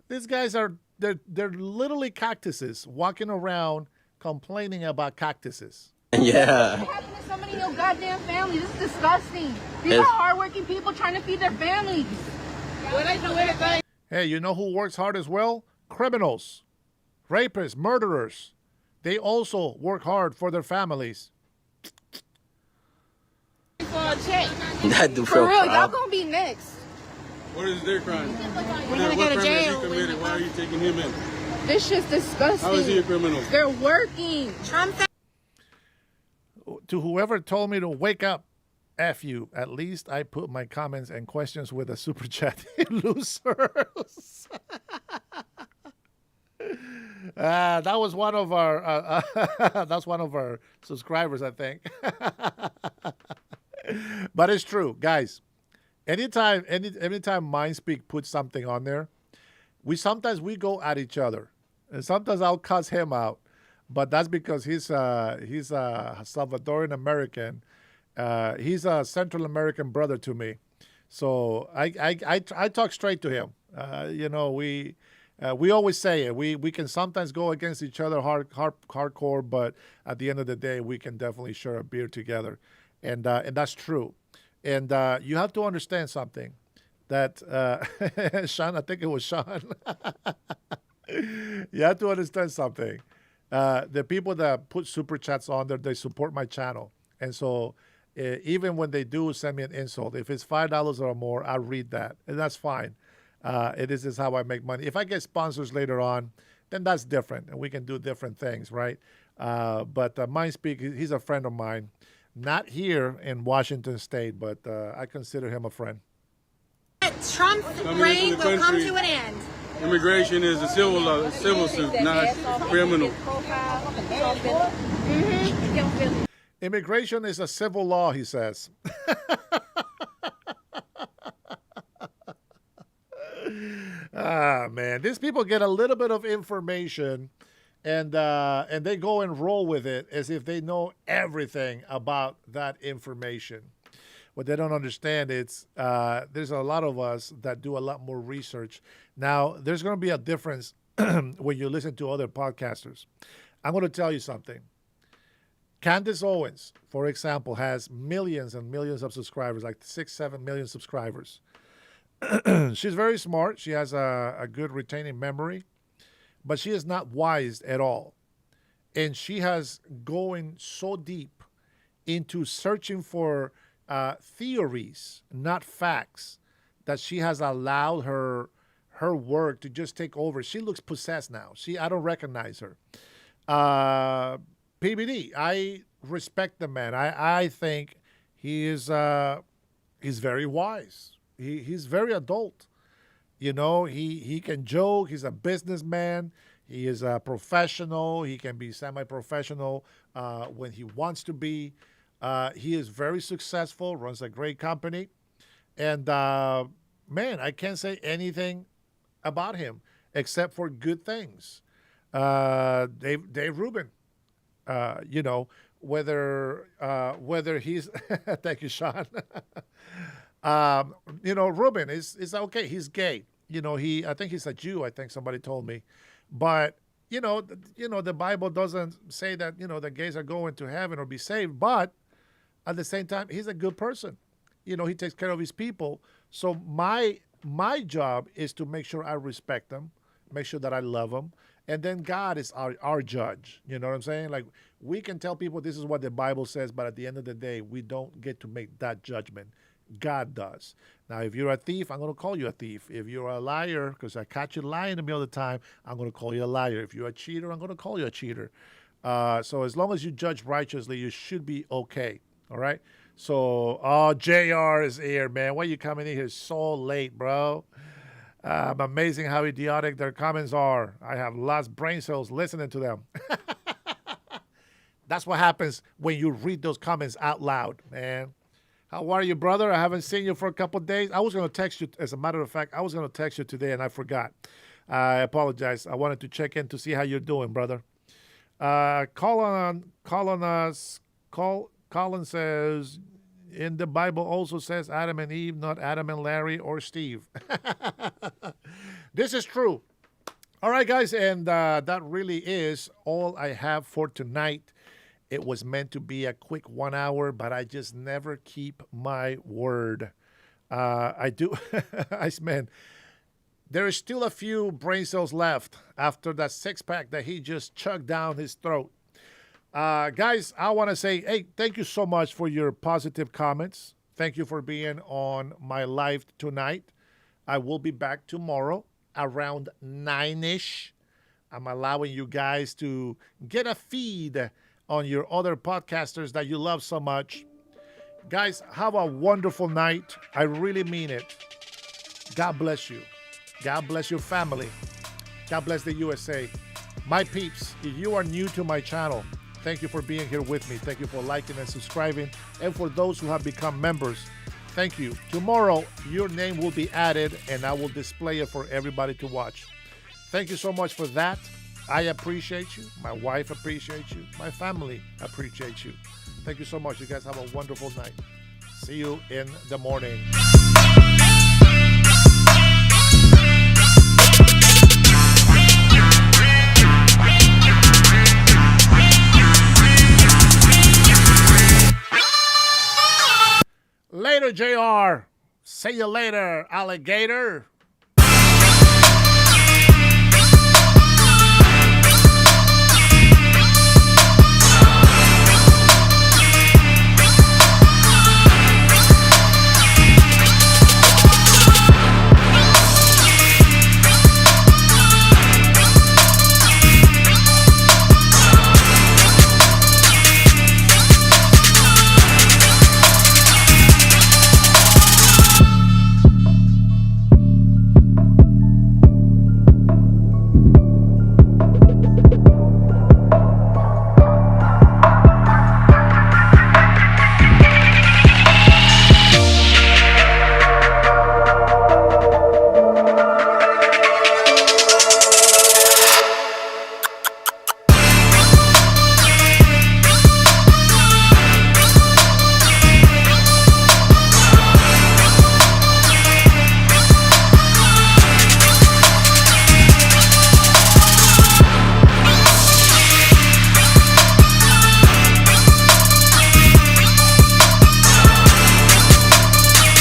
[SPEAKER 1] These guys they're literally cactuses walking around complaining about cactuses.
[SPEAKER 24] Yeah.
[SPEAKER 6] What happened to somebody in your goddamn family? This is disgusting. These are hardworking people trying to feed their families.
[SPEAKER 1] Hey, you know who works hard as well? Criminals, rapists, murderers. They also work hard for their families.
[SPEAKER 24] That dude
[SPEAKER 6] For
[SPEAKER 24] feel
[SPEAKER 6] real, y'all
[SPEAKER 24] proud.
[SPEAKER 6] gonna be next.
[SPEAKER 10] What is their crime?
[SPEAKER 6] We're gonna go to jail.
[SPEAKER 10] Why are you taking him in?
[SPEAKER 6] This shit's disgusting.
[SPEAKER 10] How is he a criminal?
[SPEAKER 6] They're working. Trump.
[SPEAKER 1] To whoever told me to wake up, F you. At least I put my comments and questions with a super chat. Losers. That was one of our that's one of our subscribers, I think. But it's true, guys. Anytime MindSpeak puts something on there, sometimes we go at each other, and sometimes I'll cuss him out, but that's because he's a Salvadoran American. He's a Central American brother to me, so I talk straight to him. We always say it. We can sometimes go against each other hardcore, but at the end of the day, we can definitely share a beer together, and that's true. And you have to understand something that Sean, I think it was Sean. You have to understand something. The people that put super chats on there, they support my channel, and so even when they do send me an insult, if it's $5 or more, I read that, and that's fine. This is how I make money. If I get sponsors later on, then that's different, and we can do different things, right? But MindSpeak, he's a friend of mine, not here in Washington State, but I consider him a friend.
[SPEAKER 6] Trump's reign will come to an end.
[SPEAKER 10] Immigration is a civil suit, not criminal.
[SPEAKER 1] Immigration is a civil law, he says. Man, these people get a little bit of information, and they go and roll with it as if they know everything about that information. What they don't understand is there's a lot of us that do a lot more research. Now, there's going to be a difference when you listen to other podcasters. I'm going to tell you something. Candace Owens, for example, has millions and millions of subscribers, like 6-7 million subscribers. She's very smart. She has a good retaining memory, but she is not wise at all. And she has going so deep into searching for theories, not facts, that she has allowed her work to just take over. She looks possessed now. I don't recognize her. PBD, I respect the man. I think he's very wise. He's very adult. He can joke. He's a businessman. He is a professional. He can be semi-professional when he wants to be. He is very successful, runs a great company. And, man, I can't say anything about him except for good things. Dave Rubin, whether he's – thank you, Sean. Rubin is okay. He's gay. I think he's a Jew, I think somebody told me. But, the Bible doesn't say that, the gays are going to heaven or be saved. But at the same time, he's a good person. He takes care of his people. So my job is to make sure I respect them, make sure that I love them. And then God is our judge. You know what I'm saying? Like, we can tell people this is what the Bible says, but at the end of the day, we don't get to make that judgment. God does. Now, if you're a thief, I'm going to call you a thief. If you're a liar, because I catch you lying to me all the time, I'm going to call you a liar. If you're a cheater, I'm going to call you a cheater. So as long as you judge righteously, you should be okay. All right? So, JR is here, man. Why are you coming in here so late, bro? Amazing how idiotic their comments are. I have lost brain cells listening to them. That's what happens when you read those comments out loud, man. How are you, brother? I haven't seen you for a couple of days. I was going to text you. As a matter of fact, I was going to text you today, and I forgot. I apologize. I wanted to check in to see how you're doing, brother. Colin says, in the Bible also says Adam and Eve, not Adam and Larry or Steve. This is true. All right, guys, and that really is all I have for tonight. It was meant to be a quick 1 hour, but I just never keep my word. I do. Man, there is still a few brain cells left after that six-pack that he just chugged down his throat. Guys, I want to say, hey, thank you so much for your positive comments. Thank you for being on my live tonight. I will be back tomorrow around 9-ish. I'm allowing you guys to get a feed on your other podcasters that you love so much. Guys, have a wonderful night. I really mean it. God bless you. God bless your family. God bless the USA. My peeps, if you are new to my channel, thank you for being here with me. Thank you for liking and subscribing. And for those who have become members, thank you. Tomorrow, your name will be added and I will display it for everybody to watch. Thank you so much for that. I appreciate you. My wife appreciates you. My family appreciates you. Thank you so much. You guys have a wonderful night. See you in the morning. Later, JR. See you later, alligator.